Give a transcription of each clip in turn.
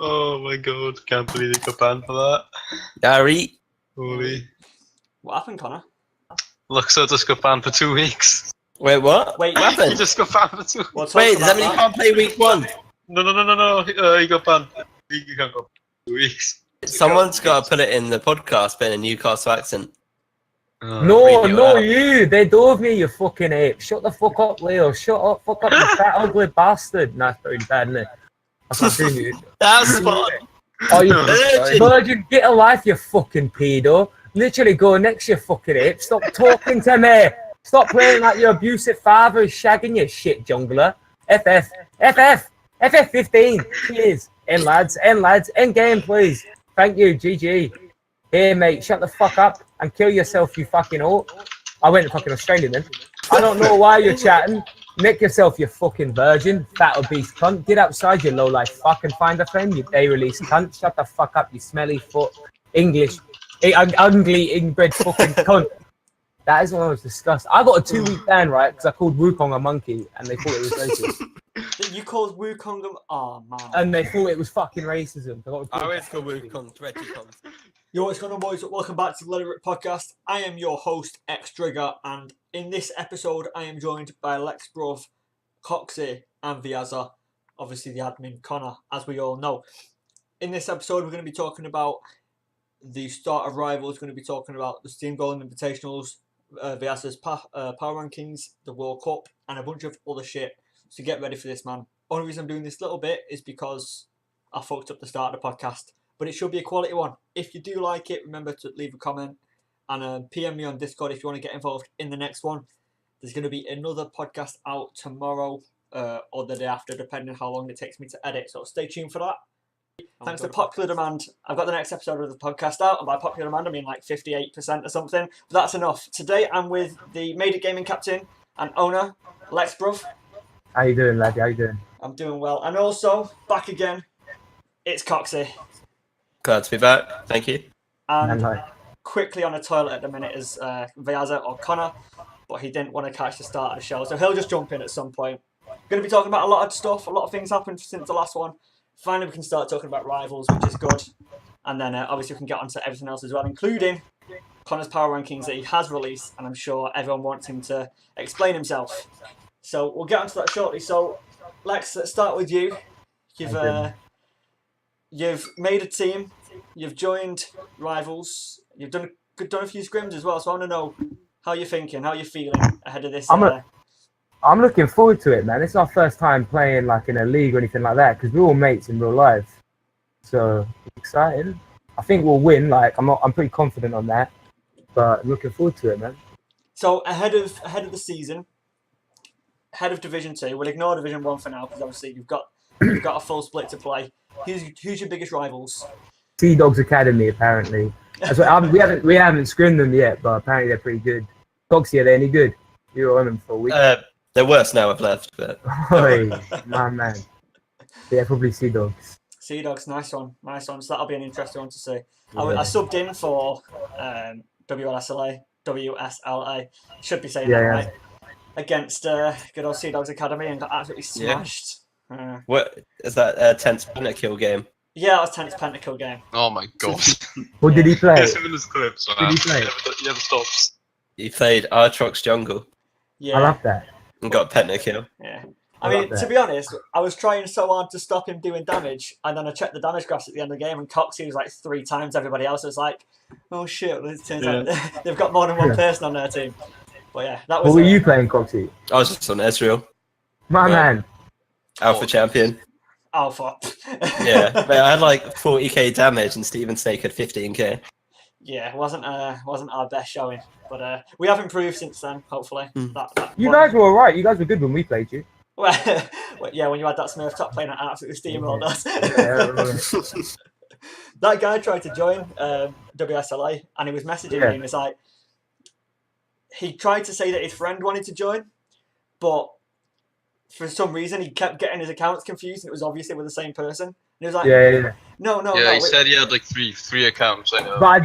Oh my god, can't believe you got banned for that. Gary. Holy. What happened, Connor? Look, so just got banned for 2 weeks. Wait, what? Wait, What He happened? just got banned for 2 weeks. We'll talk Wait, does about that mean you can't play week 1? No. He got banned. You can't go 2 weeks. Someone's got to put it in the podcast, but in a Newcastle accent. No, Radio no, out. you. They dove me, you fucking ape. Shut the fuck up, Leo. Shut up, fuck up, you fat ugly bastard. Nah, it's pretty bad, isn't it? I can't do you. That's spot on. Oh, you Virgin. virgin, get a life, you fucking pedo. Literally go next, you fucking ape. Stop talking to me. Stop playing like your abusive father is shagging you, shit jungler. FF 15. Cheers. End lads, end game, please. Thank you, GG. Here, mate, shut the fuck up and kill yourself, you fucking oat. I went fucking Australian then. I don't know why you're chatting. Nick yourself, you fucking virgin, fat obese cunt. Get outside, you low-life fuck, and find a friend, you day-release cunt. Shut the fuck up, you smelly foot. Ugly inbred fucking cunt. That is when I was disgusted. I got a 2-week ban, right, because I called Wukong a monkey, and they thought it was racist. You called Wukong them? Oh, man. And they thought it was fucking racism. I always call Wukong Reggie Combs. Yo, what's going on, boys? Welcome back to the Let It Rip podcast. I am your host, X-Trigger, and in this episode, I am joined by Lex, Bruv, Coxie, and Viaza. Obviously, the admin, Connor, as we all know. In this episode, we're going to be talking about the start of Rivals. We're going to be talking about the Steam Golden Invitationals, Viaza's power rankings, the World Cup, and a bunch of other shit. So get ready for this, man. Only reason I'm doing this little bit is because I fucked up the start of the podcast. But it should be a quality one. If you do like it, remember to leave a comment and PM me on Discord if you want to get involved in the next one. There's going to be another podcast out tomorrow or the day after, depending on how long it takes me to edit. So stay tuned for that. Thanks to popular demand, I've got the next episode of the podcast out. And by popular demand, I mean like 58% or something. But that's enough. Today, I'm with the Made It Gaming captain and owner, Lex, Bruv. How you doing, lad? How you doing? I'm doing well. And also, back again, it's Coxie. Glad to be back. Thank you. And quickly on the toilet at the minute is Viaza or Connor, but he didn't want to catch the start of the show, so he'll just jump in at some point. Going to be talking about a lot of stuff. A lot of things happened since the last one. Finally, we can start talking about Rivals, which is good. And then obviously we can get onto everything else as well, including Connor's power rankings that he has released, and I'm sure everyone wants him to explain himself. So we'll get onto that shortly. So Lex, let's start with you. You've made a team. You've joined Rivals. You've done a few scrims as well. So I want to know how you're thinking, how you're feeling ahead of this. I'm looking forward to it, man. It's our first time playing like in a league or anything like that because we're all mates in real life. So exciting. I think we'll win. Like I'm pretty confident on that. But looking forward to it, man. So ahead of the season, ahead of Division 2. We'll ignore Division 1 for now because obviously you've got a full split to play. Who's your biggest rivals? T-Dog's Academy, apparently. That's what, we haven't scrimmed them yet, but apparently they're pretty good. Coxie, are they any good? You were on them for a week. They're worse now I've left, but... Oi, my man. Yeah, probably T-Dogs. T-Dogs, nice one. So that'll be an interesting one to see. Yeah. I subbed in for WSLA. Should be saying that right. Against good old T-Dogs Academy and got absolutely smashed. Yeah. What is that? 10th pentakill game? Yeah, that was 10th pentakill game. Oh my god. What did he play? Yes, in this clip, so did he play? He never stops. He played Aatrox jungle. Yeah. I love that. And got pentakill. Yeah. I mean, to be honest, I was trying so hard to stop him doing damage, and then I checked the damage graphs at the end of the game, and Coxie was like 3 times everybody else. It's like, oh shit, it turns out they've got more than one person on their team. But yeah, that was... What were you playing, Coxie? I was just on Ezreal. My man. Alpha champion. Alpha. Yeah, but I had like 40k damage and Steven Snake had 15k. Yeah, wasn't our best showing, but we have improved since then. Hopefully, you guys were alright. You guys were good when we played you. Well, yeah, when you had that Smurf top playing at absolutely steamrolled us. That guy tried to join WSLA, and he was messaging me, and he was like, he tried to say that his friend wanted to join, but for some reason he kept getting his accounts confused, and it was obviously with the same person. And he was like, no. Yeah, he said he had like three accounts. I know. But I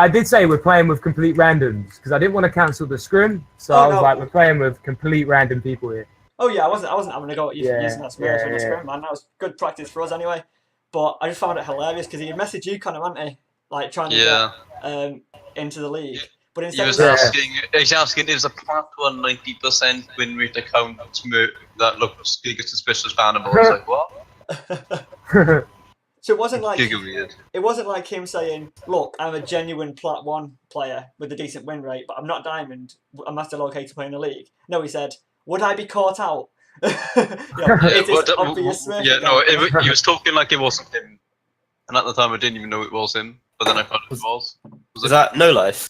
did say we're playing with complete randoms because I didn't want to cancel the scrim, so I was like, we're playing with complete random people here. Oh yeah, I wasn't having a go at you for using that Smurf in the scrim, man. That was good practice for us anyway. But I just found it hilarious because he messaged you, Connor, hadn't he? Like trying to get into the league. But He instead was of asking, is a plat 90% win rate account that looks giga suspicious for animals? Like, what? so it wasn't like Giga weird. it wasn't like him saying, "Look, I'm a genuine Plat 1 player with a decent win rate, but I'm not Diamond. I'm still okay to play in the league." No, he said, "Would I be caught out?" It is obvious. He was talking like it wasn't him. And at the time, I didn't even know it was him. But then I found it was. Was that No Life?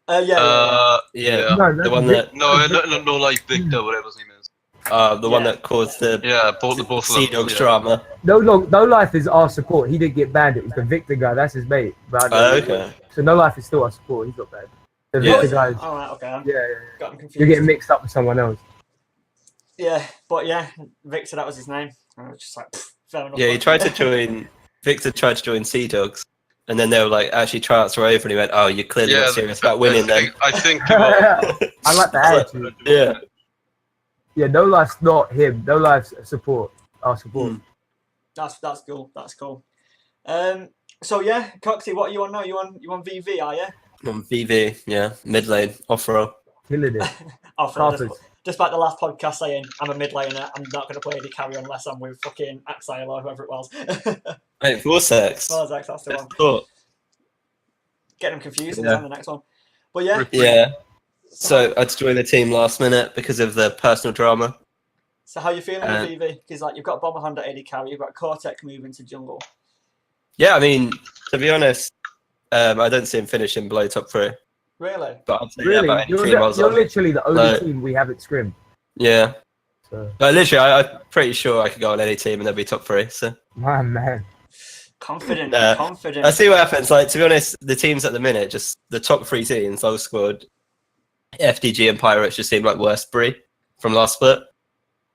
Yeah. Yeah. No, The one that No, like Victor, whatever his name is. the one that caused the both Sea Dogs drama. No Life is our support. He didn't get banned. It was the Victor guy. That's his mate. But Okay. So No Life is still our support. He's not bad. The Yeah. Victor guy. All right. Okay. Yeah. Got him confused. You're getting mixed up with someone else. Yeah, but Victor, that was his name. I was just like, fair enough. Yeah, he tried to join. Victor tried to join Sea Dogs, and then they were like, "Actually, tryouts are over," and he went, "Oh, you're clearly not serious about winning then." I think you are. I like the attitude. Yeah. Yeah, No Life's not him. No Life's support. Our support. That's cool. That's cool. So yeah, Coxie, what are you on now? You on VV, are you? On VV, yeah, mid lane, off row. Killing it. Oh, despite the last podcast saying I'm a mid laner, I'm not going to play AD carry unless I'm with fucking Axile or whoever it was. Hey, Vortex. Vortex, that's the one. Thought. Getting them confused Yeah. on the next one. But yeah. Yeah. So I had to join the team last minute because of the personal drama. So how you feeling with VV? Because like you've got Bomber Honda AD carry, you've got Cortex moving to jungle. Yeah, I mean, to be honest, I don't see him finishing below top 3. Really? But I'd say Really? about any You're, team I was you're on. literally the only No. team we have at Scrim. Yeah. So. But literally, I'm pretty sure I could go on any team and they'd be top 3. So My man. Confident, Nah. confident. I see what happens. Like, to be honest, the teams at the minute, just the top 3 teams, Low Squad, FDG, and Pirates just seem like worst breed from last split.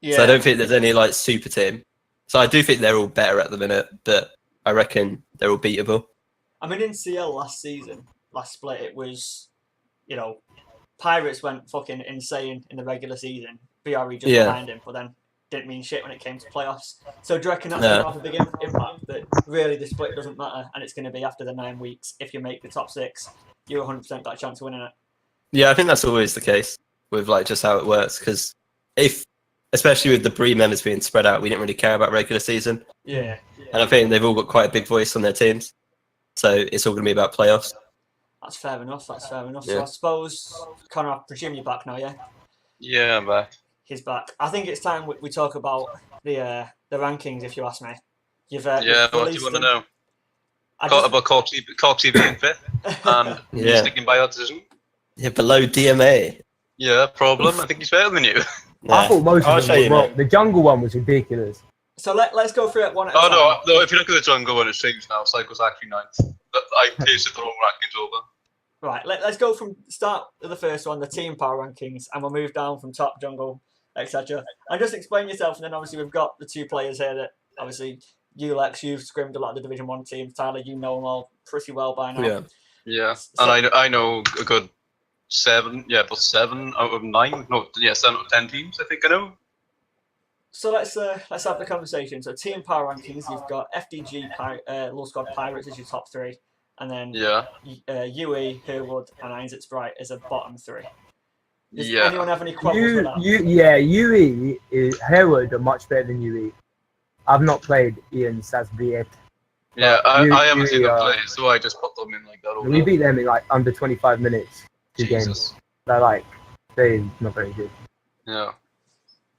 Yeah. So I don't think there's any like super team. So I do think they're all better at the minute, but I reckon they're all beatable. I mean, in CL last split, it was, Pirates went fucking insane in the regular season. BRE just behind him, but then didn't mean shit when it came to playoffs. So do you reckon that's going to have a big impact that really the split doesn't matter and it's going to be after the 9 weeks, if you make the top 6, you 100% got a chance of winning it? Yeah, I think that's always the case with like just how it works, because especially with the Bree members being spread out, we didn't really care about regular season. Yeah. And I think they've all got quite a big voice on their teams. So it's all going to be about playoffs. That's fair enough. Yeah. So I suppose, Connor, I presume you're back now, yeah? Yeah, I'm back. He's back. I think it's time we talk about the rankings, if you ask me. You've What do you want to know? I About Coxie being 5th and sticking by our decision? Yeah, below DMA. Yeah, problem. I think he's better than you. I thought most I'll of show them you, were wrong. mate. The jungle one was ridiculous. So let's go through it one at a time. No, if you look at the jungle one, it's changed now. Psycho's actually 9th. I pasted the wrong rankings over. Right, let's go from start of the first one, the team power rankings, and we'll move down from top, jungle, etc. And just explain yourself, and then obviously we've got the 2 players here that obviously you, Lex, you've scrimmed a lot of the Division 1 teams. Tyler, you know them all pretty well by now. Yeah, So- and I know a good 7 out of 9. No, 7 out of 10 teams. I think I know. So let's have the conversation. So team power rankings, you've got FDG, Low Squad Pirates as your top 3, and then UE, Herwood, and Irons at Sprite as a bottom 3. Does anyone have any qualms with that? UE is Herwood are much better than UE. I've not played Ian Sasbiet. Yeah, I haven't seen them UE, play, so I just put them in like that. we beat them in like under 25 minutes. 2 games. Jesus. They're not very good. Yeah.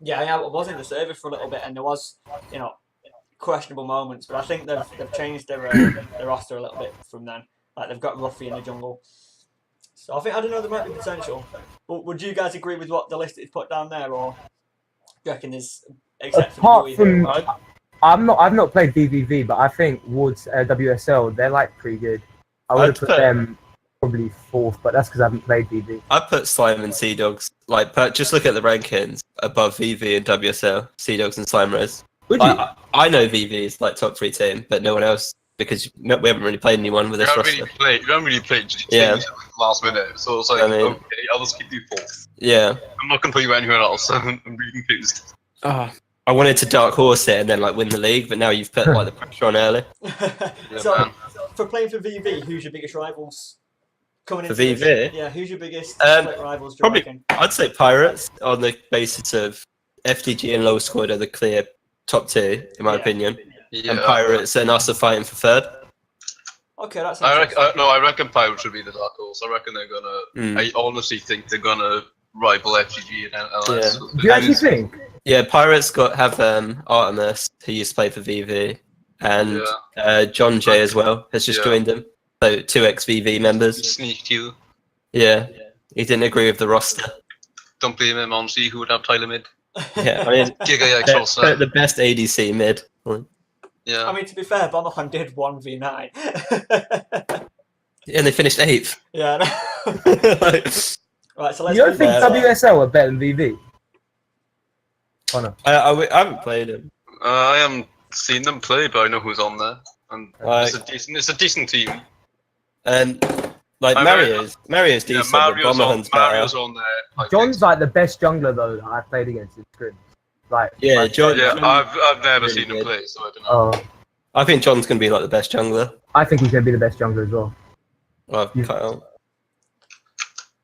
Yeah, I was in the service for a little bit, and there was, questionable moments. But I think they've changed their roster a little bit from then. Like they've got Ruffy in the jungle, so I don't know, there might be potential. But would you guys agree with what the list is put down there, or do you reckon there's except Apart for from, UE? I've not played VVV, but I think Woods WSL they're like pretty good. I would have put them probably 4th, but that's because I haven't played VV. I put Slime and Sea Dogs. Like, just look at the rankings above VV and WSL, Sea Dogs and Slime Res. Would you? I know VV is like top 3 team, but no one else, because we haven't really played anyone with this roster. You don't really play Yeah. last minute, so it's like, okay, I'll just keep you 4th. Yeah. I'm not going to put you anywhere else, so I'm really confused. Oh, I wanted to dark horse it and then like win the league, but now you've put like the pressure on early. So, man. for playing for VV, who's your biggest rivals coming For into VV? this? Yeah, who's your biggest split rivals? Do you Probably, reckon? I'd say Pirates on the basis of FDG and Low Squad are the clear top two, in my Yeah. opinion. Yeah. And Pirates and us are fighting for third. Okay, that's I interesting. reckon Pirates should be the dark horse. I reckon they're gonna. I honestly think they're gonna rival FGG and LS. Yeah. Do you actually think? Yeah, Pirates have Artemis, who used to play for VV, and John J as well has just joined them. So 2 ex-VV members. Sneak you. Yeah, he didn't agree with the roster. Don't blame him, honestly. Who would have Tyla mid? Yeah, I mean, Giga X they're also. the best ADC mid. Yeah. I mean, to be fair, Bomberman did 1v9. And they finished 8th. Yeah. Right, so let's. You don't think Yeah. WSL are better than VV? Oh no. I haven't played him. I haven't seen them play, but I know who's on there. And Like- it's a decent team. And like Mario's decent, but Bomberman's better. Mario's on there. I John's think. like the best jungler though that I've played against in scrims. Like Yeah, John. Yeah, I've never really seen him good. play, so I don't know. oh, I think John's gonna be like the best jungler. I think he's gonna be the best jungler as well. Well, I've cut out.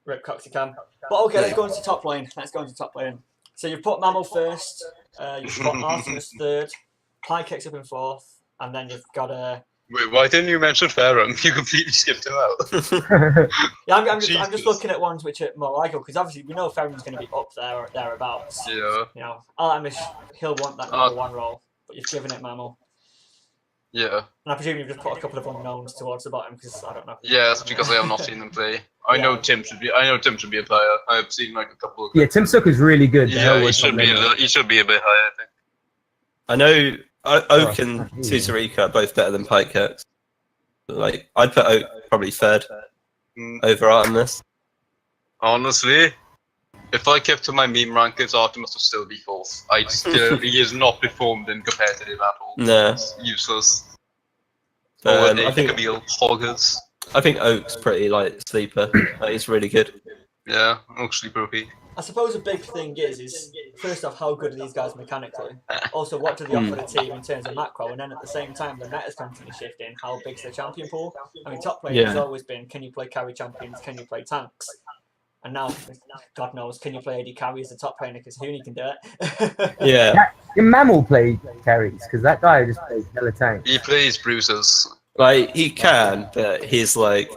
Rip Coxie Cam. But okay, let's go into top lane. So you've put Mammal first, you've put Artemis third, PYNEAPELS up in fourth, and then you've got Wait, why didn't you mention Ferrum? You completely skipped him out. yeah, I'm just Jesus. looking at ones which are more likely because obviously we know Ferrum's going to be up there or thereabouts. Yeah. You know, Artemis, he'll want that number one role, but you've given it Mammal. Yeah. And I presume you've just put a couple of unknowns towards the bottom because I don't know. Yeah, that's because I have not seen them play. I know Tim should be a player. I've seen like a couple of Yeah, Tim Sook is really good. Yeah, he should be a bit higher, I think. I know Oak and Tuzarika are both better than Pikex. Like, I'd put Oak probably third over Artemis. Honestly, if I kept to my meme rankings, Artemis would still be fourth. He has not performed in competitive at all. No. It's useless. I think Hoggers. I think Oak's pretty like sleeper. Like, he's really good. Yeah, actually pretty. I suppose a big thing is first off, how good are these guys mechanically? Also, what do they offer the team in terms of macro? And then at the same time, the meta's constantly shifting. How big's the champion pool? I mean, top players has always been, can you play carry champions? Can you play tanks? And now, God knows, can you play AD carry as a top player? Because Hooney can do it. Yeah. Can Mammal play carries? Because that guy just plays hella tank. He plays bruises. Like, he can, but he's like,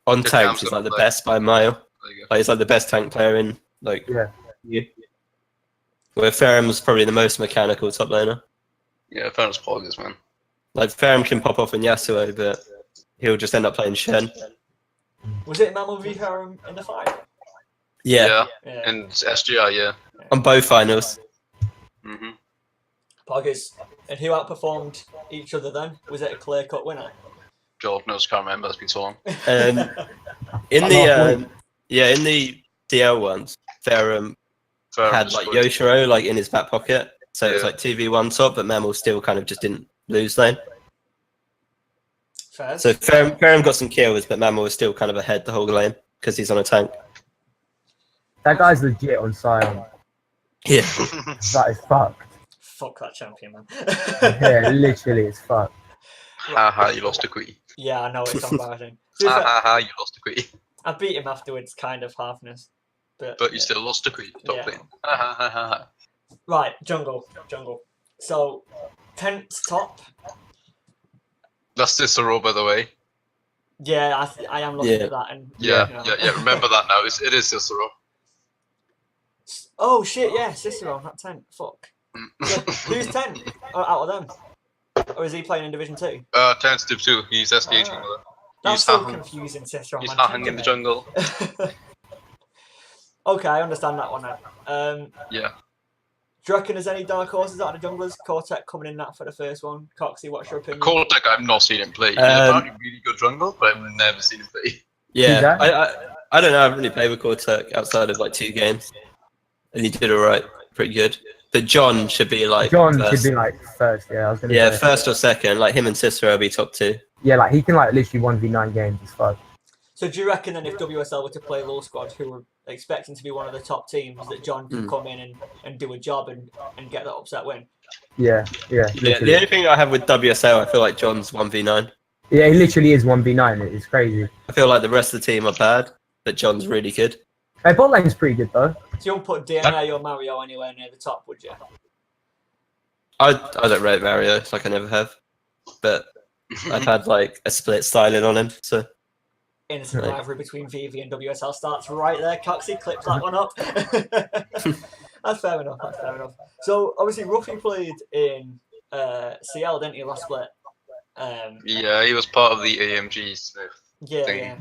on tanks, he's like the best by a mile. Like, he's like the best tank player in, like, where Ferrum's probably the most mechanical top laner. Yeah, Ferrum's Poggers, man. Like, Ferrum can pop off in Yasuo, but he'll just end up playing Shen. Was it Mammal v Ferrum in the fight? Yeah. And SGI, yeah. On both finals. Mm-hmm. Poggers. And who outperformed each other then? Was it a clear-cut winner? God knows, can't remember, it's been so long. In the DL ones, Ferrum had like Yoshiro like in his back pocket, so it was like 2v1 top, but Mammal still kind of just didn't lose lane. Fair. So Ferrum got some kills, but Mammal was still kind of ahead the whole lane because he's on a tank. That guy's legit on Sion. Yeah. That is fucked. Fuck that champion, man. Yeah, literally, it's fucked. Haha, you lost to Queen. Yeah, I know, it's embarrassing. Haha, you lost to Queen. I beat him afterwards, kind of halfness. But You still lost to Queen. Top lane. Right, jungle. So, 10th top. That's Cicero, by the way. Yeah, I am looking at that. And Yeah. Remember that now. It is Cicero. Oh shit, yeah, Cicero, not 10. Fuck. So, who's 10 out of them? Or is he playing in Division 2? 10's Div 2. He's SDH jungler. That's so confusing, Cicero. He's man. hanging in the jungle. Okay, I understand that one now. Yeah. Do you reckon there's any dark horses out of the junglers? Cortec coming in that for the first one. Coxie, what's your opinion? Cortec, I've not seen him play. He's apparently really good jungle, but I've never seen him play. Yeah, I don't know. I haven't really played with Cortec outside of like 2 games, and he did alright, pretty good. But John should be like Should be like first. Yeah, I was gonna say. first or second. Like him and Cicero will be top 2. Yeah, like he can like literally 1v9 games. It's fucked. So do you reckon then if WSL were to play low squad, who expecting to be one of the top teams, that John can come in and do a job and get that upset win. Yeah. The only thing I have with WSL, I feel like John's 1v9. Yeah, he literally is 1v9. It's crazy. I feel like the rest of the team are bad, but John's really good. Hey, bot lane's pretty good though. So you won't put DNA or Mario anywhere near the top, would you? I don't rate Mario, it's like I never have. But I've had like a split styling on him, so. Innocent rivalry between VV and WSL starts right there. Coxie clips that one up. That's fair enough. So obviously Ruffy played in CL, didn't he, last split? Yeah, he was part of the AMG Smith. Yeah.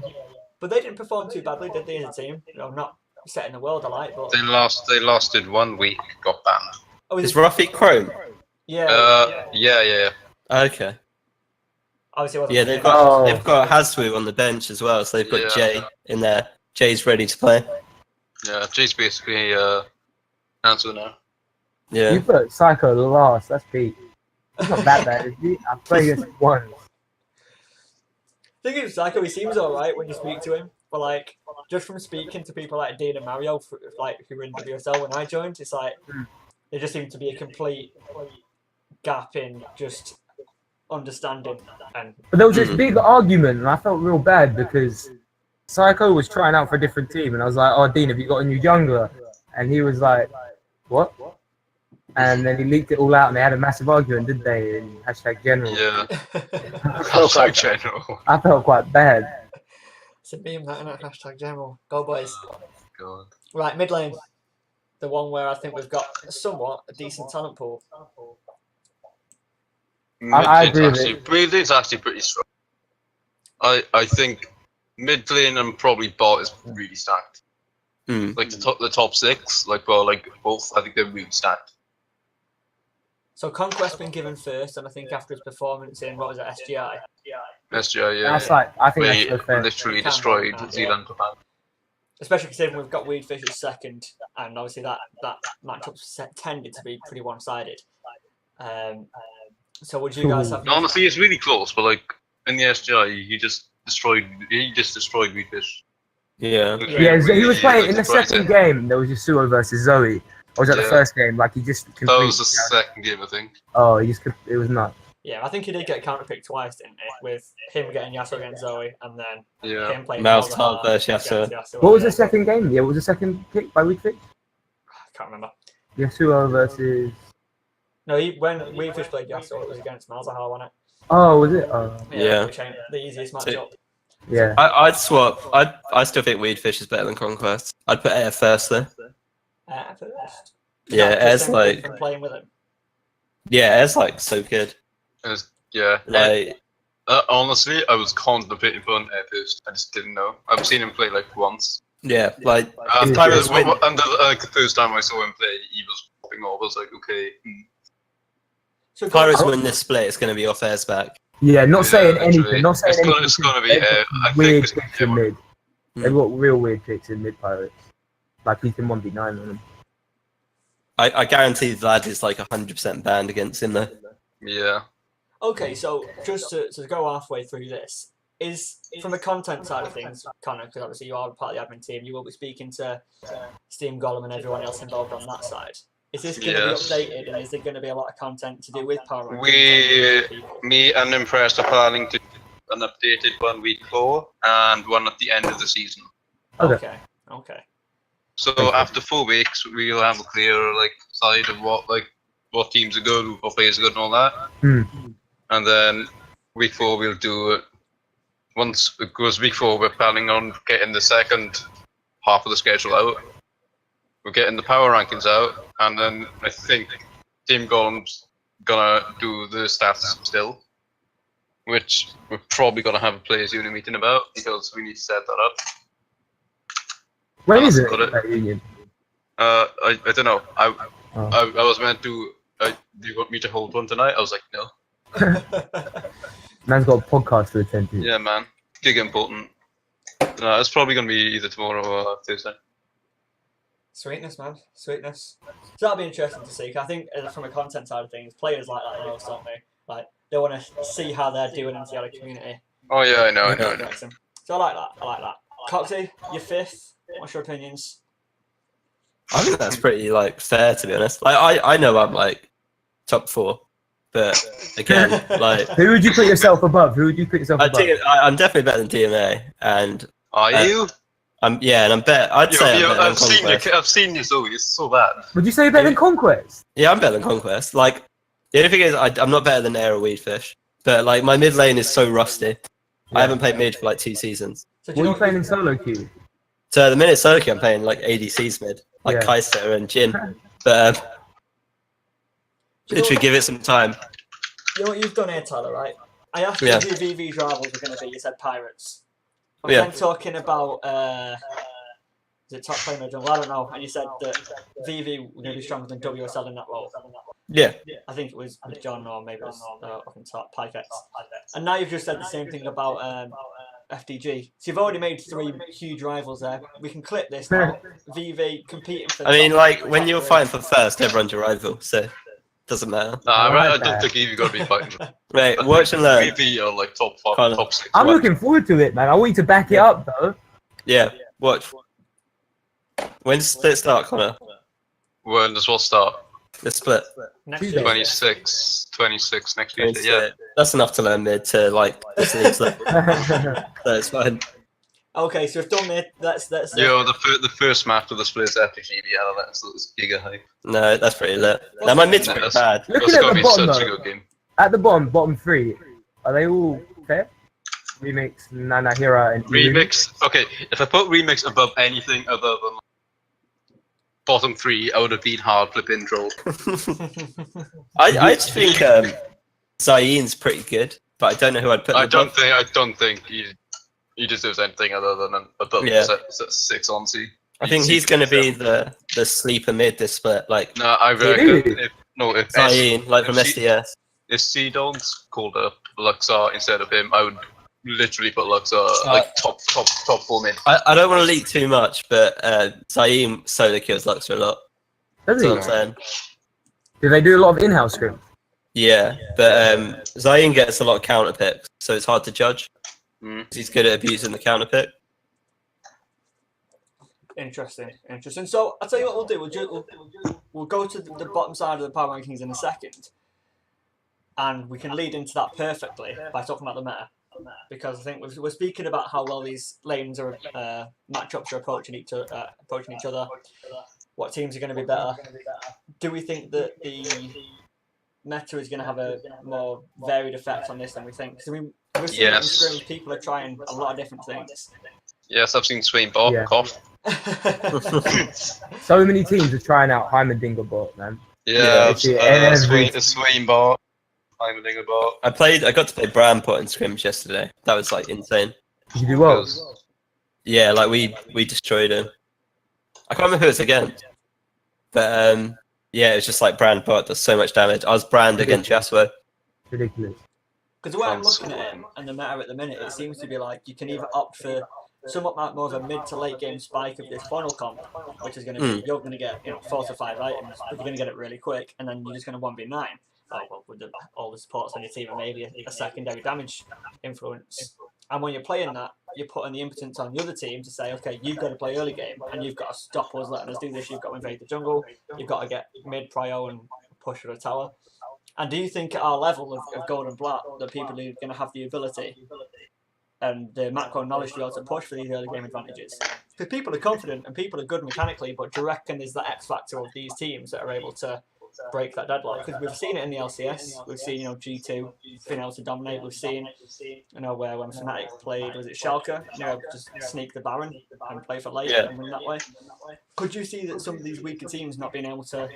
But they didn't perform too badly, did they, as a team? Not setting the world alight, but They lasted 1 week, got banned. Oh, Is Ruffy Chrome? Yeah. Okay. Obviously, Yeah, they've got Haswu on the bench as well, so they've got Jay in there. Jay's ready to play. Yeah, Jay's basically answer now. Yeah. You put Psycho last. That's peak. He's not that bad, is he? I played against him once. Thinking of Psycho, he seems alright when you speak to him, but like just from speaking to people like Dean and Mario, like who were in WSL when I joined, it's like there just seemed to be a complete gap in just understanding. But there was this big argument, and I felt real bad because Psycho was trying out for a different team, and I was like, "Oh, Dean, have you got a new jungler?" And he was like, "What?" And then he leaked it all out, and they had a massive argument, didn't they? In #general. Yeah. #general. I felt quite bad. It's a meme that, isn't it? #general. Go boys. God. Right, mid lane. The one where I think we've got somewhat a decent talent pool. I agree with it. Mid lane's actually pretty strong. I think mid lane and probably bot is really stacked. Like the top 6, like both, I think they're really stacked. So Conquest been given first, and I think after his performance in what was it, SGI? SGI, yeah. That's like, I think We that's so fair. literally destroyed Zealand. Especially considering we've got Weedfish as second, and obviously that matchup tended to be pretty one-sided. So would you guys have? Honestly, it's really close, but like in the SGI, he just destroyed Weedfish. Yeah. Yeah, he was playing in the second game. There was Yasuo versus Zoe. Or was that the first game? Like he just completely. That was the second game, I think. Oh, it was nuts. Yeah, I think he did get counterpicked twice, didn't he? With him getting Yasuo against Zoe, and then him playing Malzahar versus Yasuo. What was the second game? Yeah, what was the second pick by Weedfish? I can't remember. Yasuo versus. No, when Weedfish played Yasuo, it was against Malzahar, wasn't it? Oh, was it? Oh. Yeah. Which ain't the easiest matchup. Yeah. I'd swap. I still think Weedfish is better than Conquest. I'd put Air first though. First. Yeah, Air's like. From playing with him. Yeah, Air's like so good. Yeah. Like. Honestly, I was contemplating putting Air first. I just didn't know. I've seen him play like once. Yeah, like. And the first time I saw him play, he was popping off. I was like, okay. So Pirates win this split, it's going to be off Air's back. Yeah, not saying anything. Not saying anything. It's going to be Air. I think Weird it's going picks to in be mid. They've got real weird picks in mid Pirates. Like he can 1v9 on them. I guarantee that is like 100% banned against him though. Yeah. Okay, so just to go halfway through this, is from the content side of things, Connor, because obviously you are part of the admin team, you will be speaking to Steam Golem and everyone else involved on that side. Is this going to be updated, and is there going to be a lot of content to do with Power Rankings? Me and Impressed are planning to do an updated one week 4 and one at the end of the season. Okay. So after 4 weeks, we'll have a clear side of what teams are good, what players are good, and all that. And then week 4 we'll do it. Once it goes week 4, we're planning on getting the second half of the schedule out. We're getting the power rankings out, and then I think Team Golem's gonna do the stats still, which we're probably gonna have a players' union meeting about because we need to set that up. When is it? That union? I don't know. I was meant to. Do you want me to hold one tonight? I was like, no. Man's got a podcast to attend to. Yeah, man. Gig important. No, it's probably gonna be either tomorrow or Thursday. Sweetness, man. Sweetness. So that'll be interesting to see. 'Cause I think from a content side of things, players like that the most, don't they? Like they want to see how they're doing in the other community. Oh yeah, I know. So I like that. Coxie, you're 5th. What's your opinions? I think that's pretty like fair, to be honest. Like I know I'm like top 4, but again, like Who would you put yourself above? Who would you put yourself above? I'm definitely better than DMA, and Are you? I'm better. I'd say I'm better than Conquest. I've seen you, so it's so bad. Would you say you're better than Conquest? Yeah, I'm better than Conquest. Like the only thing is, I'm not better than Air or Weedfish, but like my mid lane is so rusty. I haven't played mid for like 2 seasons. So What are you playing in solo queue? So the minute solo queue, I'm playing like ADCs mid, like Kai'Sa and Jhin. But literally give it some time. You know what you've done here, Tyler, right? I asked you who VV's rivals were going to be. You said Pirates. I'm then talking about is it top player or jungle? I don't know. And you said that VV were going to be stronger than WSL in that role. Yeah. I think it was John or maybe it was up in top Pykex. And now you've just said the same thing about FDG. So you've already made 3 huge rivals there. We can clip this now. VV competing for. I mean, like when you're fighting for first, everyone's your rival, so doesn't matter. Nah, I don't think you've got to be fighting. Right, watch and learn. VV are like top 5, top 6. I'm looking forward to it, man. I want you to back it up, though. Yeah, watch. When's the split start, Connor? When does what start? The split. Next Tuesday. 26 next Tuesday. Yeah. That's enough to learn mid to like this league's level. So it's fine. Okay, so we've done it. That's Yo, the first match of the split is FDG. Yeah, that's giga hype. No, that's pretty lit. Now my mid's pretty bad. Looking That's at gotta the be bottom, such a though. good game. At the bottom 3, are they all fair? Remix, Nana, Hira, and Remix. Okay, if I put Remix above anything other than bottom 3, I would have been hard flipping troll. I just think Zayn's pretty good, but I don't know who I'd put. I don't think he deserves anything other than above 6 on C. I think he's going to be the sleeper mid this split. Like No, I reckon if Zayn, like from SDS. If C don't called up Luxor instead of him, I would literally put Luxor like top 4 mid. I don't want to leak too much, but Zayn solo kills Luxor a lot. Does That's he? what I'm saying. Do they do a lot of in-house scrims? Yeah, but Zayn gets a lot of counter picks, so it's hard to judge. He's good at abusing the counter pick. Interesting. So I'll tell you what we'll do. We'll go to the bottom side of the power rankings in a second, and we can lead into that perfectly by talking about the meta, because I think we're speaking about how well these lanes are matchups are approaching each other. What teams are going to be better? Do we think that the meta is going to have a more varied effect on this than we think? Because I mean, we're seeing in scrims, people are trying a lot of different things. Yes, I've seen Swain Bot cough. So many teams are trying out Heimerdinger bot, man. Yeah, every Swain Bot, Heimerdinger Bot. I got to play Brampot in scrims yesterday. That was like insane. Did you do well? Yeah, like we destroyed him. I can't remember who it was against, but yeah, it was just like Brand Bot does so much damage. I was Brand against Yasuo. Ridiculous. Because the way I'm looking at him and the meta at the minute, it seems to be like you can either opt for somewhat more of a mid to late game spike of this final comp, which is going to be you're going to get 4 to 5 items, but you're going to get it really quick, and then you're just going to 1v9. With all the supports on your team and maybe a secondary damage influence. And when you're playing that, you're putting the impotence on the other team to say, okay, you've got to play early game, and you've got to stop us letting us do this. You've got to invade the jungle. You've got to get mid prio and push for a tower. And do you think at our level of gold and black, the people who are going to have the ability and the macro knowledge to be able to push for these early game advantages? Because people are confident and people are good mechanically, but do you reckon there's that X factor of these teams that are able to break that deadlock? Because we've seen it in the LCS. We've seen G2 being able to dominate. We've seen where when Fnatic played, was it Schalke? Just sneak the Baron and play for late and win that way. Could you see that some of these weaker teams not being able to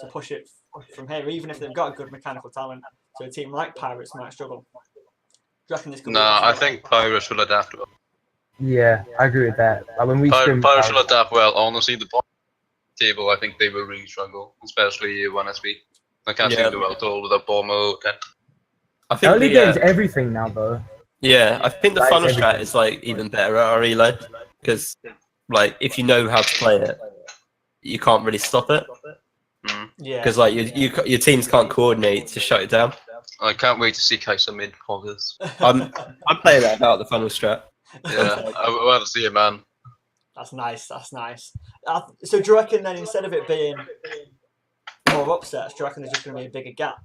push it from here, even if they've got a good mechanical talent? So a team like Pirates might struggle. Do you reckon this could I think Pirates will adapt well. Yeah, I agree with that. Like when we Pirates will adapt well. Honestly, the bottom table, I think they will really struggle, especially 1SB. I can't seem to do at all with that ball mode. I think early game's everything now, though. Yeah, I think the funnel strat is like even better at our elo, because like if you know how to play it, you can't really stop it. Yeah. Because like your teams can't coordinate to shut it down. I can't wait to see Kai'Sa mid poggers. I'm playing that about the funnel strat. Yeah, I want to see it, man. That's nice. That's nice. So do you reckon then instead of it being more upsets, do you reckon there's just going to be a bigger gap?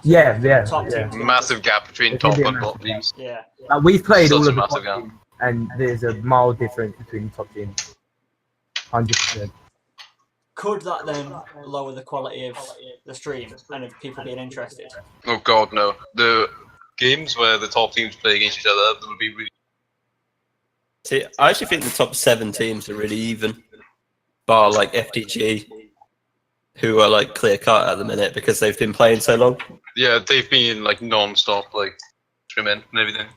Yeah. Top teams. Massive gap between It's gonna top be a and massive bottom teams. Yeah. We've played Such all a of the massive top gap. teams, and there's a mild difference between the top teams. 100%. Could that then lower the quality of the stream and of people being interested? Oh god, no. The games where the top teams play against each other will be really. See, I actually think the top 7 teams are really even, bar like FDG, who are like clear cut at the minute because they've been playing so long. Yeah, they've been like non-stop, like trimming and everything.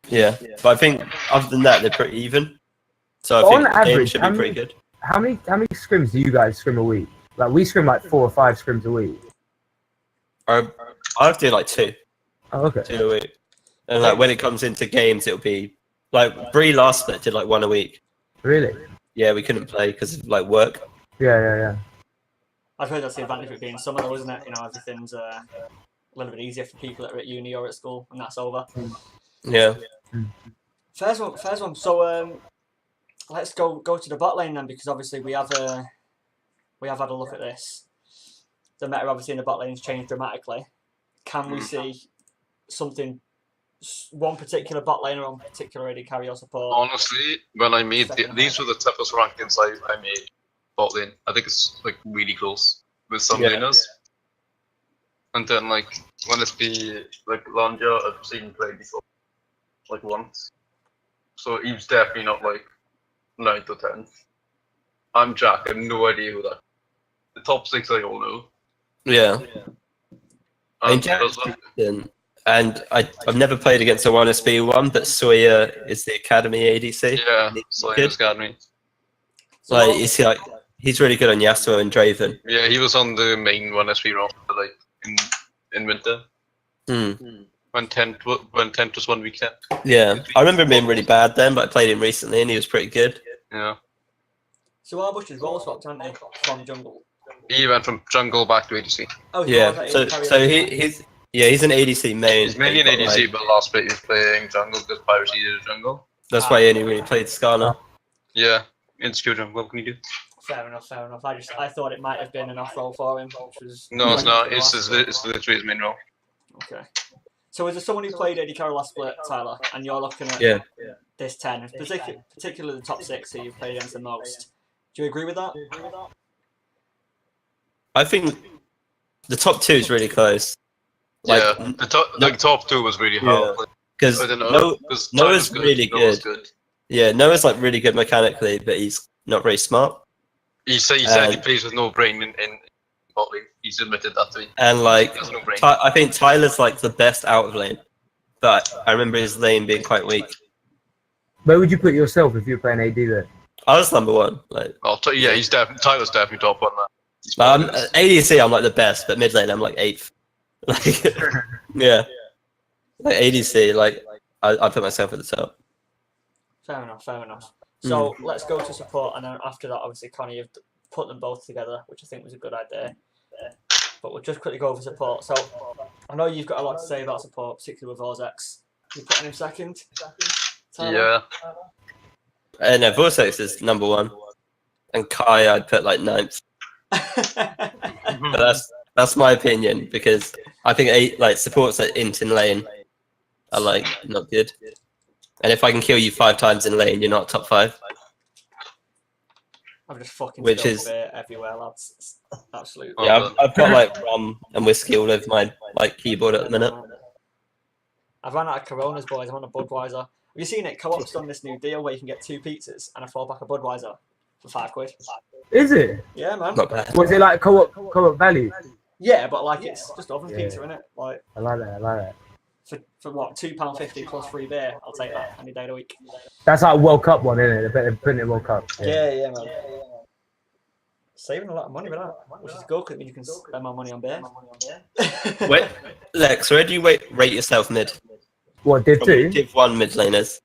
Yeah, but I think other than that, they're pretty even. So I On think the game average, should be pretty good. How many scrims do you guys scrim a week? Like we scrim like 4 or 5 scrims a week. I'll do like 2. Oh, okay. 2 a week. And like when it comes into games, it'll be like Bree last split did like 1 a week. Really? Yeah, we couldn't play because of like work. Yeah. I've heard that's the advantage of it being summer though, isn't it? You know, everything's a little bit easier for people that are at uni or at school when that's over. Yeah. First one. So let's go to the bot lane then, because obviously we have had a look at this. The meta obviously in the bot lane's changed dramatically. Can we see something, one particular bot lane or one particular AD carry or support? Honestly, when I made these were the toughest rankings I made bot lane. I think it's like really close with some laners. And then like when it's be like Lanja, I've seen him play before, like once. So he's definitely not like 9th or 10th. I'm Jack. I have no idea who that. The top 6 I all know. Yeah. And Jack's decent. And I've never played against a 1SB1, but Sawyer is the Academy ADC. Yeah, Sawyer's Academy. Like he's really good on Yasuo and Draven. Yeah, he was on the main 1SP roster like in winter. When 10 was 1 weekend. Yeah, I remember him being really bad then, but I played him recently and he was pretty good. Yeah. So Arbush has role swapped, hasn't he, from jungle? He went from jungle back to ADC. Oh, yeah. So he's an ADC main. He's mainly an ADC, but last bit he was playing jungle because Piracy did a jungle. That's why he only really played Skarner. Yeah, insecure jungle. What can you do? Fair enough. I thought it might have been an off role for him, which was. No, it's not. It's literally his main role. Okay. So is there someone who played AD carry last split, Tyler, and you're looking at this 10, particularly the top 6 who you've played against the most? Do you agree with that? I think the top 2 is really close. Like, yeah, the top 2 was really hard. Because Noah's really good. Yeah, Noah's like really good mechanically, but he's not very smart. He said he plays with no brain in bot lane. He's admitted that to me. And like, I think Tyler's like the best out of lane, but I remember his lane being quite weak. Where would you put yourself if you were playing AD there? I was number 1. Like, yeah, Tyler's definitely top 1 there. ADC, I'm like the best, but mid lane, I'm like 8th. Like, yeah, like ADC, like I put myself at the top. Fair enough. So let's go to support, and then after that, obviously, Connie, you've put them both together, which I think was a good idea. But we'll just quickly go over support. So I know you've got a lot to say about support, particularly with Vortex. You putting him second? Tyler? Yeah. No, Vortex is number 1, and Kai I'd put like 9th. But that's my opinion, because I think like supports at int in lane are like not good. And if I can kill you 5 times in lane, you're not top 5. I'm just fucking which is everywhere, lads. It's absolutely. Yeah, I've got like rum and whiskey all over my like keyboard at the minute. I've run out of Coronas, boys. I'm on a Budweiser. Have you seen it? Co-op's done this new deal where you can get 2 pizzas and a 4-pack of Budweiser for £5. Is it? Yeah, man. Not bad. Was it like co-op value? Yeah, but like it's just oven pizza, innit? Like I like that. For what, £2.50 plus free beer? I'll take that any day of the week. That's like a World Cup one, isn't it? They're putting it in World Cup. Yeah, man. Saving a lot of money with that, which is good because it means you can spend more money on beer. Wait, Lex, where do you rate yourself mid? What, Div 2? Div 1 mid laners.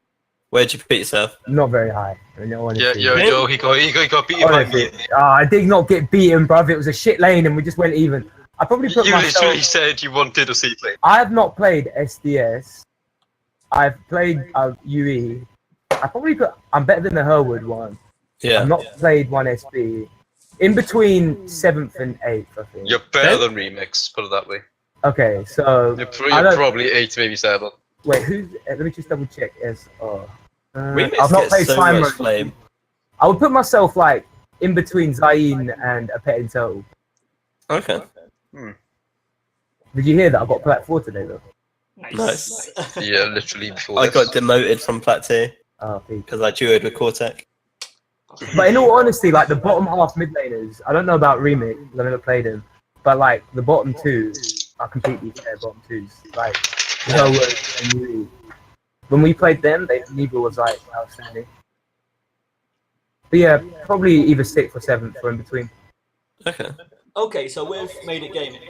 Where'd you put yourself? Not very high. He got beaten by me. I did not get beaten, bruv. It was a shit lane and we just went even. I probably put You literally said you wanted a C lane. I have not played SDS. I've played UE, I'm better than the Herwood one. Yeah. I've not played one SB. In between 7th and 8th, I think. You're better than Remix, put it that way. Okay, so You're probably 8, maybe 7. wait, who's? Let me just double check. Remix I've not gets played so Time much Road. flame. I would put myself like in between Zayn and a pet in total. Okay. Did you hear that? I got Plat 4 today though. Nice. Yeah, literally before I this. got demoted from Plat 2 Oh, peak. because I duoed with Cortec. But in all honesty, like the bottom half mid laners, I don't know about Remix, because I've never played him. But like the bottom two are completely fair bottom twos. Like no words and Yuri. When we played them, neither was like outstanding. But yeah, probably either 6th or 7th or in between. Okay. Okay, so with Made It Gaming,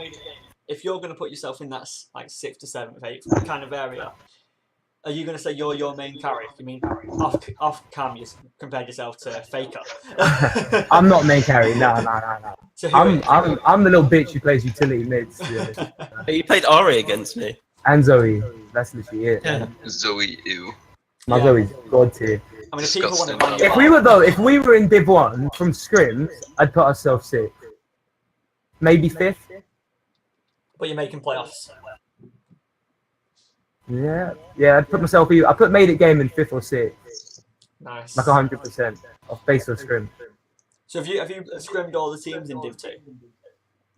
if you're going to put yourself in that like 6th to 7th, 8th kind of area, are you going to say you're your main carry? You mean off cam you compared yourself to Faker? I'm not main carry. No. So I'm the little bitch who plays utility mids. But you played Ari against me. And Zoe. That's literally it. Yeah. Zoe, ew. My Zoe's god tier. I mean, if people want to Disgusting. ban you If we were in Div 1 from scrims, I'd put ourselves 6th. Maybe 5th. but you're making playoffs. Yeah, I put myself. I put Made It Game in 5th or 6th, Nice. like 100% off base of scrim. So have you scrimmed all the teams in Div 2?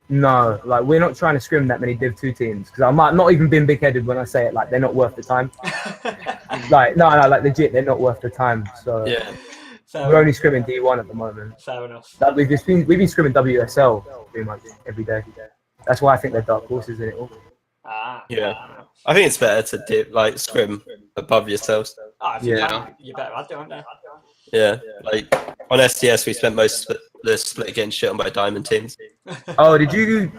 No, like we're not trying to scrim that many Div 2 teams because I might not even been big-headed when I say it. Like they're not worth the time. Like no, like legit, they're not worth the time. So Yeah. we're only scrimming D1 at the moment. Fair enough. Like we've been scrimming WSL pretty much every day. That's why I think they're dark horses in it all. Yeah. I think it's better to scrim above yourselves. If you can, you're better at it, aren't you? Yeah. Like on STS, we spent most of the split getting shit on by diamond teams. Oh, did you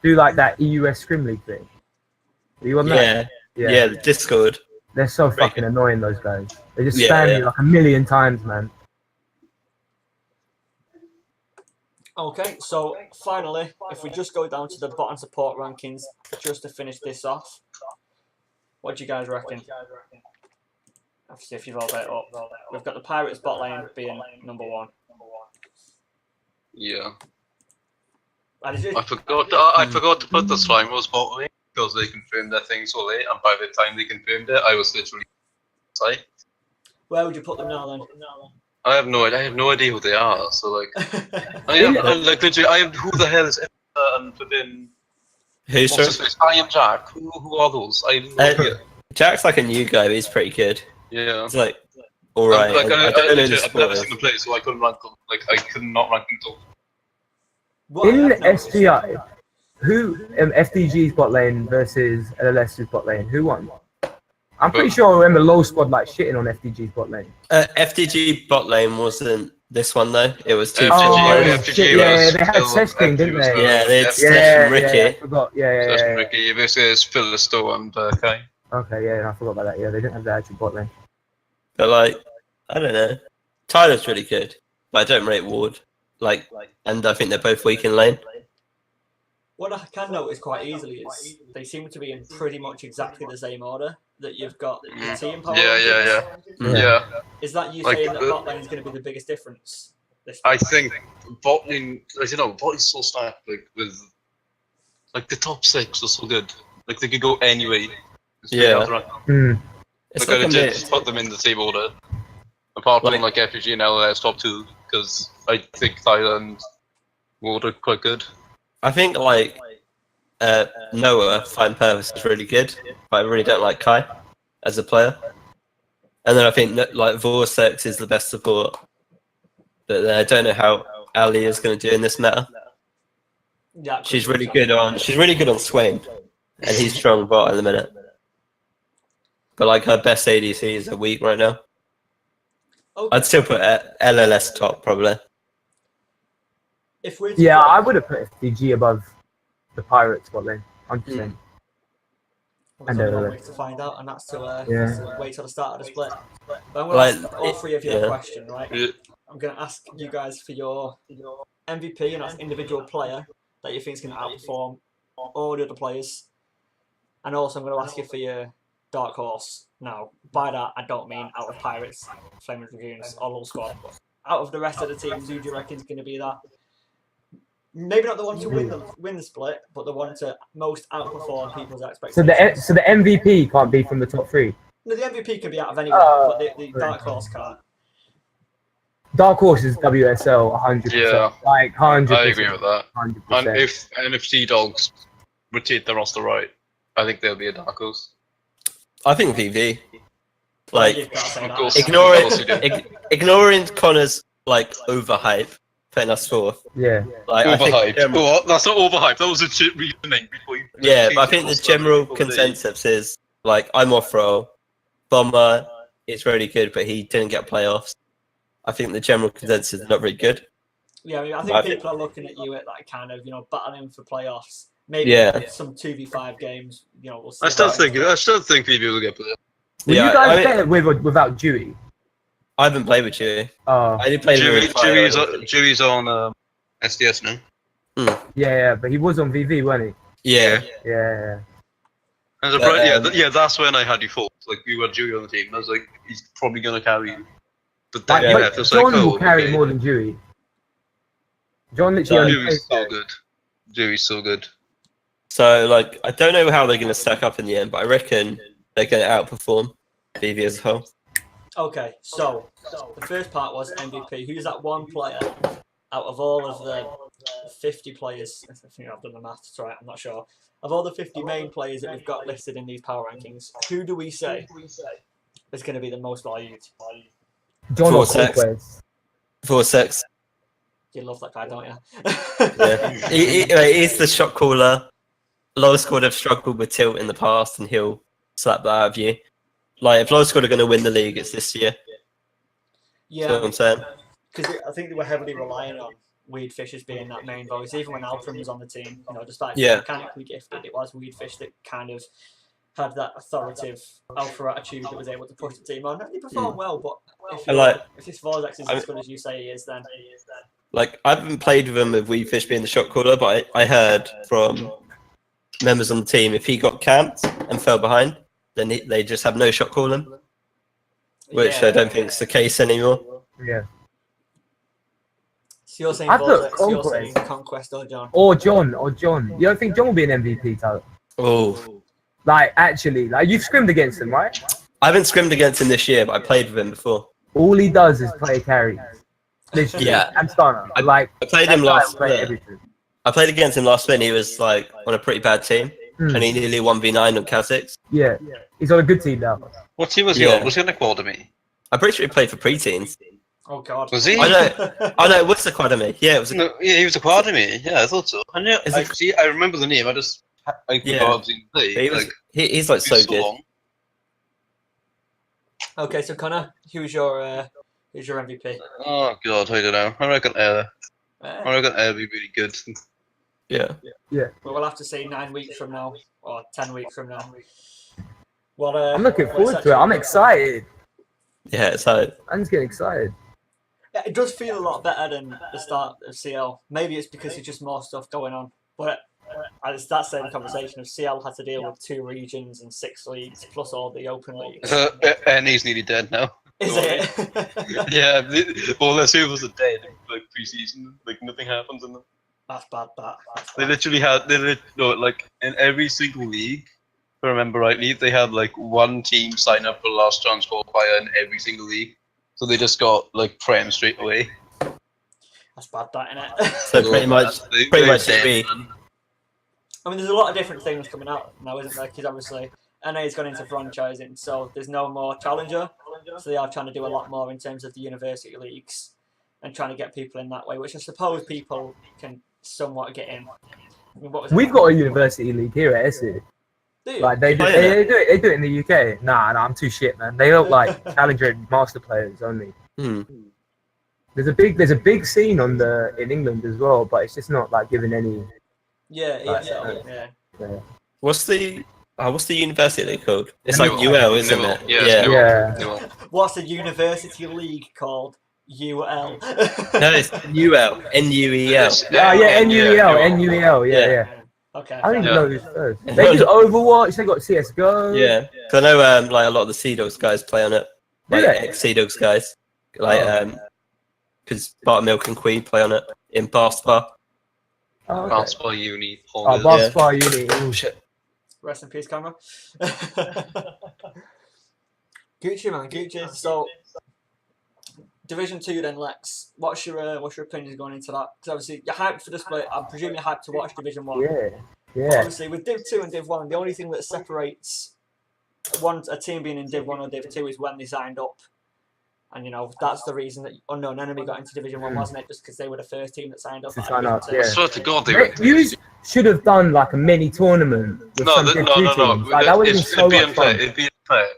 do like that EUS Scrim League thing? Were you on that? Yeah, the Discord. They're so fucking annoying, those guys. They just spam you like a million times, man. Okay, so finally, if we just go down to the bottom support rankings, just to finish this off, what do you guys reckon? Obviously, if you've all bet up, we've got the Pirates bot lane being number 1. Yeah. And is it- I forgot to put the Slime Wars bot lane because they confirmed that thing so late, and by the time they confirmed it, I was literally psyched. Where would you put them now then? I have no idea who they are. So like, I am who the hell is and flipping. Who's What's his face? I am Jack. Who are those? I have no idea. Jack's like a new guy, but he's pretty good. Yeah. It's like alright. Like, I don't know the I've never sport. seen them play, so I couldn't rank them. Like I could not rank them till. What I In have noticed- SGI, who FDG's bot lane versus LLS's bot lane? Who won? I'm pretty sure I remember low squad like shitting on FDG's bot lane. FDG bot lane wasn't this one though. It was two. FDG shit, yeah, they had still testing, didn't FD was they? Yeah, they had Yeah. Steph and Ricky. I forgot. Yeah. Ricky, this is Philisto and Kai. Okay, yeah, I forgot about that. Yeah, they didn't have the actual bot lane. But like, I don't know. Tyler's really good, but I don't rate Ward. Like, and I think they're both weak in lane. What I can notice quite easily is they seem to be in pretty much exactly the same order that you've got the team power. Yeah. Is that you Like, saying that bot lane is going to be the biggest difference? I think bot lane, bot is so stacked. Like with, like the top 6 are so good. Like they could go anyway. It's Like I like a did bit, just put them in the same order. Apart from like FPG and LLS top 2, because I think Tyla and Ward are quite good. I think like Noah Fine Purpose is really good, but I really don't like Kai as a player. And then I think like Vortex is the best support, but I don't know how Ali is going to do in this meta. Yeah, She's really good on Swain, and he's strong bot in the minute. But like her best ADCs are weak right now. Okay. I'd still put LLS top probably. If we're Yeah, I would have put FDG above the Pirates bot lane, 100%. There's only one way to find out, and that's to wait till the start of the split. But I'm going to ask all three of you a question, right? Yeah. I'm going to ask you guys for your MVP, and that's individual player that you think is going to outperform all the other players. And also, I'm going to ask you for your dark horse. Now, by that, I don't mean out of Pirates, Flaming Dragoons, or Lull Squad. Out of the rest of the teams, who do you reckon is going to be that? Maybe not the one to win the split, but the one to most outperform people's expectations. So the MVP can't be from the top 3? No, the MVP can be out of anywhere, but the dark horse can't. Dark horse is WSL 100%. Yeah. Like 100%. I agree with that. 100%. And if NFC Dogs rotate the roster right, I think they'll be a dark horse. I think VV. Like, Of course, ignoring Connor's like overhype, putting us 4th. Yeah. Like, overhyped. What? That's not overhyped. That was a shit reasoning before you. Yeah, but I think the general consensus is like I'm off roll. Bomber is really good, but he didn't get playoffs. I think the general consensus is not very good. Yeah, I mean, I think people are looking at you at that kind of, battling for playoffs. Maybe some 2v5 games. We'll see. I still think VV will get playoffs. Will you guys play it without Dewey? I haven't played with Dewey. Oh. I did play with Dewey's on SDS now. Yeah, but he was on VV, wasn't he? Yeah. Yeah. And that's when I had you fourth. Like, we were Dewey on the team. I was like, he's probably going to carry you. But then you left. John will carry more than Dewey. John literally Dewey's so good. Dewey's so good. So, like, I don't know how they're going to stack up in the end, but I reckon they're going to outperform VV as a whole. Okay, so the first part was MVP. Who's that one player out of all of the 50 players? I think I've done the maths right, I'm not sure. Of all the 50 main players that we've got listed in these power rankings, who do we say is going to be the most valued? John 4-6. 4-6. You love that guy, don't you? Yeah. He's the shot caller. Low squad have struggled with tilt in the past, and he'll slap that out of you. Like, if Low squad are going to win the league, it's this year. Yeah. That's what I'm saying. Because I think they were heavily relying on Weedfish as being that main voice. Even when Alfred was on the team, despite being mechanically gifted, it was Weedfish that kind of had that authoritative alpha attitude that was able to push the team on. They performed well, but if this Vortex is as good as you say he is, then... Like, I haven't played with him with Weedfish being the shot caller, but I heard from members on the team, if he got camped and fell behind, then they just have no shot calling, which I don't think is the case anymore. Yeah. So you're saying Vortex, you're saying Conquest or John? Or John. You don't think John will be an MVP, Tyler? Oh. Like, actually, you've scrimmed against him, right? I haven't scrimmed against him this year, but I played with him before. All he does is play carries. Literally. Yeah. And Stunner. I played him last split. I played against him last split, and he was, like, on a pretty bad team. And he nearly 1v9 on Kha'Zix. Yeah. He's on a good team now. What team was he on? Was he on Academy? I'm pretty sure he played for pre-teens. Oh, God. Was he? I know, it was Academy. Yeah, it was. He was Academy. Yeah, I thought so. I know. I remember the name. I forgot I've seen play. He's like so good. Long. Okay, so Connor, who's your MVP? Oh God, I don't know. I reckon Air will be really good. Yeah. Well, we'll have to see 9 weeks from now, or 10 weeks from now. Well, I'm looking forward to it. I'm excited. Yeah, so I'm just getting excited. Yeah, it does feel a lot better than the start of CL. Maybe it's because there's just more stuff going on. But it's that same conversation of CL had to deal with 2 regions and 6 leagues, plus all the open leagues. And he's nearly dead now. Is it? Yeah, all their servers are dead in like pre-season. Like nothing happens in them. That's bad. They literally had like in every single league, if I remember rightly, they had like 1 team sign up for last chance qualifier in every single league. So they just got like Prem straight away. That's bad, innit? So pretty much me. I mean, there's a lot of different things coming out now, isn't there? Because obviously NA's gone into franchising, so there's no more challenger. So they are trying to do a lot more in terms of the university leagues and trying to get people in that way, which I suppose people can somewhat get in. I mean, we've got a university league here at SU. Like they do it in the UK. Nah, I'm too shit, man. They don't like challenger and master players only. There's a big scene in England as well, but it's just not like giving any. Yeah. What's the university league called? It's like UL, isn't it? Yeah. What's the university league called? UL. No, it's UL. NUEL. NUEL. Yeah. Okay. I don't even know who's first. They use Overwatch. They got CS:GO. Yeah, because I know like a lot of the Sea Dogs guys play on it. Like ex-Sea Dogs guys, like because Buttermilk and Queen play on it in Basketball. Oh, okay. Basketball Uni. Basketball Uni. Oh shit. Rest in peace, camera. Gucci, man, Gucci. So, Division 2 then, Lex. What's your opinions going into that? Because obviously you're hyped for the split. I presume you're hyped to watch Division 1. Yeah. But obviously with Div 2 and Div 1, the only thing that separates a team being in Div 1 or Div 2 is when they signed up. And, that's the reason that Unknown Enemy got into Division 1, wasn't it? Just because they were the first team that signed up. I swear to God, You should have done like a mini tournament with some Div 2 teams. Like, that would have been so much fun. It'd be unfair.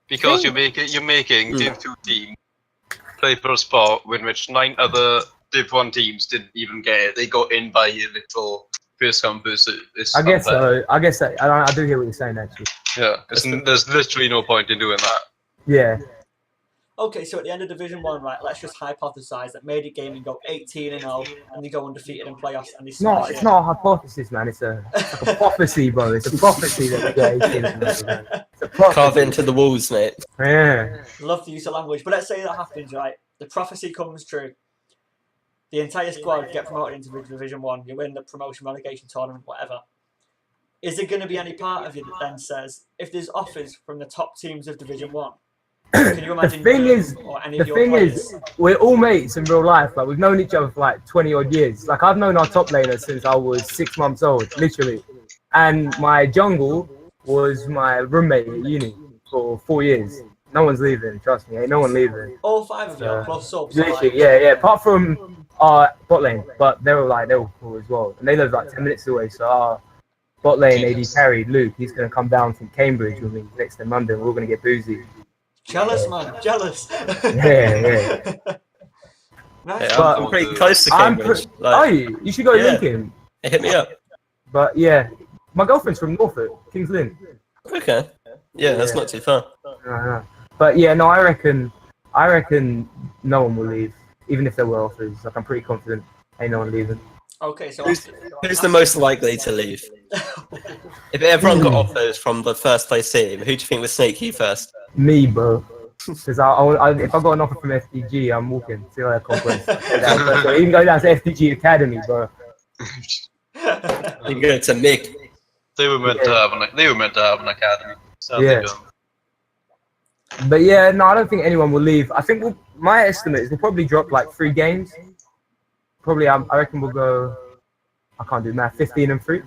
Because you're making Div 2 team play per spot in which 9 other Div 1 teams didn't even get it. They got in by a little first come first. I guess so. I do hear what you're saying, actually. Yeah, there's literally no point in doing that. Yeah. Okay, so at the end of Division 1, right, let's just hypothesize that Made It Gaming go 18-0 and they go undefeated in playoffs and they smash it's not a hypothesis, man. It's a prophecy, bro. It's a prophecy that they go 18-0. It's a prophecy. Carve into the walls, mate. Yeah. Love the use of language. But let's say that happens, right? The prophecy comes true. The entire squad get promoted into Division 1. You win the promotion relegation tournament, whatever. Is there going to be any part of you that then says, if there's offers from the top teams of Division 1, can you imagine the thing is, we're all mates in real life. Like, we've known each other for like 20 odd years. Like, I've known our top laner since I was 6 months old, literally. And my jungle was my roommate at uni for 4 years. No one's leaving, trust me. Ain't no one leaving. All 5 of you plus subs. Literally, yeah. Apart from our bot lane, but they were cool as well. And they live like 10 minutes away. So our bot lane AD carry, Luke, he's gonna come down from Cambridge with me next in London. We're all gonna get boozy. Jealous, man. Jealous. Yeah. Nice. Yeah, I'm pretty close to Cambridge. Are you? You should go Lincoln. Hit me up. But yeah, my girlfriend's from Norfolk, Kings Lynn. Okay. Yeah, that's not too far. But yeah, no, I reckon no one will leave, even if there were offers. Like, I'm pretty confident ain't no one leaving. Okay, so who's the most likely to leave? If everyone got offers from the first place team, who do you think would snake you first? Me, bro. Because if I got an offer from FDG, I'm walking. See how that conquest. So you can go down to FDG Academy, bro. You can go to Mick. They were meant to have an academy. So yeah. But yeah, no, I don't think anyone will leave. I think my estimate is we'll probably drop like 3 games. Probably, I reckon we'll go. I can't do math. 15-3.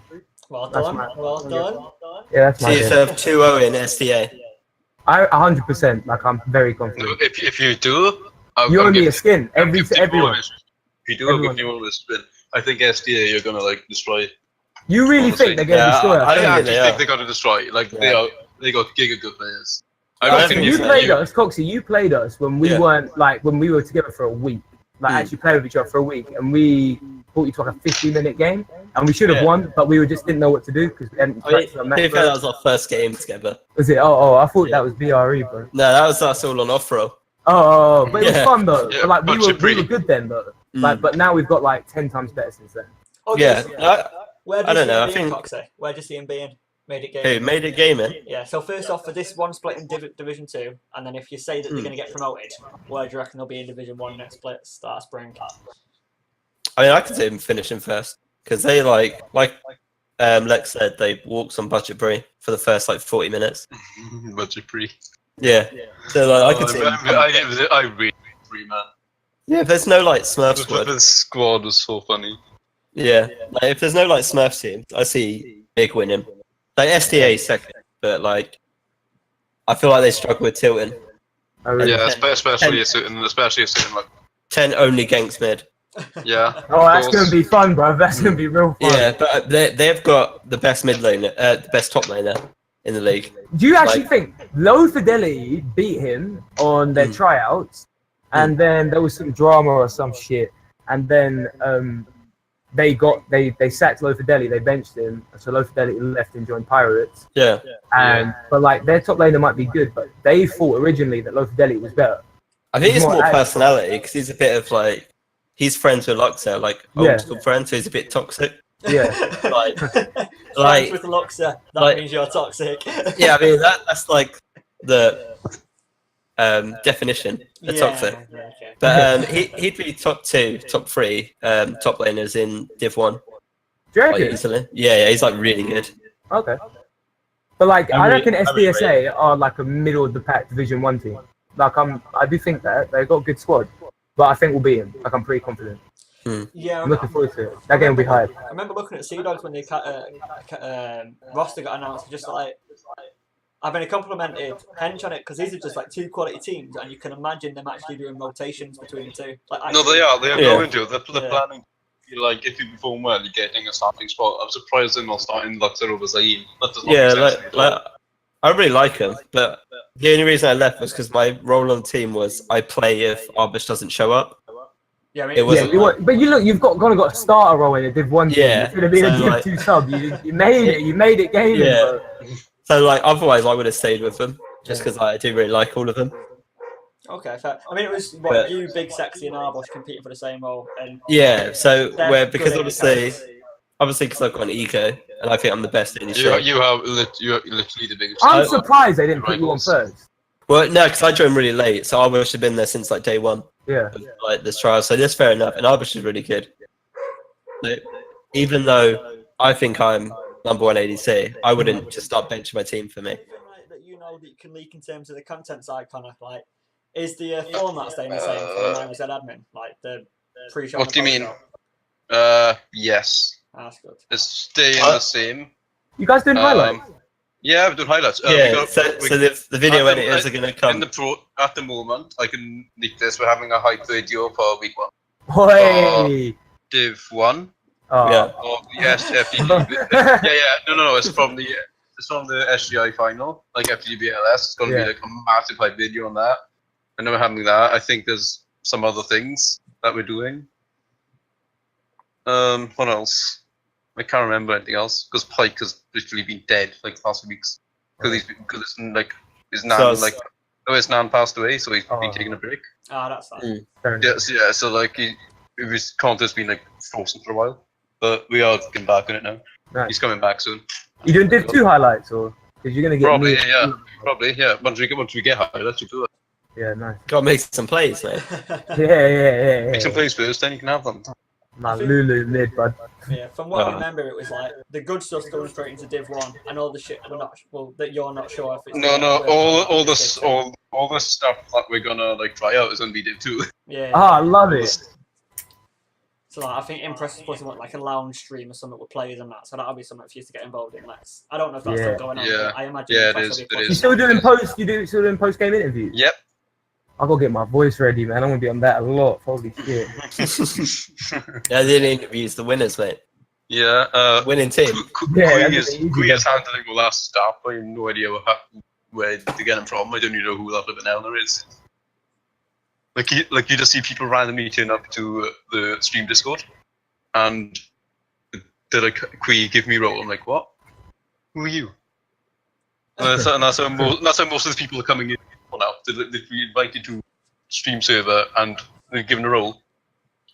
Well done. Well done. Yeah, that's my. So you have 2-0 in STA. 100%. Like, I'm very confident. If you do, you owe me a skin. Everyone. If you do, I'll give you all this spin. I think STA you're gonna like destroy. You really think they're gonna destroy us? I actually think they're gonna destroy. Like, they got giga good players. You played us, Coxie. You played us when we weren't when we were together for a week. Like, actually played with each other for a week, and we brought you to like a 50-minute game, and we should have won, but we just didn't know what to do because we hadn't practiced on match. That was our first game together. Was it? Oh, I thought that was BRE, bro. No, that was us all on off-roll. Oh, but it was fun though. Yeah, like, we were good then though. Like, but now we've got like 10 times better since then. Okay, I don't know. I think where do you see him being? Made It Who Gaming. Made It Gaming? Yeah. So first off, for this one split in Division 2, and then if you say that they're going to get promoted, where do you reckon they'll be in Division 1 next split start spring? I mean, I could see them finishing first because they like Lex said, they walked on budget free for the first 40 minutes. Budget free. Yeah. So I could see. I really free, man. Yeah, if there's no Smurf squad. The squad was so funny. Yeah, if there's no Smurf team, I see Big winning. STA second, but I feel like they struggle with tilting. Yeah, especially a certain 10 only ganks mid. Yeah. Oh, that's gonna be fun, bro. That's gonna be real fun. Yeah, but they've got the best mid laner, the best top laner in the league. Do you actually think Low Fidelity beat him on their tryouts, and then there was some drama or some shit, and then they sacked Low Fidelity, they benched him, so Low Fidelity left and joined Pirates. Yeah. But their top laner might be good, but they thought originally that Low Fidelity was better. I think it's more personality because he's a bit of he's friends with Luxor, old school friends, so he's a bit toxic. Yeah. like with the Luxor, that like- means you're toxic. yeah, I mean that's like the definition of toxic. Okay. But he'd be top 2, top 3 top laners in Div 1. Do you Like, reckon? easily. Yeah, he's like really good. Okay. But like, I reckon really SDSA are like a middle of the pack Division 1 team. Like, I do think that they've got a good squad, but I think we'll beat them. Like, I'm pretty confident. Yeah, I'm looking forward to it. That game will be hype. I remember looking at Sea Dogs when the roster got announced. Just like, I've been complimented Hench on it because these are just like 2 quality teams, and you can imagine them actually doing rotations between the 2. Like, No, they are. They are Yeah. going to. They're planning. Like, if you perform well, you're getting a starting spot. I'm surprised they're not starting Luxor over Zayn. That does not Yeah, make sense to me at all. I really like him, but the only reason I left was because my role on the team was I play if Arbush doesn't show up. yeah, I mean, It wasn't But you look, you've got a starter role in a Div 1 team. Yeah, It could have been a so, Div like- 2 sub. You made it. You made it gaming, Yeah. bro. So like, otherwise I would have stayed with them just because I do really like all of them. okay, fair. I mean, it was But- you, Big Sexy, and Arbush competing for the same role, and Yeah. So they're because good obviously because I've got an ego and I think I'm the best in the show. You are literally the biggest. I'm surprised they didn't put you on Rivals. first. Well, no, because I joined really late, so Arbush had been there since like day 1 Yeah. of like this trial. So that's fair enough, and Arbush is really good. Like, even though I think I'm number 1 ADC, I wouldn't just start benching my team for me. anything like that you know that you can leak in terms of the content side, Connor? Like, is the format staying the same for the Miners Head admin? Like the pre-show. What do you mean? Yes. That's good. It's staying the same. You guys doing highlights? Yeah, we've done highlights. Yeah. So the video at the- editors are gonna In come. at the moment, I can leak this. We're having a hype video for week 1. Oi! Div 1. Oh. Yeah. Oh, yes, FTD. yeah. No. It's from the SGI final, like FTDBLS. It's gonna Yeah. be like a massive hype video on that. And then we're having that. I think there's some other things that we're doing. What else? I can't remember anything else because Pike has literally been dead like the past few weeks because it's like his nan his nan passed away, so he's been taking a break. That's that. Yeah. So like his contest been like frozen for a while, but we are getting back on it now. Nice. He's coming back soon. You doing Div 2 highlights or? Because you're gonna get Probably, new- yeah. Probably, yeah. Once we get higher, let's do it. Yeah, nice. Gotta make some plays, mate. Yeah. Make some plays first, then you can have them. Man, Lulu mid, bud. Yeah, from what I remember, it was like the good stuff's going straight into Div 1, and all the shit that you're not sure if it's. No, all the stuff that we're gonna like try out is gonna be Div 2. Yeah. I love it. So like, I think Impress is supposed to want like a lounge stream or something with players and that, so that'll be something for you to get involved in. I don't know if that's still going on. Yeah. But I imagine. Yeah, Impress it will is, be it pushing is. You still doing post? Still doing post game interviews? Yep. I gotta get my voice ready, man. I'm gonna be on that a lot. Holy shit. Yeah, the interviews, the winners, mate. Yeah. Winning team. Yeah, Kui that's easy, is handling all that stuff. I have no idea where to get them from. I don't even know who that flipping elder is. Like you just see people randomly turn up to the stream Discord, and they're like, "Kui, give me role." I'm like, "What? Who are you?" And that's how most of the people are coming in now. They're invited to stream server and they're given a role.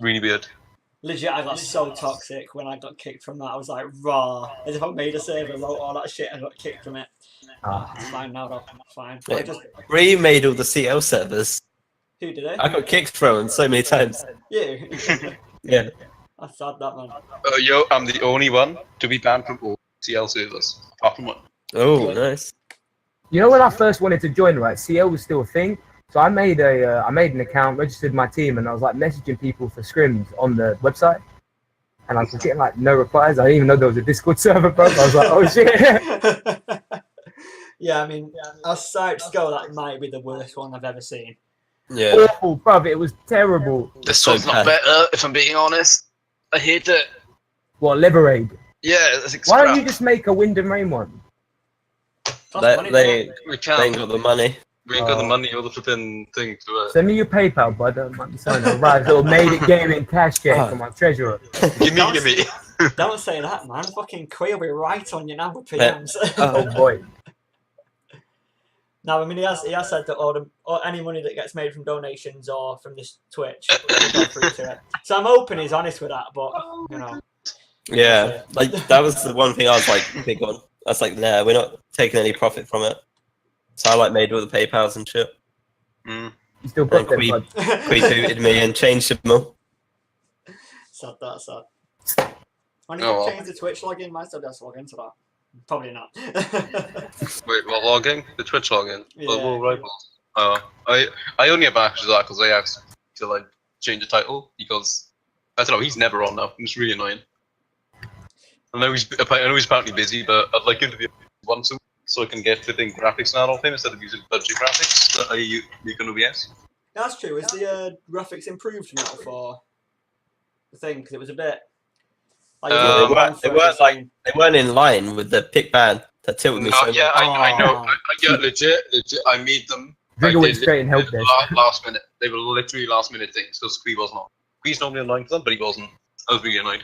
Really weird. Legit, I got so toxic when I got kicked from that. I was like, raw. As if I made a server, wrote all that shit, and got kicked from it. It's fine now, though. It's fine. Yeah. Ree made all the CL servers. Who did it? I got kicked from them so many times. You. Yeah. I sad that, man. I'm the only one to be banned from all CL servers, apart from one. Oh, nice. You know when I first wanted to join, right? CL was still a thing. So I made an account, registered my team, and I was like messaging people for scrims on the website. And I was getting like no replies. I didn't even know there was a Discord server, bro. I was like, oh shit. Yeah, I mean, as sites go, that might be the worst one I've ever seen. Yeah. Awful, bruv. It was terrible. This So one's not bad. better, if I'm being honest. I hate it. What, Liberate? Yeah, it's like Why don't scrap. you just make a Wind and Rain one? That's funny, They We ain't got the money. We ain't got the money or the flipping thing to it. Send me your PayPal, bud. I might be selling a right little made it gaming cash game for my treasurer. Give me. Don't say that, man. Fucking Quay will be right on you now with PMs. Oh boy. No, I mean he has said that or any money that gets made from donations or from this Twitch will go through to it. So I'm hoping he's honest with that, but you know, Yeah, like that was the one thing I was like big on. I was like, nah, we're not taking any profit from it. So I like made all the PayPals and shit. Mm. You still And got them, Queen bud. booted me and changed them all. Sad that, sad. When you Oh, well. change the Twitch login, might still be able to log into that. Probably not. Wait, what login? The Twitch login? Yeah. Well, rivals. I only have access to that because I asked to like change the title because I don't know, he's never on now. It's really annoying. I know he's apparently busy, but I'd like him to be once a week so I can get flipping graphics now off him instead of using budget graphics that I use on OBS. That's true. Is the graphics improved now for the thing? Because it was a bit. Like, They weren't in line with the pick ban that tilted me so much. Yeah, I know. Yeah, legit. I made them. Drigger went straight and helped us. Last minute. They were literally last minute things because Squee wasn't on. Squee's normally online for them, but he wasn't. I was really annoyed.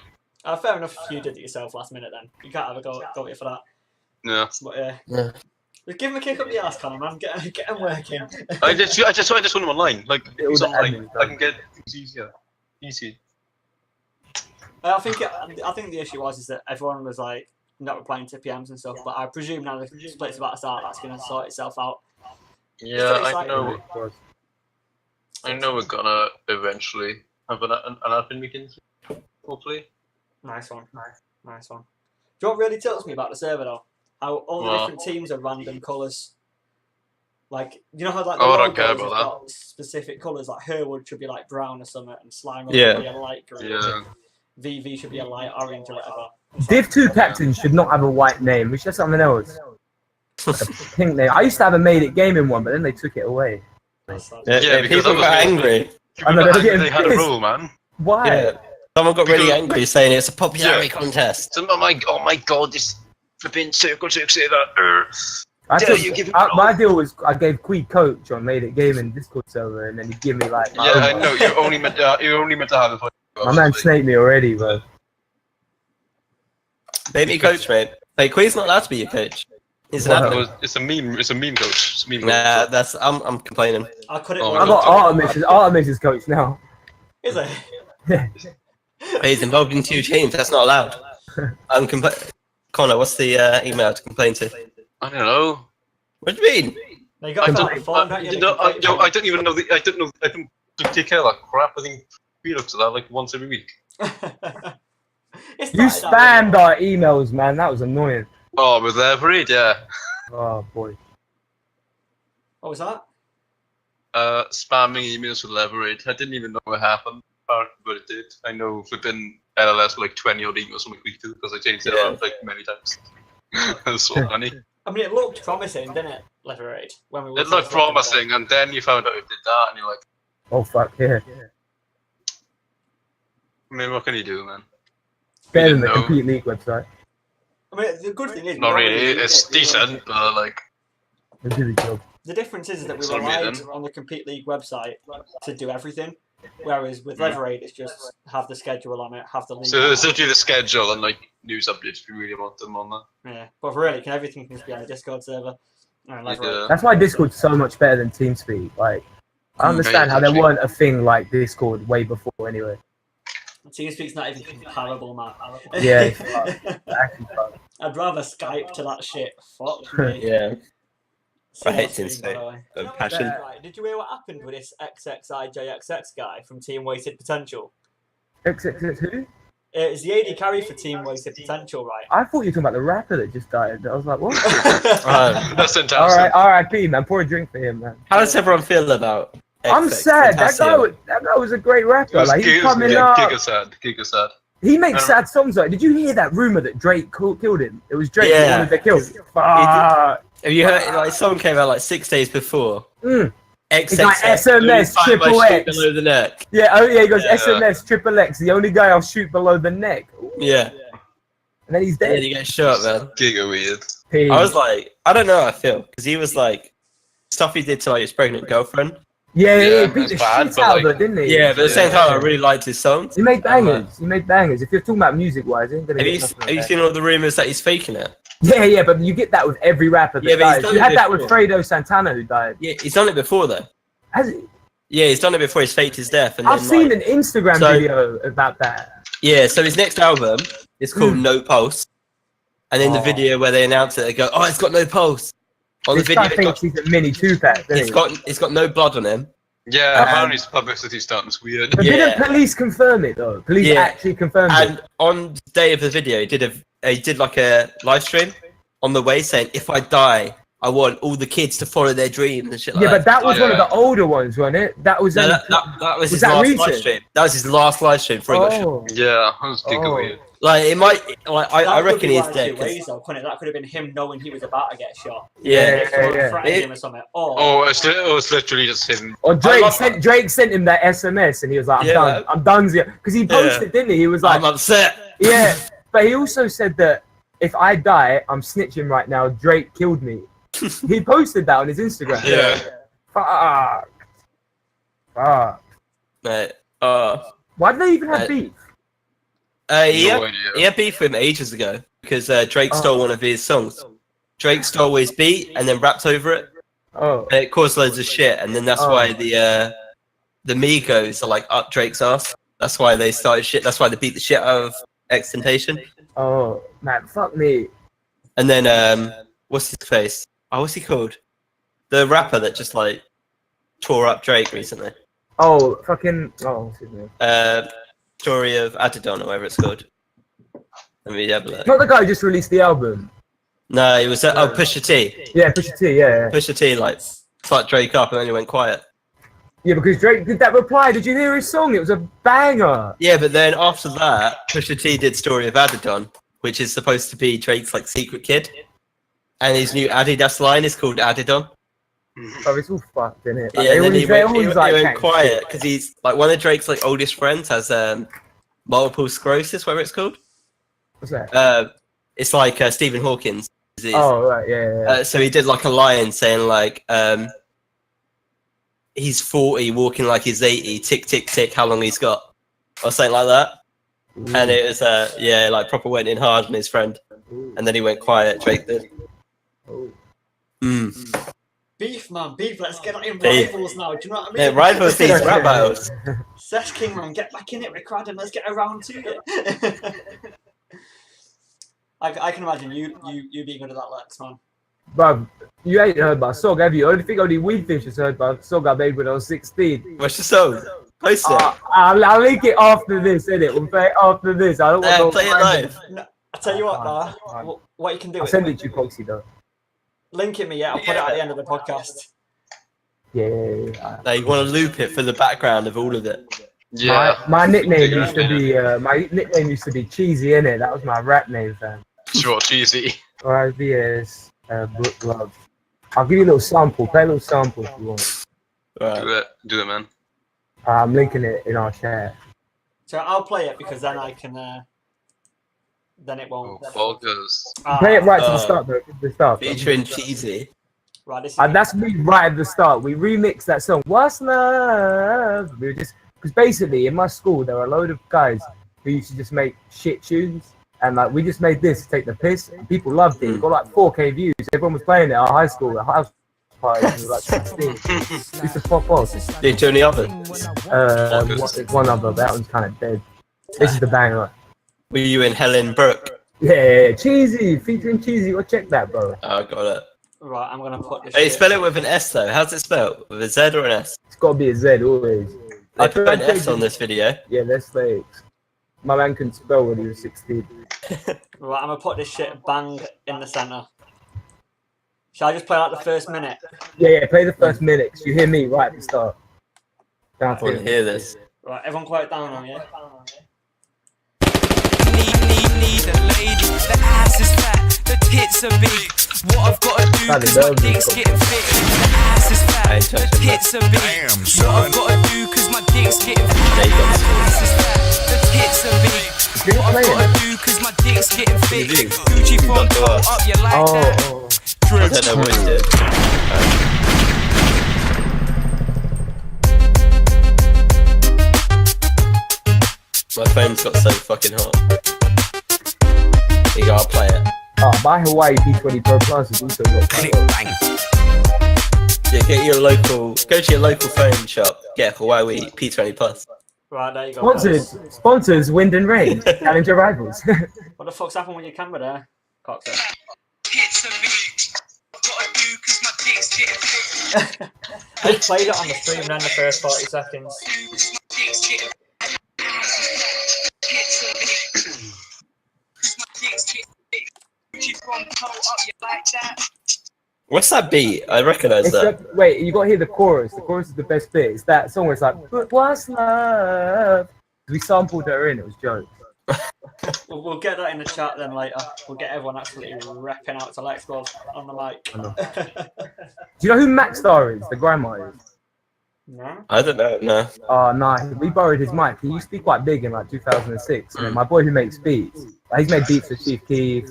Fair enough if you did it yourself last minute then. You can't have a go at you for that. Yeah. But Yeah. just give him a kick up the ass, Connor, man. Get him working. I just want him online. Like, he's online. admin I can get things easier. Easy. I think the issue is that everyone was like not replying to PMs and stuff, but I presume now the split's about to start, that's going to sort itself out. Yeah, I know. I know we're gonna eventually have an admin meeting, hopefully. Nice one. Nice one. Do you know what really tilts me about the server though? How all the different teams are random colours. Like, you know how like the I don't care logos about have that. got specific colours, like Herwood should be like brown or something, and Slime Yeah. should be a light green. Yeah. VV should be a light orange or whatever. Div 2 captain should not have a white name. We should have something else. Like a pink name. I used to have a Made It Gaming one, but then they took it away. Yeah, because people that was got me. angry. I know, They had a rule, man. Why? Yeah. Someone got really angry saying it's a popularity contest. So, oh my god, this flipping circle say that. My deal was I gave Quee coach on Made It Gaming Discord server, and then he give me like. Yeah, I know. You only meant to have it. My man snaked me already, bro. Baby coach, mate. Hey, Quee's not allowed to be your coach. He's an admin. It's a meme. It's a meme coach. It's a meme Nah, coach. I'm complaining. I couldn't. Oh, I got Artemis coach now. Is it? But he's involved in 2 teams. That's not allowed. I'm Connor, what's the email to complain to? I don't know. What do you mean? No, you got to fill out the form, don't you? I don't even know. I don't take care of that crap. I think we look at that like once every week. You spammed our emails, man. That was annoying. Oh, with Everett, yeah. Oh boy. What was that? Spamming emails with Leverage. I didn't even know what happened, but it did. I know flipping LLS were like 20 odd emails from a week too because I changed it around like many times. That's so funny. I mean, it looked promising, didn't it, Leverage? When we It looked promising, and then you found out it did that, and you're like, Oh fuck yeah. I mean, what can you do, man? Better than the know. Complete League website. I mean, the good thing is... Not really. It's decent, but like... They did a job. The difference is that we Sorry, relied then. on the Complete League website to do everything, whereas with Leverade, it's just have the schedule on it, have the league. So it's literally the schedule and like news updates if you really want them on that. Yeah, but really, everything can just be on the Discord server. And Leverade. That's why Discord's so much better than TeamSpeak. Like, I understand how there weren't a thing like Discord way before anyway. TeamSpeak's not even comparable, man. Yeah, it's actually fun. I'd rather Skype to that shit. Fuck me. Yeah. I hate Seriously, by the TeamSpeak. way. The You know passion. what, right, did you hear what happened with this XXIJXX guy from Team Wasted Potential? XXX who? It's the AD carry for Team Wasted Potential, right? I thought you were talking about the rapper that just died. I was like, what? That's fantastic. Alright, R.I.P. man. Pour a drink for him, man. How does everyone feel about I'm XX sad. That guy was a great rapper. Like, he's coming up. Giga sad. He makes sad songs. Like, did you hear that rumor that Drake killed him? It was Drake Yeah. that wanted to kill him. Fuck. Have you heard? Like, song came out like 6 days before. Mm. It's like SMS, triple X. below the neck. Yeah, oh yeah, he goes Yeah. SMS, triple X, the only guy I'll shoot below the neck. Ooh. Yeah. And then he's Yeah, dead. you get shot, man. Giga weird. I was like, I don't know how I feel because he was like stuff he did to like his pregnant girlfriend. Yeah, Yeah, he beat the it's bad, shit but, out of like- it, didn't he? Yeah, but at the same time, I really liked his songs. He made bangers. He made bangers. If you're talking about music-wise, he ain't gonna Have get you, nothing have you like seen all the rumors that he's faking it? that. Yeah, but you get that with every rapper that Yeah, but he's dies. done You it had that with before. Fredo Santana who died. Yeah, he's done it before though. Has he? Yeah, he's done it before. He's faked his death. And I've then, seen like, an Instagram so- video about that. Yeah, so his next album, It's called No Pulse. And in the video where they announce it, they go, "Oh, it's got no pulse." On this the video, guy thinks he's a mini Tupac. it's got no blood on him. Yeah, apparently his publicity stunt's weird. But didn't police confirm it though? Police actually confirmed it. And on the day of the video, he did like a live stream on the way saying, "If I die, I want all the kids to follow their dreams and shit like that." Yeah, but that was one of the older ones, wasn't it? That was that was his last live stream. That was his last live stream for English. Yeah, that was weird. Like it might, like I reckon he's dead. That could have been him knowing he was about to get shot. Yeah. Threatening him or something. It was literally just him. Or Drake sent him that SMS and he was like, I'm done here. Because he posted, didn't he? He was like, I'm upset. Yeah, but he also said that if I die, I'm snitching right now. Drake killed me. He posted that on his Instagram. Yeah. Fuck. Mate. Why did they even have beef? He had beef with him ages ago because Drake stole one of his songs. Drake stole his beat and then rapped over it. And it caused loads of shit, and then that's why the Migos are like up Drake's ass. That's why they started shit. That's why they beat the shit out of XXXTentacion. Oh man, fuck me. And then what's his face? Oh, what's he called? The rapper that just like tore up Drake recently. Oh, fucking. Oh, what's his name? Story of Adidon or whatever it's called. Let me have a look. Not the guy who just released the album. No, it was Pusha T. Yeah, Pusha T. Yeah. Pusha T like fucked Drake up and then he went quiet. Yeah, because Drake did that reply. Did you hear his song? It was a banger. Yeah, but then after that, Pusha T did Story of Adidon, which is supposed to be Drake's like secret kid, and his new Adidas line is called Adidon. Oh, it's all fucked, isn't it? Like, yeah, and then he went quiet because he's like one of Drake's like oldest friends has multiple sclerosis, whatever it's called. What's that? It's like Stephen Hawking's disease. Oh, right, yeah. So he did like a line saying like, he's 40, walking like he's 80, tick, tick, tick, how long he's got, or something like that. Ooh. And it was, like proper went in hard on his friend. Ooh. And then he went quiet, Drake did. Beef, man, beef, let's get in Rivals now, do you know what I mean? Yeah, Rivals these rap battles. Sesh King, man, get back in it, Rick and let's get around to it. I can imagine you being good at that, Lex, man. Bruv, you ain't heard my song, have you? Only weed fish has heard my song I made when I was 16. What's your song? Post it. I'll link it after this, innit? We'll play it after this. I don't want to play it live. No, I tell you what, what you can do. I'll send it to you, Coxie, though. Link it me, I'll put it at the end of the podcast. Yeah. Now you want to loop it for the background of all of it. Yeah. My nickname used to be Cheesy, innit? That was my rap name, fam. Sure, Cheesy. Alright, VS, Bruv. I'll give you a little sample. Play a little sample if you want. Right. Do it, man. I'm linking it in our chat. So I'll play it because then I can. Then it won't. Focus. Play it right to the start, bro. The start. Featuring Cheesy. Right, this is that's me right at the start. We remixed that song. What's love? We were just because basically in my school there were a load of guys who used to just make shit tunes, and like we just made this to take the piss. And people loved it. It got like 4K views. Everyone was playing it at our high school. The house party was like 16. Used to pop off. Did you do any other? One other. That one's kind of dead. This is the banger. Were you in Helen Brook? Yeah, Cheesy, featuring Cheesy. Well, check that, bro. Oh, got it. Right, I'm gonna put this. Hey, spell it with an S though. How's it spelled? With a Z or an S? It's got to be a Z always. They put an S on this video. Yeah, that's like my man couldn't spell when he was 16. Right, I'm gonna put this shit bang in the center. Shall I just play like the first minute? Yeah, play the first minute. You hear me right at the start. I want to hear this. Right, everyone quiet down on you. Need a lady, the ass is fat, the tits are big. What I've got to do, cause my dick's getting thick. The ass is fat, the tits are big. What I've got to do, cause my dick's getting thick. The ass is fat, the tits are big. What I've got to do, cause my dick's getting thick. Gucci phone pull up, you like that? I don't know what he did. My phone's got so fucking hot. You gotta play it. Oh, my Hawaii P20 Pro Plus has also got Yeah, go to your local phone shop, get a Huawei P20 Plus. Right, there you go. Sponsors, Wind and Rain. Challenge your rivals. What the fuck's happened with your camera there, Coxer? I played it on the stream then the first 40 seconds. What's that beat? I recognise that. Wait, you got to hear the chorus. The chorus is the best bit. It's that song where it's like, but what's love? We sampled her in. It was jokes. We'll get that in the chat then later. We'll get everyone absolutely repping out to Lex Bruv on the mic. Do you know who Maxstar is? The grandma is. No? I don't know, no. Oh, no. We borrowed his mic. He used to be quite big in like 2006. And my boy who makes beats, he's made beats for Chief Keef,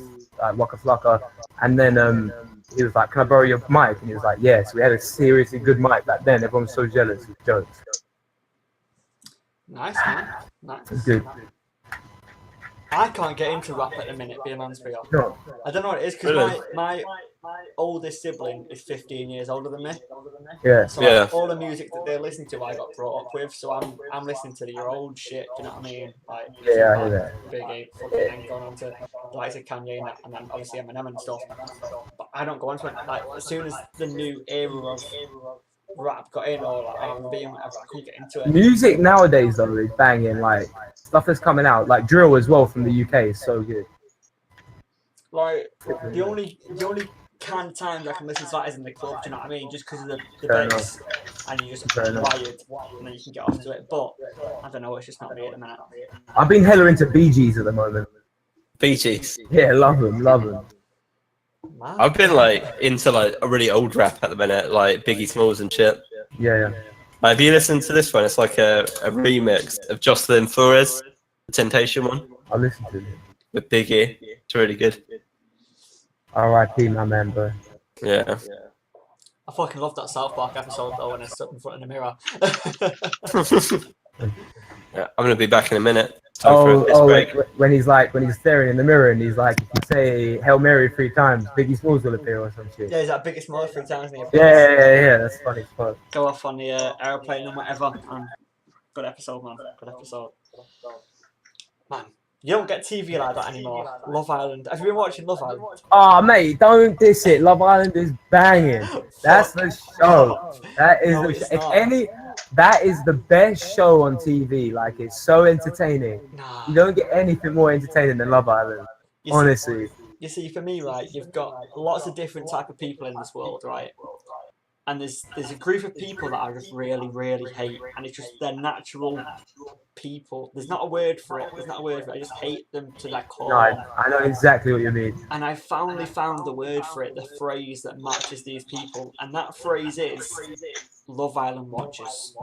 Waka Flocka. And then he was like, can I borrow your mic? And he was like, yes. We had a seriously good mic back then. Everyone was so jealous. It was jokes. Nice, man. Nice. Good. I can't get into rap at the minute, being honest with you. No. I don't know what it is, because my oldest sibling is 15 years older than me. Yeah. So like, all the music that they listen to, I got brought up with. So I'm listening to your old shit. Do you know what I mean? Like, yeah, I hear that. Big 8, fucking going on to like Kanye and then obviously Eminem and stuff. But I don't go on to it. Like, as soon as the new era of rap got in, or like R&B and whatever, I couldn't get into it. Music nowadays though is banging. Like stuff that's coming out, like drill as well from the UK is so good. Like the only kind of times I can listen to that is in the club. Do you know what I mean? Just because of the bass, and you just wired, and then you can get off to it. But I don't know, it's just not me at the minute. I've been hella into Bee Gees at the moment. Bee Gees. Yeah, love them. Man. I've been like into like a really old rap at the minute, like Biggie Smalls and shit. Yeah. Have you listened to this one? It's like a remix of Jocelyn Flores, the Temptation one. I listened to it. With Biggie. It's really good. R.I.P. my man, bro. Yeah. I fucking love that South Park episode though when I stood in front of the mirror. Yeah, I'm gonna be back in a minute. When he's staring in the mirror and he's like, if you say Hail Mary 3 times, Biggie Smalls will appear or some shit. Yeah, he's like Biggie Smalls 3 times. Yeah, that's funny as fuck. Go off on the aeroplane and whatever. Good episode, man. Good episode. Man, you don't get TV like that anymore. Love Island. Have you been watching Love Island? Oh, mate, don't diss it. Love Island is banging. That's the show. That is the show. If any, that is the best show on TV. Like, it's so entertaining. Nah. You don't get anything more entertaining than Love Island. Honestly. You see, for me, right, you've got lots of different type of people in this world, right? And there's a group of people that I just really, really hate, and it's just their natural people. There's not a word for it. I just hate them to their core. No, I know exactly what you mean. And I finally found the word for it, the phrase that matches these people, and that phrase is Love Island watchers.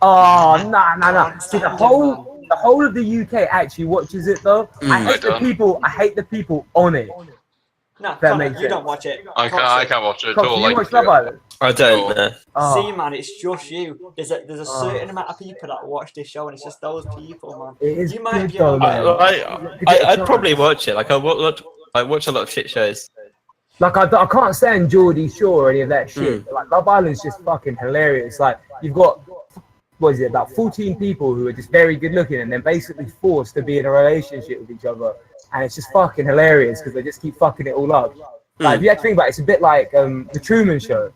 Oh, no. See, the whole of the UK actually watches it though. I hate the people on it. No, Connor, you don't watch it. I can't watch it at all. Do you watch Love Island? I don't know. See, man, it's just you. There's a certain amount of people that watch this show, and it's just those people, man. It is you might be though, man. I'd probably watch it. Like I watch a lot of shit shows. Like I can't stand Geordie Shore or any of that shit. Like Love Island's just fucking hilarious. Like you've got about 14 people who are just very good looking and then basically forced to be in a relationship with each other, and it's just fucking hilarious because they just keep fucking it all up. Like if you actually think about it, it's a bit like the Truman Show.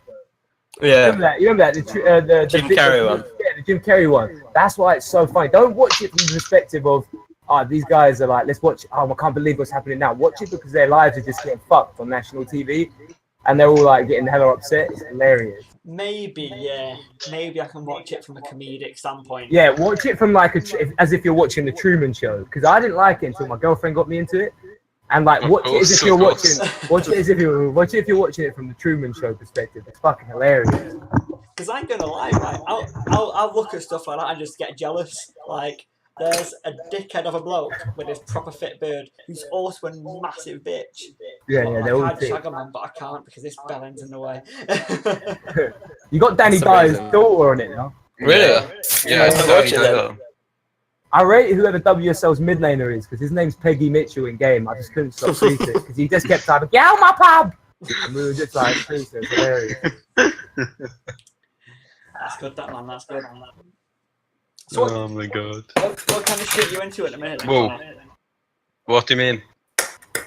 Yeah. You remember that? The Jim Carrey one. Yeah, the Jim Carrey one. That's why it's so funny. Don't watch it from the perspective of, these guys are like, let's watch, I can't believe what's happening now. Watch it because their lives are just getting fucked on national TV. And they're all like getting hella upset. It's hilarious. Maybe I can watch it from a comedic standpoint. Yeah, watch it from like as if you're watching the Truman Show. Because I didn't like it until my girlfriend got me into it. And like, watch it if you're watching it from the Truman Show perspective. It's fucking hilarious. Because I ain't gonna lie, right? I'll look at stuff like that and just get jealous. Like, there's a dickhead of a bloke with his proper fit beard who's also a massive bitch. Yeah, they're all I'd thick. shag him on, but I can't because this bellend's in the way. You got Danny Dyer's daughter on it now. Really? Yeah, I watch it then. I rate whoever WSL's mid laner is because his name's Peggy Mitchell in game. I just couldn't stop tweeting because he just kept typing, "Get out my pub!" And we were just like, tweeting. It's hilarious. That's good, that man. That's good. So Oh my god. what kind of shit you into at the minute? Then, Whoa. What do you mean?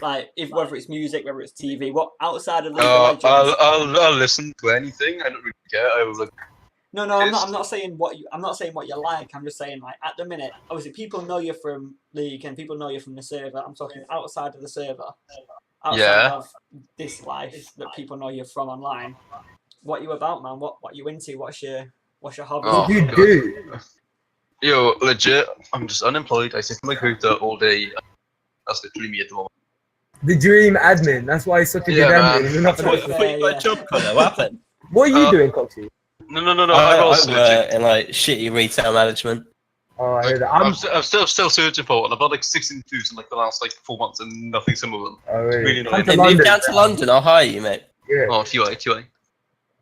Like, whether it's music, whether it's TV, what outside of League of Legends? I'll listen to anything. I don't really care. I will like. No, I'm not saying what you. I'm not saying what you like. I'm just saying like at the minute, obviously people know you from League and people know you from the server. I'm talking outside of the server, outside of this life that people know you from online. What you about, man? What you into? What's your hobby? What do you do? Yo, legit. I'm just unemployed. I sit in my computer all day. That's literally me at the moment. The dream admin. That's why he's such a good admin. You're not I thought you got a job, Connor. What happened? What are you doing, Coxie? No. I work in like shitty retail management. Oh, I hear that. I'm still searching for one. I've had like 6 interviews in like the last like 4 months and nothing similar. Oh, really? Really Come annoying. to Hey, London. move down to London. I'll hire you, mate. Yeah. Oh, TY.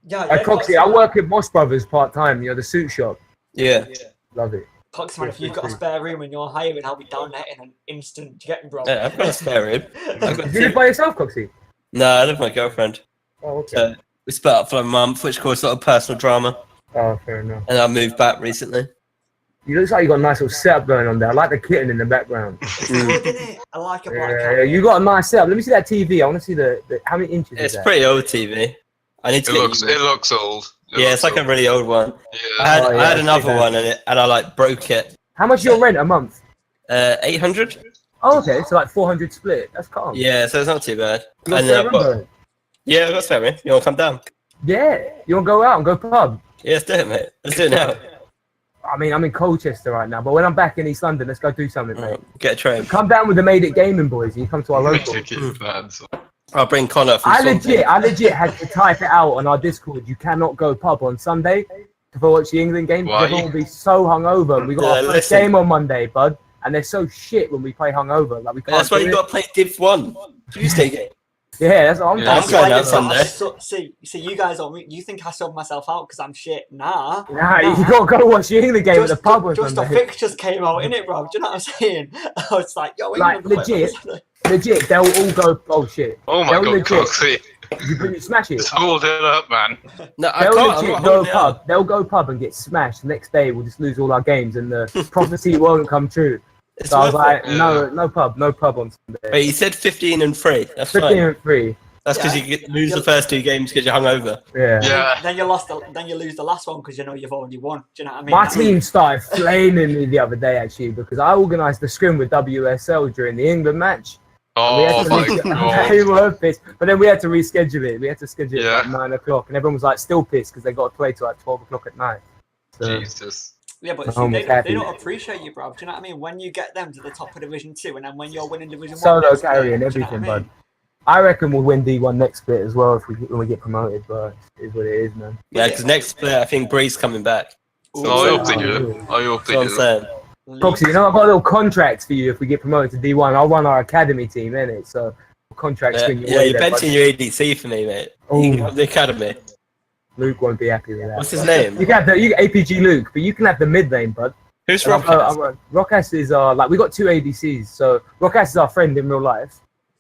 Yeah, Coxie, I work at Moss Brothers part time. You know, the suit shop. Yeah. Love it. Coxie, man, if you've got a spare room and you're hiring, I'll be down there in an instant. Do you get me, bro? Yeah, I've got a spare room. Do you live by yourself, Coxie? No, I live with my girlfriend. Oh, okay. So we split up for a month, which caused a lot of personal drama. Oh, fair enough. And I moved back recently. You look like you got a nice little setup going on there. I like the kitten in the background. It's good, isn't it? I like a black Yeah, you got a nice setup. Let me see that TV. I want to see the how many inches is It's that? pretty old TV. I need to It looks old. Yeah, it's like a really old one. Yeah. I had I've another seen that. one and I like broke it. How much is your rent a month? 800. Oh, okay. So like 400 split. That's calm. Yeah, so it's not too bad. You got And spare I've room, got, though? yeah, I've got spare room. You want to come down? Yeah. You want to go out and go pub? Yeah, let's do it, mate. Let's do it now. I mean, I'm in Colchester right now, but when I'm back in East London, let's go do something, mate. Right, get a train. Come down with the Made It Gaming boys and you come to our local. I'll bring Connor from I Swansea. legit had to type it out on our Discord. You cannot go pub on Sunday to watch the England game. Why? Everyone will be so hungover. We got our first listen. game on Monday, bud, and they're so shit when we play hungover. Like we can't. That's why do you it. got to play Div 1. Tuesday game. Yeah, that's what I'm. Yeah, I'm That's going why out you Sunday. See, you guys don't. You think I sold myself out because I'm shit? Nah. Nah, you gotta go watch the England game at the pub on Just the Sunday. fixtures came out, innit, bro? Do you know what I'm saying? I was like, yo, Like, England play legit. on Sunday. Legit, they'll all go. Oh shit! Oh my They'll god, legit. Coxie. You smash it. Just hold it up, man. No, I They'll can't. I'm legit not go holding it up. pub. They'll go pub and get smashed. The next day, we'll just lose all our games, and the prophecy won't come true. It's So I was worth like, it. no pub on Sunday. Wait, you said 15 and 3. That's 15 fine. and 3. That's because Yeah. you lose the first 2 games because you're hungover. Yeah. Yeah. Then you lose the last one because you know you've already won. Do you know what I mean? My team started flaming me the other day actually because I organised the scrim with WSL during the England match. Oh We had to my they god. were pissed, but then we had to reschedule it. We had to schedule it Yeah. at like 9 o'clock, and everyone was like still pissed because they got to play till like 12 o'clock at night. So, Jesus. Yeah, but My see, home they, was happy. they don't appreciate you, bro. Do you know what I mean? When you get them to the top of Division 2 and then when you're winning Division 1. solo next carry year, and do you know everything, what I bud. mean? I reckon we'll win D1 next bit as well when we get promoted, but it is what it is, man. Yeah, because next split, I think Bree's coming back. Oh, I hope they Oh, do. I hope That's they what I'm do. saying. Foxy, you know I've got a little contract for you if we get promoted to D1. I'll run our academy team, innit? So contracts Yeah, when you're you're benching your ADC for me, mate. Oh. You can have the academy. Luke won't be happy with that. What's his name? You can have you APG Luke, but you can have the mid lane, bud. Who's And Rockhouse? Rockass is like we got 2 ADCs, so Rockass is our friend in real life.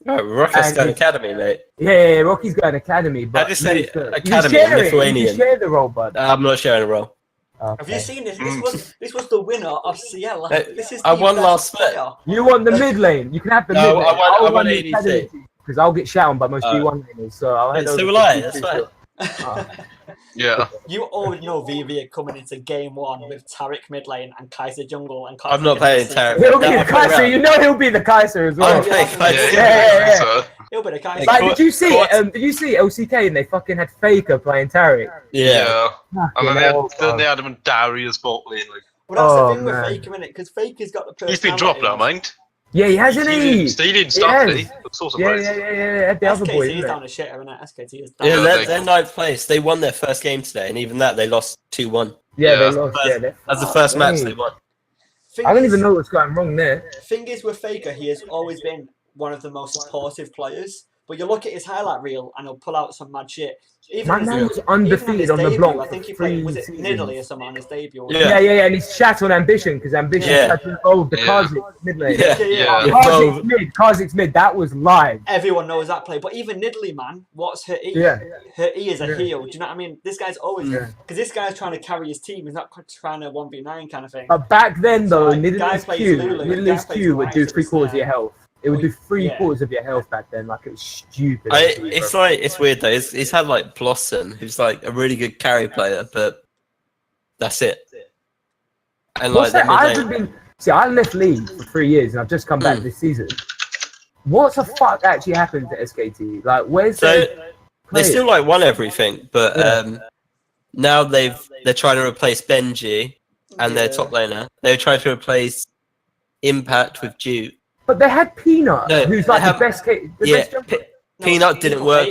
No, Rockhouse And going he- academy, mate. Yeah, Rocky's got an academy, but How do you say Luke, you academy share in it, you Lithuanian? can share the role, bud. I'm not sharing a role. Have you seen this? This was the winner of CL. This is I the won best last split. player. You want the mid lane? You can have the No, mid lane. I want I'll run the ADC. academy because I'll get shouted by most Oh. D1 laners, so I'll head So over will to I, D2 that's fine. Oh. Yeah. You already know VV are coming into game 1 with Tariq mid lane and Kaiser jungle and I'm not playing Tariq. He'll be That the will come Kaiser. round. You know he'll be the Kaiser as well. I'm playing Yeah, Kaiser. Yeah. So, He'll be the Kaiser. Like, Court- did you see? Court- Did you see LCK and they fucking had Faker playing Tariq? Yeah. And then they had him in Darius bot lane. Like, Well, that's Oh, the thing with man. Faker, innit? Because Faker's got the personality. he's been dropped now, mind. Yeah, he hasn't he? He didn't start, Yes. did he? I'm so Yeah. surprised. The other boy. SKT is Isn't down it? a shitter, innit? SKT is down. Yeah, Yeah, they're ninth place. They won their first game today, and even that, they lost 2-1. Yeah, they Yeah. lost. Yeah, they're That's the first match fucked. they won. I don't even know what's going wrong there. Thing is with Faker, he has always been one of the most supportive players. But you look at his highlight reel and he'll pull out some mad shit. My man was undefeated on the block. I think he played, was it in Italy or something on his debut? Yeah, and he's shat on Ambition because Ambition had to involve the Kazik mid lane. Kazik's mid, that was live. Everyone knows that play. But even Nidalee, man, what's her E? Yeah. Her E is a heel. Do you know what I mean? This guy's always, because this guy's trying to carry his team. He's not trying to 1v9 kind of thing. But back then, though, like, Nidalee's Q would do 3/4 of your health. It would do 3/4 of your health back then. Like, it was stupid. It's weird though. He's had like Blossom, who's like a really good carry player, but that's it. And like, I left League for 3 years and I've just come back this season. What the fuck actually happened to SKT? Like, where's they still like won everything, but now they're trying to replace Benji and their top laner. They're trying to replace Impact with Duke. But they had Peanut, who's like the best jumper. Peanut didn't work.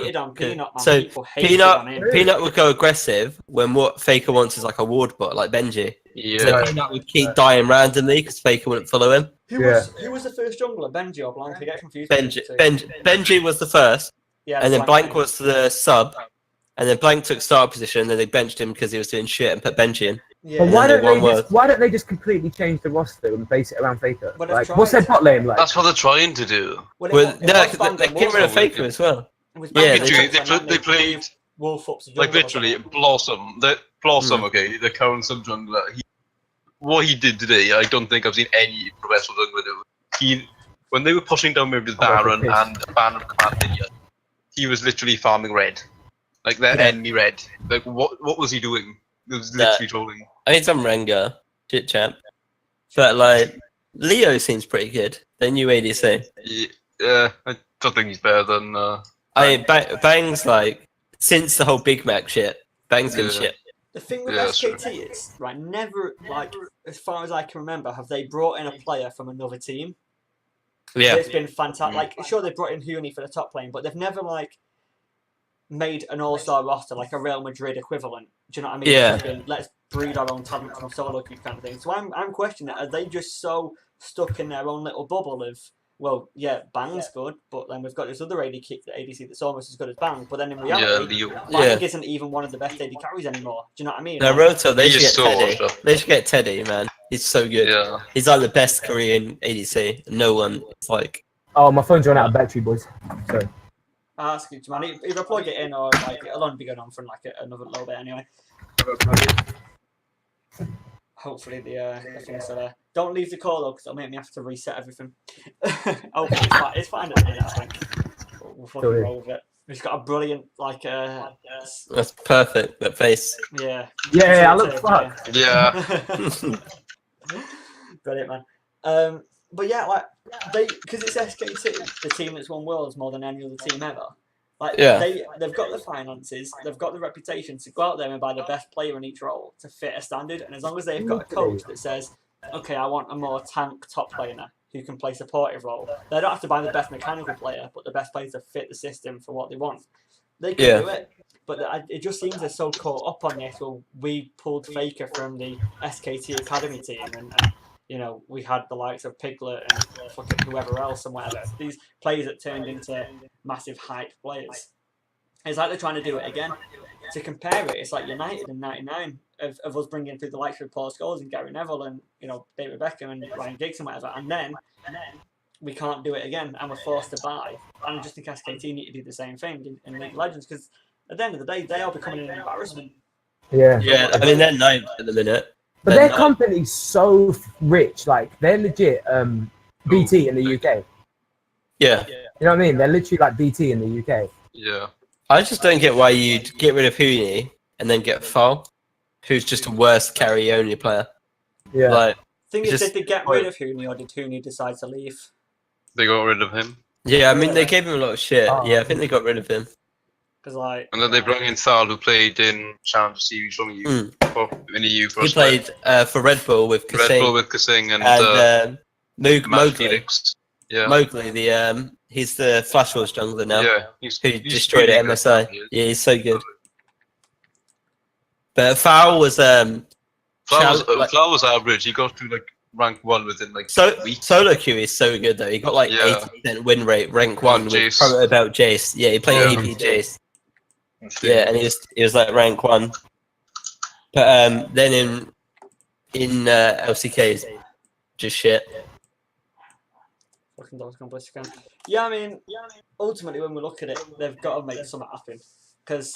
So Peanut would go aggressive when what Faker wants is like a ward bot, like Benji. Yeah. So Peanut would keep dying randomly because Faker wouldn't follow him. Who was the first jungler, Benji or Blank? I get confused. Benji was the first, and then Blank was the sub, and then Blank took start position, and then they benched him because he was doing shit and put Benji in. Yeah. But why don't they just completely change the roster and base it around Faker? Like, what's their bot lane like? That's what they're trying to do. They get rid of Faker as well. Yeah, they played like literally Blossom. Okay, the current sub jungler. What he did today, I don't think I've seen any professional jungler do. When they were pushing down with Baron and Ban of Command Minion, he was literally farming red, like their enemy red. Like what was he doing? It was literally trolling. I think some Rengar, shit champ. But like Leo seems pretty good. The new ADC. Yeah, I don't think he's better than. Bang's like since the whole Big Mac shit. Bang's been shit. The thing with SKT is never like as far as I can remember have they brought in a player from another team. Yeah, it's been fantastic. Like sure they brought in Huni for the top lane, but they've never like made an all-star roster like a Real Madrid equivalent. Do you know what I mean? Yeah. Let's breed our own talent from solo queue kind of thing. So I'm questioning it. Are they just so stuck in their own little bubble of, well, yeah, Bang's good, but then we've got this other ADC that's almost as good as Bang. But then in reality, Bang isn't even one of the best AD carries anymore. Do you know what I mean? No, Roto, they should get Teddy. They should get Teddy, man. He's so good. Yeah. He's like the best Korean ADC. No one is like... Oh, my phone's run out of battery, boys. Sorry. That's good, man. Either plug it in or like it'll only be going on for like another little bit anyway. Hopefully the things are there. Don't leave the call though, because it'll make me have to reset everything. It's fine at the minute, I think. We'll fucking roll with it. He's got a brilliant like. That's perfect. That face. Yeah. Yeah, I look fucked. Yeah. Brilliant, man. But yeah, like because it's SKT, the team that's won Worlds more than any other team ever. Like they've got the finances, they've got the reputation to go out there and buy the best player in each role to fit a standard. And as long as they've got a coach that says, okay, I want a more tank top laner who can play supportive role, they don't have to buy the best mechanical player, but the best player to fit the system for what they want. They can do it. But it just seems they're so caught up on this. Well, we pulled Faker from the SKT Academy team and you know, we had the likes of Piglet and fucking whoever else and whatever. These players that turned into massive hype players. It's like they're trying to do it again. To compare it, it's like United in '99 of us bringing through the likes of Paul Scholes and Gary Neville and, you know, David Beckham and Ryan Giggs and whatever. And then we can't do it again and we're forced to buy. And I just think SKT need to do the same thing in League of Legends because at the end of the day, they are becoming an embarrassment. Yeah, I mean, they're 9th at the minute. But their company's so rich, like they're legit BT in the UK. Yeah. You know what I mean? They're literally like BT in the UK. Yeah. I just don't get why you'd get rid of Huni and then get Foul, who's just a worse carry-only player. Yeah. Like, thing is, did they get rid of Huni or did Huni decide to leave? They got rid of him. Yeah, I mean, they gave him a lot of shit. Yeah, I think they got rid of him. Like, and then they brought in Sal, who played in Challenger Series from you in the EU. He played for Red Bull with Kasing. Red Bull with Kasing and Mowgli. Yeah, Mowgli. He's the Flash Wars jungler now. Yeah, who destroyed at MSI. Yeah, he's so good. But Foul was Foul was average. He got to like rank 1 within like So a week. solo queue is so good though. He got like 80% win rate, rank 1 with Jace. promo about Jace. Yeah, he played Yeah. AP Jace. Yeah, and he was like rank 1. But then in LCK's just shit. Fucking dogs gone ballistic again. Yeah, I mean, ultimately when we look at it, they've got to make something happen because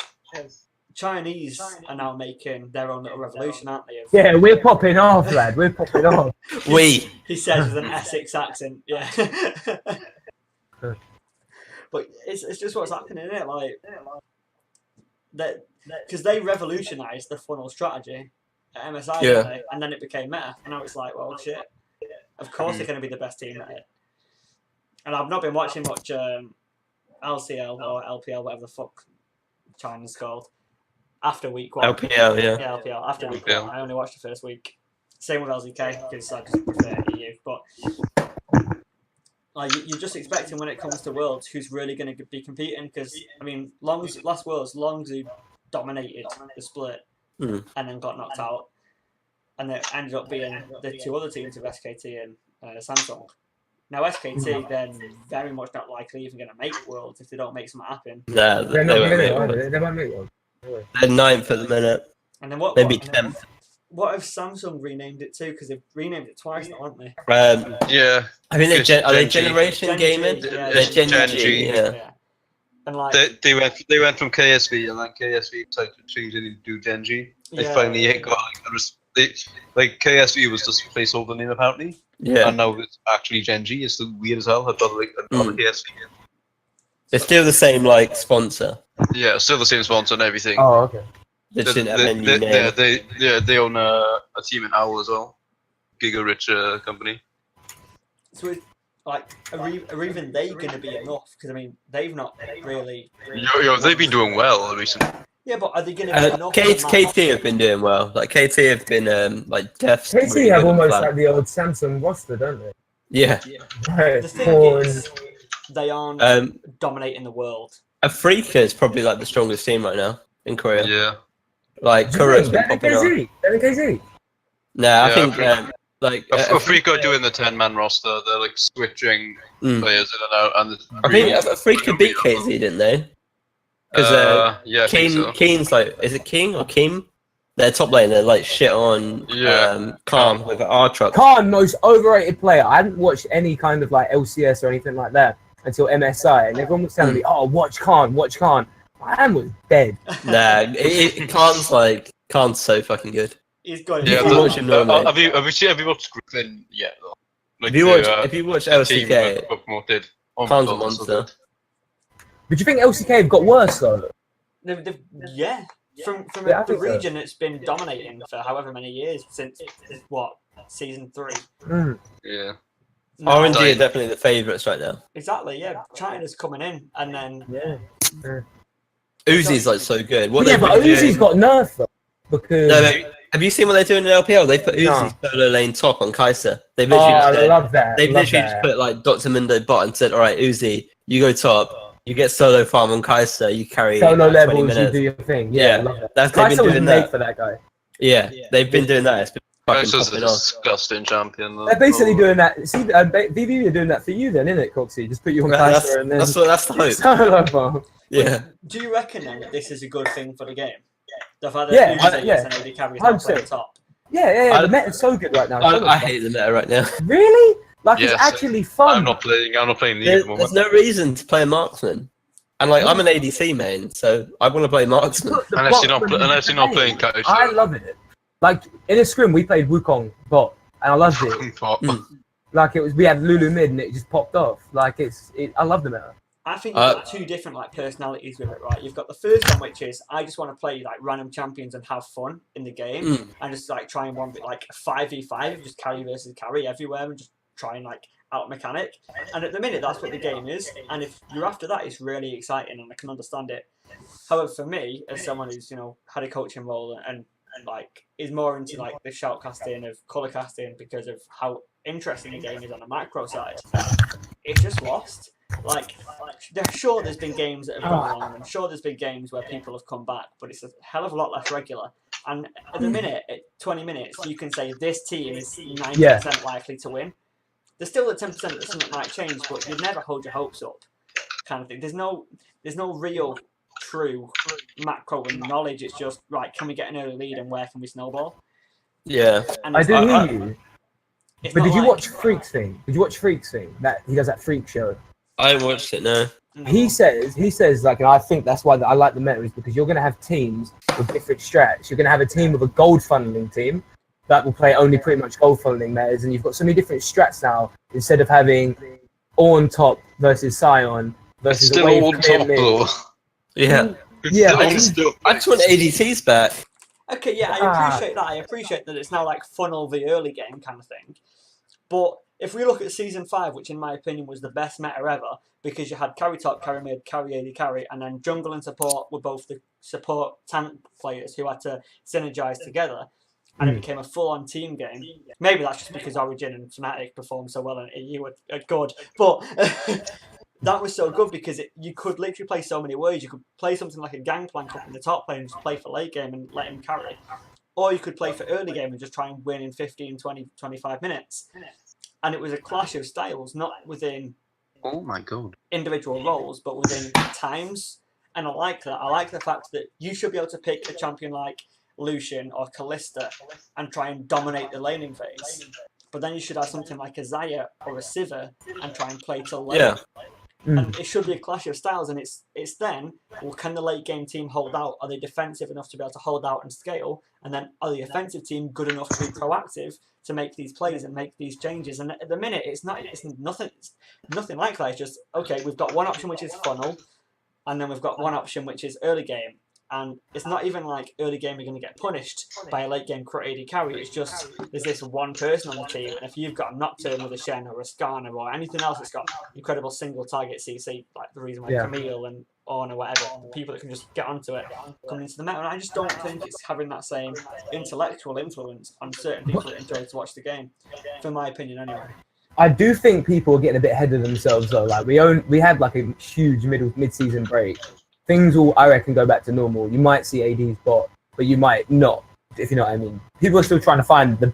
Chinese are now making their own little revolution, aren't they? Yeah, we're popping off, lad. We're popping off. He says with an Essex accent, yeah. But it's just what's happening, isn't it? Like that, because they revolutionised the funnel strategy at MSI, didn't they? And then it became meta, and now it's like, well, shit. Of course, they're going to be the best team at it. And I've not been watching much LCL or LPL, whatever the fuck China's called, after week 1. LPL, yeah. Yeah, LPL. After week 1. I only watched the first week. Same with LZK, because I just prefer EU. But like, you're just expecting when it comes to Worlds, who's really going to be competing. Because, I mean, last Worlds, Longzhu dominated the split and then got knocked out. And it ended up being the 2 other teams of SKT and Samsung. Now SKT, then very much not likely even going to make Worlds if they don't make something happen. Nah, They're not going to. They won't make one. They're 9th at the minute. And then what? Maybe 10th. What if Samsung renamed it too? Because they've renamed it twice now, haven't they? Yeah. I think are they Generation Gaming? Yeah, They're Gen G. G. Yeah. And like They went from KSV and then KSV decided to change it into Gen G. They finally got like KSV was just a placeholder name apparently. Yeah. And now it's actually Gen G. It's still weird as hell. I've got like another KSV. They're still the same like sponsor. Yeah, still the same sponsor and everything. Oh, okay. They just didn't have any new name. They own a team in Owl as well. Giga Rich company. So it's like, are even they going to be enough? Because I mean, they've not really. They've been doing well recently. Yeah, but are they going to be enough? KT have been doing well. Like KT have been like def. KT have almost like the old Samsung roster, don't they? Yeah. The thing is, they aren't dominating the world. Afrika is probably like the strongest team right now in Korea. Yeah. Like Korea's been popping off. KZ. Nah, I think like Afrika are doing the 10-man roster. They're like switching players in and out. And I think Afrika beat KZ, didn't they? Because Keen's like, is it King or Kim? Their top lane, they're like shit on Khan with an R-Truck. Khan, most overrated player. I hadn't watched any kind of like LCS or anything like that until MSI, and everyone was telling me, "Oh, watch Khan, watch Khan." My hand was dead. Nah, Khan's so fucking good. He's got. Yeah, have you watched Griffin yet? Though? Like if you watch LCK, Khan's a monster. But do you think LCK have got worse though? Yeah. From the region, it's been dominating for however many years since what season 3. Yeah. RNG are definitely the favourites right now. Exactly. Yeah. China's coming in, and then Uzi's like so good. But Uzi's got nerfed though, because. Have you seen what they're doing in LPL? They put Uzi solo lane top on Kai'Sa. They've literally I love that. They've literally just put like Dr. Mundo bot and said, "All right, Uzi, you go top. You get solo farm on Kai'Sa. You carry solo like, levels. 20 minutes. You do your thing. Yeah, I love that. They've been doing that for that guy. Yeah, they've been doing that. It's been Kai'Sa's a disgusting champion. They're basically doing that. See, VV are doing that for you, then, isn't it, Coxie? Just put you on Kai'Sa and then that's the hope. Solo farm. Yeah. Do you reckon then that this is a good thing for the game? The fact that and AD carries not playing top. Yeah. The meta's so good right now. I hate the meta right now. Really? Like it's actually fun. I'm not playing There's no reason to play a marksman. And like I'm an ADC main, so I want to play marksman. Unless you're not playing Kai'Sa. I love it. Like in a scrim we played Wukong bot and I loved it. Like we had Lulu mid and it just popped off. Like I love the meta. I think you've got two different like personalities with it, right? You've got the first one, which is I just want to play like random champions and have fun in the game, and just like try and one bit like 5v5, just carry versus carry everywhere, and just try and like out mechanic. And at the minute, that's what the game is. And if you're after that, it's really exciting, and I can understand it. However, for me, as someone who's had a coaching role and like is more into like the shoutcasting of color casting because of how interesting the game is on the macro side, it's just lost. Like, there's been games that have gone wrong, and sure there's been games where people have come back, but it's a hell of a lot less regular. And at the minute, at 20 minutes, you can say this team is 90% likely to win. There's still a 10% that something might change, but you'd never hold your hopes up, kind of thing. There's no real true macro and knowledge. It's just, right, can we get an early lead and where can we snowball? Yeah. And I do hear you. But did you like, watch Freak's thing? Did you watch Freak's thing? That he does that Freak show. I watched it. No. He says like, and I think that's why I like the meta is because you're going to have teams with different strats. You're going to have a team with a gold funneling team that will play only pretty much gold funneling metas, and you've got so many different strats now. Instead of having on top versus Scion versus still away on top though. Yeah. Yeah, I just want ADTs back. Okay, yeah, I appreciate that. I appreciate that it's now like funnel the early game kind of thing. But if we look at Season 5, which in my opinion was the best meta ever, because you had carry top, carry mid, carry AD carry, and then jungle and support were both the support tank players who had to synergize together, and it became a full-on team game. Maybe that's just because Origin and Fnatic performed so well and you were good. But that was so good because you could literally play so many ways. You could play something like a Gangplank up in the top lane and just play for late game and let him carry. Or you could play for early game and just try and win in 15, 20, 25 minutes. And it was a clash of styles, not within individual roles, but within times. And I like that. I like the fact that you should be able to pick a champion like Lucian or Kalista and try and dominate the laning phase. But then you should have something like a Xayah or a Sivir and try and play till late. Yeah. And it should be a clash of styles, and it's then, well, can the late game team hold out? Are they defensive enough to be able to hold out and scale? And then are the offensive team good enough to be proactive to make these plays and make these changes? And at the minute, it's nothing like that. It's just, okay, we've got one option which is funnel, and then we've got one option which is early game. And it's not even like early game you're going to get punished by a late game crit AD carry. It's just there's this one person on the team, and if you've got a Nocturne with a Shen or a Skarner or anything else that's got incredible single target CC, like the reason why Camille and Ornn or whatever, people that can just get onto it, coming into the meta. And I just don't think it's having that same intellectual influence on certain people that enjoy to watch the game, for my opinion anyway. I do think people are getting a bit ahead of themselves though. Like we had like a huge mid-season break. Things will, I reckon, go back to normal. You might see AD's bot, but you might not, if you know what I mean. People are still trying to find the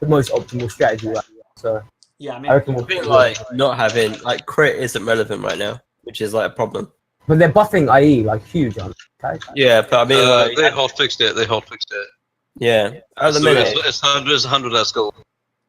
most optimal strategy right now. So yeah, I mean, I reckon like not having like crit isn't relevant right now, which is like a problem. But they're buffing IE like huge on. Okay? Yeah, but I mean, like, they hotfixed it. Yeah, at the minute it's 100 less gold.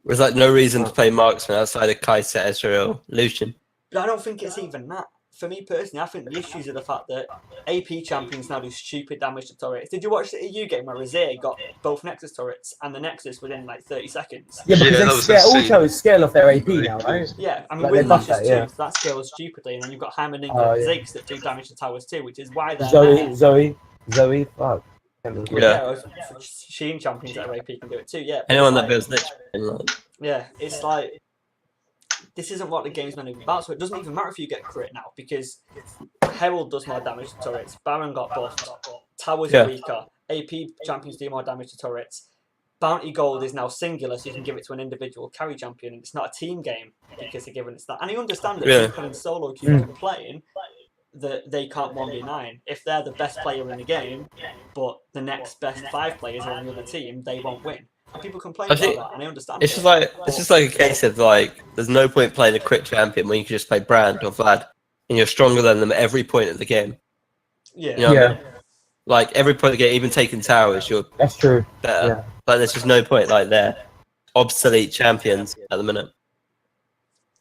There's like no reason to play marksman outside of Kai'Sa, Ezreal, Lucian. But I don't think it's even that. For me personally, I think the issues are the fact that AP champions now do stupid damage to turrets. Did you watch the EU game where Razir got both Nexus turrets and the Nexus within like 30 seconds? Yeah, because they scale off their AP now, right? Yeah, I mean, like with Nexus 2, that scales stupidly, and then you've got Heimerdinger and Ziggs that do damage to towers too, which is why they're Zoe, fuck. Yeah, Sheen champions that are AP can do it too, yeah. Anyone that builds Lich. Yeah, it's like, this isn't what the game's meant to be about, so it doesn't even matter if you get crit now, because Herald does more damage to turrets, Baron got buffed, towers are weaker, AP champions do more damage to turrets, Bounty Gold is now singular, so you can give it to an individual carry champion, and it's not a team game, because they're giving it that. And you understand that people in solo queues are playing, that they can't 1v9. If they're the best player in the game, but the next best 5 players are on the other team, they won't win. And people complain about that, and I understand. It's just like a case of like, there's no point playing a crit champion when you can just play Brand or Vlad, and you're stronger than them at every point of the game. Yeah. You know what I mean? Like every point of the game, even taking towers, you're That's true. better. Yeah. But there's just no point. Like they're obsolete champions at the minute.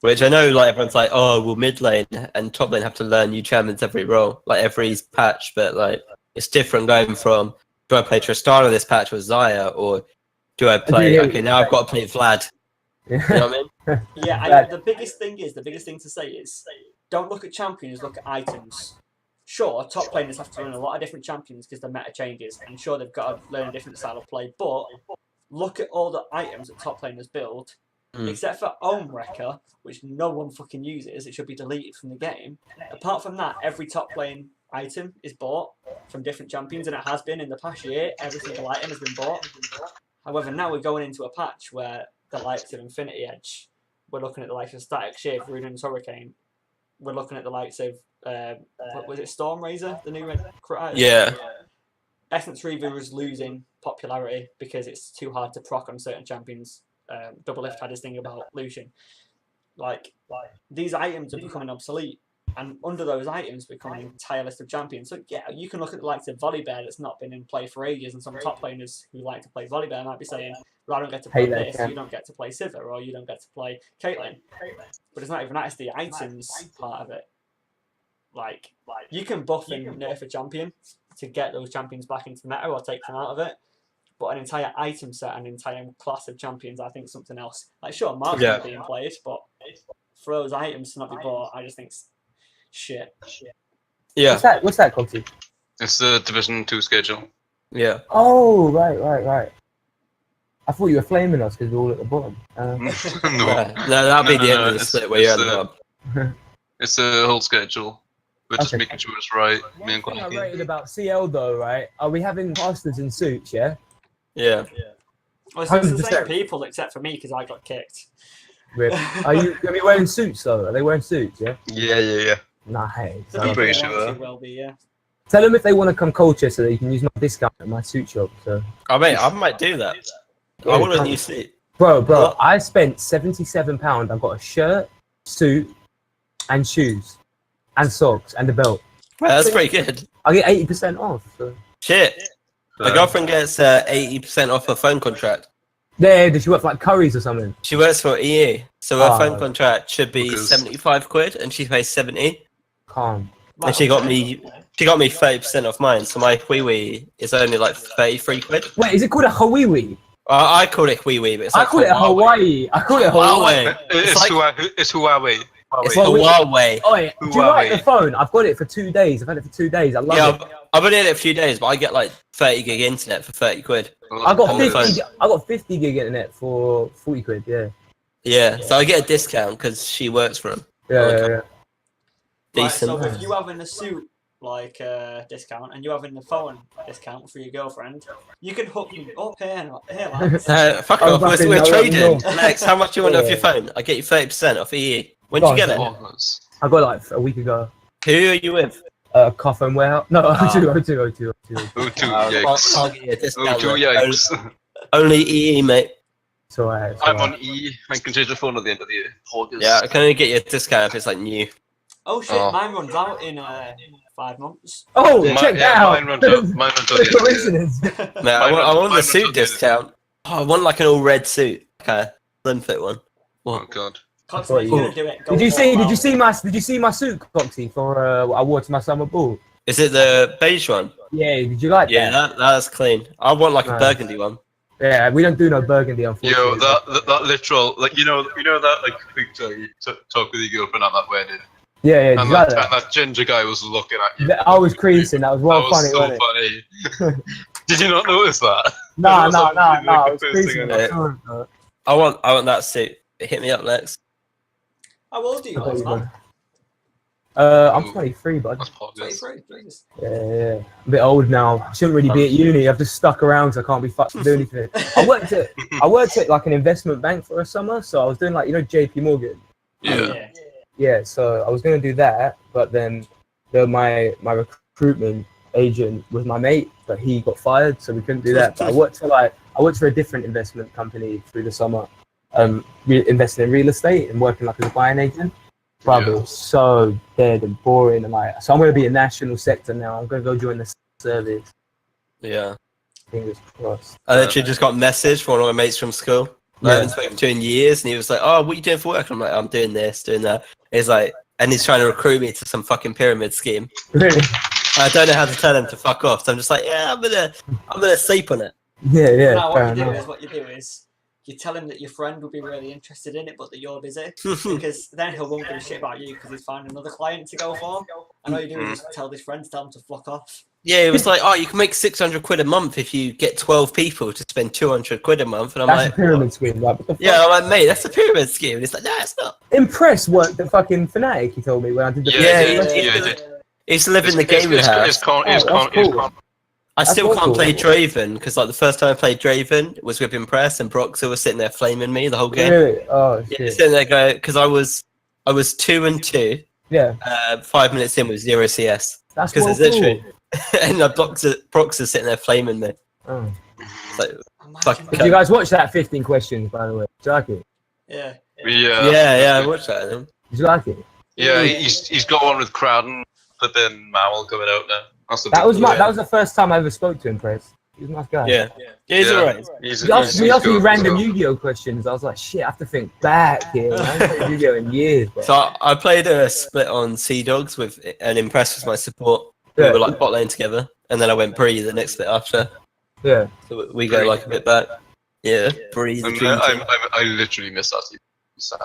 Which I know, like everyone's like, oh, well, mid lane and top lane have to learn new champions every role, like every patch. But like, it's different going from, do I play Tristana this patch with Xayah, or do I play? Okay, now I've got to play Vlad. You know what I mean? Yeah, the biggest thing to say is, don't look at champions, look at items. Sure, top laners have to learn a lot of different champions because the meta changes, and sure, they've got to learn a different style of play, but look at all the items that top laners build, except for Ohm Wrecker, which no one fucking uses, it should be deleted from the game. Apart from that, every top lane item is bought from different champions, and it has been in the past year, every single item has been bought. However, now we're going into a patch where the likes of Infinity Edge, we're looking at the likes of Static Shift, Runan's Hurricane, we're looking at the likes of, what was it, Storm Razor, the new crit item? Yeah. Essence Reaver is losing popularity because it's too hard to proc on certain champions. Double Lift had his thing about Lucian. Like these items are becoming obsolete, and under those items becoming an entire list of champions. So yeah, you can look at the likes of Volibear that's not been in play for ages, and some top laners who like to play Volibear might be saying, well, I don't get to play this, you don't get to play Sivir, or you don't get to play Caitlyn. But it's not even that, it's the items part of it. Like you can buff and nerf a champion to get those champions back into the meta or take them out of it. But an entire item set, an entire class of champions, I think something else. Like sure, Mark's not being played, but for those items to not be bought, I just think it's shit. Yeah. What's that, Coxie? It's the Division 2 schedule. Yeah. Oh, right. I thought you were flaming us because we're all at the bottom. No, that'll be the end of the split where you're at the bottom. It's the whole schedule. We're just making sure it's right. One thing I rated about CL though, right? Are we having pastors in suits, yeah? Yeah. Well, it's the same people except for me because I got kicked. Are you wearing suits though? Are they wearing suits, yeah? Yeah. Nice. I'm pretty sure. Will be, yeah. Tell them if they want to come culture so they can use my discount at my suit shop. So. Oh mate, I might do that. I want a new suit. Bro, I spent £77. I got a shirt, suit, and shoes, and socks, and a belt. Well, that's pretty good. I get 80% off. So. Shit. My girlfriend gets 80% off her phone contract. Yeah, does she work for like Curry's or something? She works for EE, so her phone contract should be 75 quid, and she pays 70. Calm. And she got me 30% off mine, so my Huiwi is only like 33 quid. Wait, is it called a Hawiwi? I call it Huiwi, but it's like I call it Hawaii. I call it Hawaii. It's Huawei. It's Huawei. Oh, yeah. Do you like the phone? I've got it for 2 days. I've had it for 2 days. I love it. I've been in it a few days, but I get like 30 gig internet for 30 quid. I got 50 gig internet for 40 quid. Yeah. Yeah, so I get a discount because she works for him. Yeah. Decent. Right, so if you having a suit like discount and you having the phone discount for your girlfriend, you can hook me up here, lads. Fuck off, we're trading. Lex, how much do you want off your phone? I get you 30% off EE. When did you get it? I got like a week ago. Who are you with? Coffin Warehouse. No, O2. Yikes. Only EE, mate. It's alright. I'm on E. I can change the phone at the end of the year. Yeah, I can only get you a discount if it's like new. Oh shit, mine runs out in 5 months. Oh, check that out. Mine runs out. Coincidence. Man, I want the suit discount. Oh, I want like an all red suit. Okay, slim fit one. Oh god. Did you see my suit, Coxie, for what I wore to my summer ball? Is it the beige one? Yeah, did you like that? Yeah, that's clean. I want like a burgundy one. Yeah, we don't do no burgundy, unfortunately. Yo, that literal, like, you know that, like, picture you talk with your girlfriend at that wedding? Yeah, and that ginger guy was looking at you. I was creasing, that was well funny, so funny. Did you not notice that? No, I was creasing. I want that suit. Hit me up, Lex. How old are you guys, man? I'm 23, bud. 23, please. Yeah. I'm a bit old now. I shouldn't really be at uni. I've just stuck around because I can't be fucked to do anything. I worked at like an investment bank for a summer, so I was doing like, JP Morgan. Yeah, so I was gonna do that, but then my recruitment agent was my mate, but he got fired, so we couldn't do that. But I worked for a different investment company through the summer, investing in real estate and working like as a buying agent. Brother, it was so dead and boring, and so I'm gonna be a national sector now. I'm gonna go join the service. Yeah. Fingers crossed. I literally just got a message from one of my mates from school. I haven't spoken to in years, and he was like, "Oh, what are you doing for work?" I'm like, "I'm doing this, doing that." He's like, and he's trying to recruit me to some fucking pyramid scheme. Really? I don't know how to tell him to fuck off, so I'm just like, "Yeah, I'm gonna sleep on it." Yeah. Now what you do is you tell him that your friend would be really interested in it, but that you're busy, because then he won't give a shit about you because he's found another client to go for. And all you do is just tell this friend to tell him to fuck off. Yeah, it was like, "Oh, you can make 600 quid a month if you get 12 people to spend 200 quid a month." And I'm that's a pyramid scheme, like, what the fuck? Yeah, I'm like, "Mate, that's a pyramid scheme." And it's like, "No, it's not." Impress worked at fucking Fnatic, he told me when I did the He's living the game we have. I still can't play Draven because like the first time I played Draven was with Impress, and Broxer was sitting there flaming me the whole game. Really? Oh shit. Yeah, sitting there going, because I was 2-2. Yeah. 5 minutes in with 0 CS. That's because it's literally. And I blocked Prox is sitting there flaming me. Oh. Like, Did you guys watch that 15 questions, by the way? Did you like it? Yeah. Yeah, I watched that. Did you like it? Yeah, he's got one with Crowden, but then Mammal coming out now. That was the first time I ever spoke to him, Chris. He's a nice guy. Yeah, he's alright. He asked me random Yu-Gi-Oh questions. I was like, shit, I have to think back here. I haven't played Yu-Gi-Oh in years, bro. So I played a split on Sea Dogs with an Impress was my support. We were like bot lane together, and then I went Bree the next bit after. Yeah. So we go like a bit back. Yeah, Bree. I literally missed that team.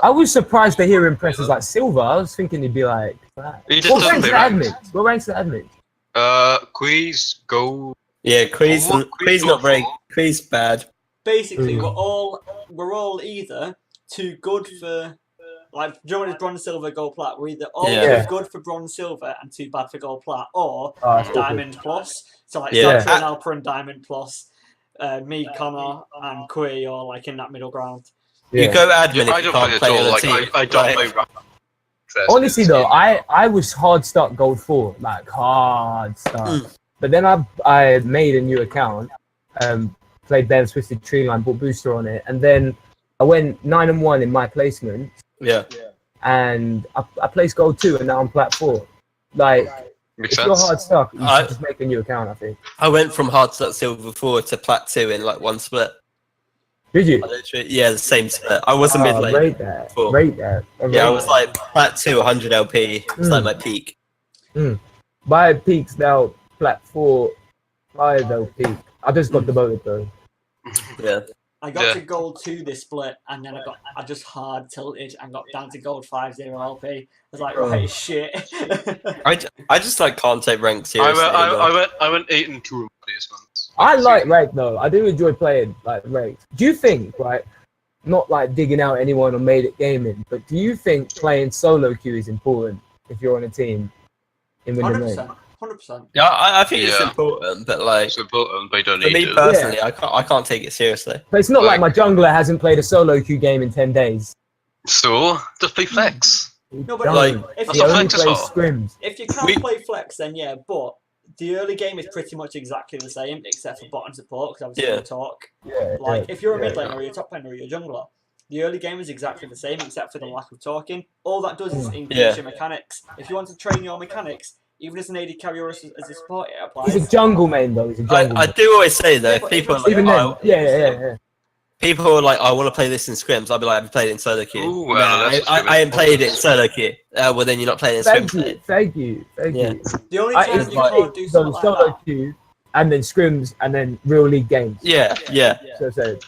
I was surprised to hear Impress as like silver. I was thinking he'd be like. What ranks the admins? What ranks the admins? Quiz, go. Yeah, Quiz not very. Quiz bad. Basically, we're all either too good for, like, do you know what is bronze, silver, gold, plat? We're either all too good for bronze, silver, and too bad for gold, plat, or diamond plus. So like, Sacha and Alpha and diamond plus. Me, Connor, and Quay are like in that middle ground. Yeah. You go admin. I don't play at all. Like, I don't play. Honestly though, I was hard start gold 4, like hard start. But then I made a new account, played Bev's Twisted Tree Line, bought booster on it, and then I went 9-1 in my placement. Yeah. And I placed gold 2, and now I'm plat 4. Like, if you're hard stuck, you should just make a new account, I think. I went from hard start silver 4 to plat 2 in like one split. Did you? Yeah, the same split. I was a mid lane. Rate that. Yeah, I was like plat 2, 100 LP. It's like my peak. My peak's now plat 4, 5 LP. I just got demoted though. Yeah. I got to gold 2 this split, and then I just hard tilted and got down to gold 5-0 LP. I was like, right, shit. I just like can't take rank seriously. I went 8-2 placements. I like rank though. I do enjoy playing like ranked. Do you think, right? Not like digging out anyone on Made It Gaming, but do you think playing solo queue is important if you're on a team in winning rank? 100%. Yeah, I think it's important, but like it's important, but you don't for need me personally, I can't take it seriously. But it's not like my jungler hasn't played a solo queue game in 10 days. So just play flex. No, but like if that's you a only flex play as well. scrims. If you can't play flex, then yeah, but the early game is pretty much exactly the same, except for bot and support, because obviously you talk. If you're a mid laner or you're a top laner or you're a jungler, the early game is exactly the same, except for the lack of talking. All that does is increase your mechanics. If you want to train your mechanics, even as an AD carrier or as a support, it applies. He's a jungle main though. I do always say though, if people are like, people are like, I want to play this in scrims. I'll be like, I've played it in solo queue. Ooh, I ain't played it in solo queue. Well, then you're not playing it in scrims. Thank you. The only time you can't do something like solo that. queue, and then scrims, and then real league games. Yeah. So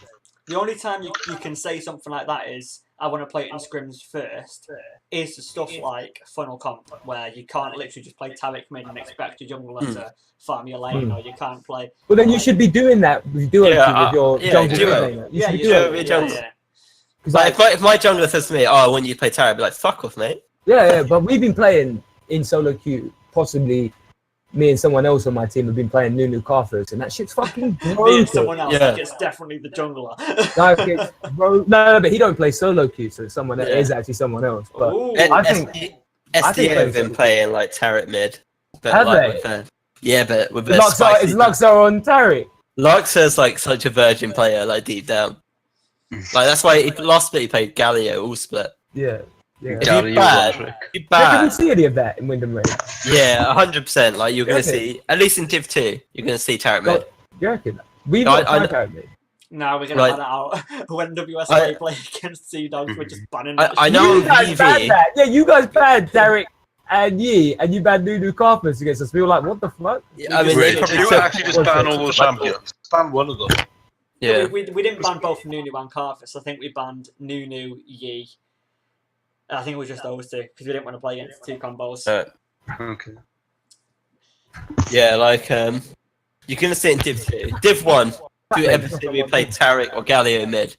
the only time you can say something like that is, I want to play it in scrims first, is the stuff like Funnel Comp, where you can't literally just play Taric mid and expect your jungler to farm your lane, or you can't play. Well, then you should be doing that with your jungle laner. You should be doing it with your jungle. Like, if my jungler says to me, "Oh, I want you to play Taric," I'd be like, "Fuck off, mate." Yeah, but we've been playing in solo queue, possibly. Me and someone else on my team have been playing Nunu Carthus, and that shit's fucking broken. Me and someone else, like, it's definitely the jungler. No, but he don't play solo queue, so someone is actually someone else. But I think SDA have been playing like Taric mid. But have like, they? Yeah, but with is Luxor on Taric? Luxor's like such a virgin player, like deep down. Like that's why last split he played Galio all split. Yeah. If you're bad. Did you see any of that in Wyndham Raid? Yeah, 100%. Like you're gonna see, at least in Div 2, you're gonna see Taric mid. You reckon? We've got Taric mid. No, we're gonna ban it out. When WSA play against Sea Dogs, we're just banning it. I know you guys banned that. Yeah, you guys banned Taric and Yi, and you banned Nunu Carthus against us. We were like, what the fuck? Yeah, I mean, they probably you actually just ban all those champions. Ban one of them. Yeah, we didn't ban both Nunu and Carthus. I think we banned Nunu, Yi. I think it was just those two because we didn't want to play against two combos. Okay. Yeah, like you're gonna see it in Div 2. Div 1, if you ever see me play Taric or Galio mid.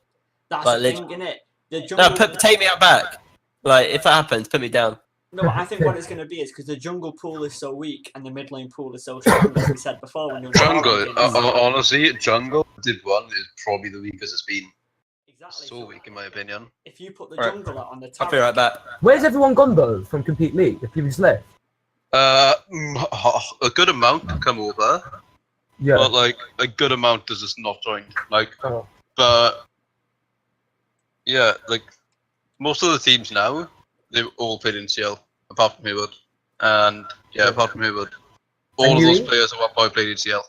That's like, the thing, innit? The jungle... No, take me out back. Like if that happens, put me down. No, but I think what it's gonna be is because the jungle pool is so weak and the mid lane pool is so strong, as we said before. When jungle, honestly, jungle Div 1 is probably the weakest it's been. Exactly. So weak in my opinion. If you put the jungler on the Taric... I'll be right back. Where's everyone gone though from Complete League? The people just left? A good amount come over. Yeah. But like a good amount is just not joined. Like, Oh. but yeah, like most of the teams now, they've all played in CL apart from Hayward, and apart from Hayward, all of those players at one point played in CL.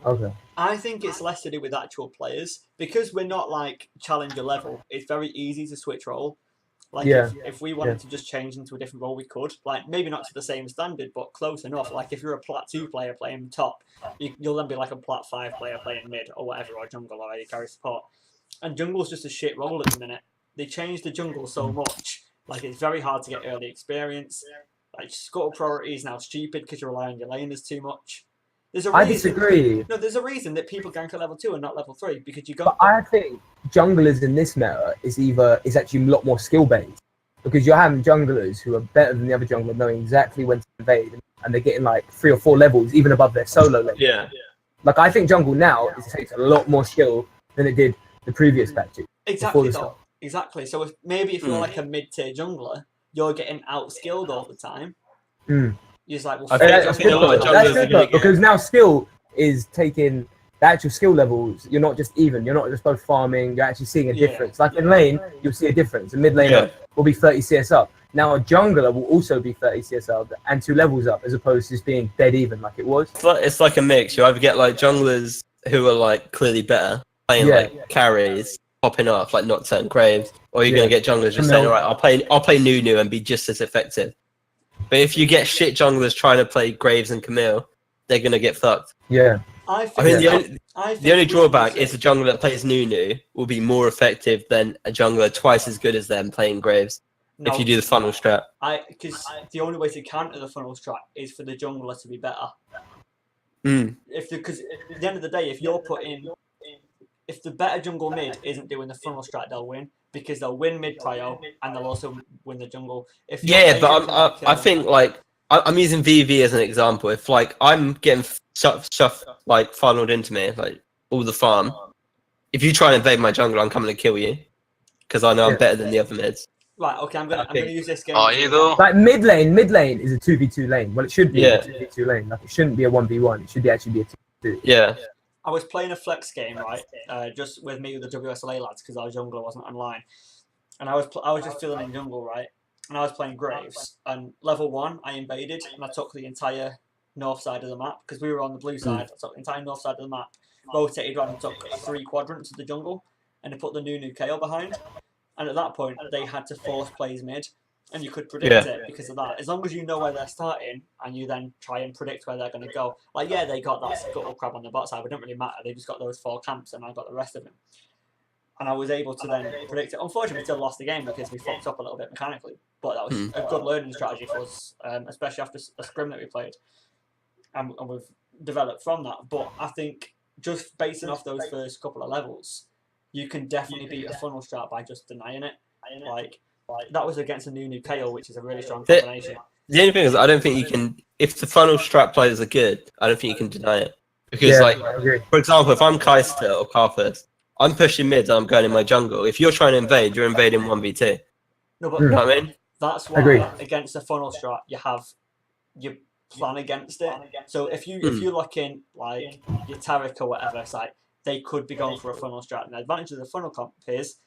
Okay. I think it's less to do with actual players because we're not like challenger level. It's very easy to switch role. Like if we wanted to just change into a different role, we could. Like maybe not to the same standard, but close enough. Like if you're a plat 2 player playing top, you'll then be like a plat 5 player playing mid or whatever, or jungle or you carry support. And jungle's just a shit role at the minute. They changed the jungle so much. Like it's very hard to get early experience. Like scuttle priority is now stupid because you rely on your laners too much. I disagree. No, there's a reason that people gank at level 2 and not level 3 because you go. But I think junglers in this meta is actually a lot more skill based because you're having junglers who are better than the other jungler, knowing exactly when to invade, and they're getting like 3 or 4 levels even above their solo level. Yeah. Like I think jungle now takes a lot more skill than it did the previous patches. Exactly. Exactly. So if you're like a mid-tier jungler, you're getting outskilled all the time. You're just like, well, that's good because now skill is taking the actual skill levels. You're not just even. You're not just both farming. You're actually seeing a difference. Like in lane, you'll see a difference. A mid laner will be 30 CS up. Now a jungler will also be 30 CS up and 2 levels up, as opposed to just being dead even like it was. It's like a mix. You either get like junglers who are like clearly better, playing like carries, popping off like Nocturne Graves, or you're gonna get junglers just saying, all right, I'll play Nunu and be just as effective. But if you get shit junglers trying to play Graves and Camille, they're gonna get fucked. Yeah. I mean, the only drawback is a jungler that plays Nunu will be more effective than a jungler twice as good as them playing Graves. If you do the funnel strat. Because the only way to counter the funnel strat is for the jungler to be better. Because at the end of the day, if the better jungle mid isn't doing the funnel strat, they'll win because they'll win mid prio and they'll also win the jungle. I think like I'm using VV as an example. If like I'm getting stuff like funneled into me, like all the farm, if you try and invade my jungle, I'm coming to kill you because I know I'm better than the other mids. Right, okay, I'm gonna use this game. Are you though? Like mid lane is a 2v2 lane. Well, it should be a 2v2 lane. Like it shouldn't be a 1v1. It should actually be a 2v2. Yeah. I was playing a flex game, right? Just with me with the WSLA lads because I was younger, I wasn't online, and I was just filling in jungle, right? And I was playing Graves. And level 1, I invaded and I took the entire north side of the map because we were on the blue side. I took the entire north side of the map, rotated around and took 3 quadrants of the jungle, and I put the Nunu KO behind. And at that point, they had to force plays mid, and you could predict it because of that. As long as you know where they're starting, and you then try and predict where they're going to go. Like, yeah, they got that scuttle crab on the bot side, but it didn't really matter. They just got those 4 camps, and I got the rest of them. And I was able to then predict it. Unfortunately, we still lost the game because we fucked up a little bit mechanically. But that was a good learning strategy for us, especially after a scrim that we played. And we've developed from that. But I think just basing off those first couple of levels, you can definitely beat a funnel strat by just denying it. Like that was against a Nunu KO, which is a really strong combination. The only thing is, I don't think you can. If the funnel strat players are good, I don't think you can deny it. Because, for example, if I'm Kaister or Carthus, I'm pushing mid and I'm going in my jungle. If you're trying to invade, you're invading 1v2. No, but you know what I mean? That's why against a funnel strat, you plan against it. So if you look in like your Taric or whatever, it's like they could be going for a funnel strat. And the advantage of the funnel comp is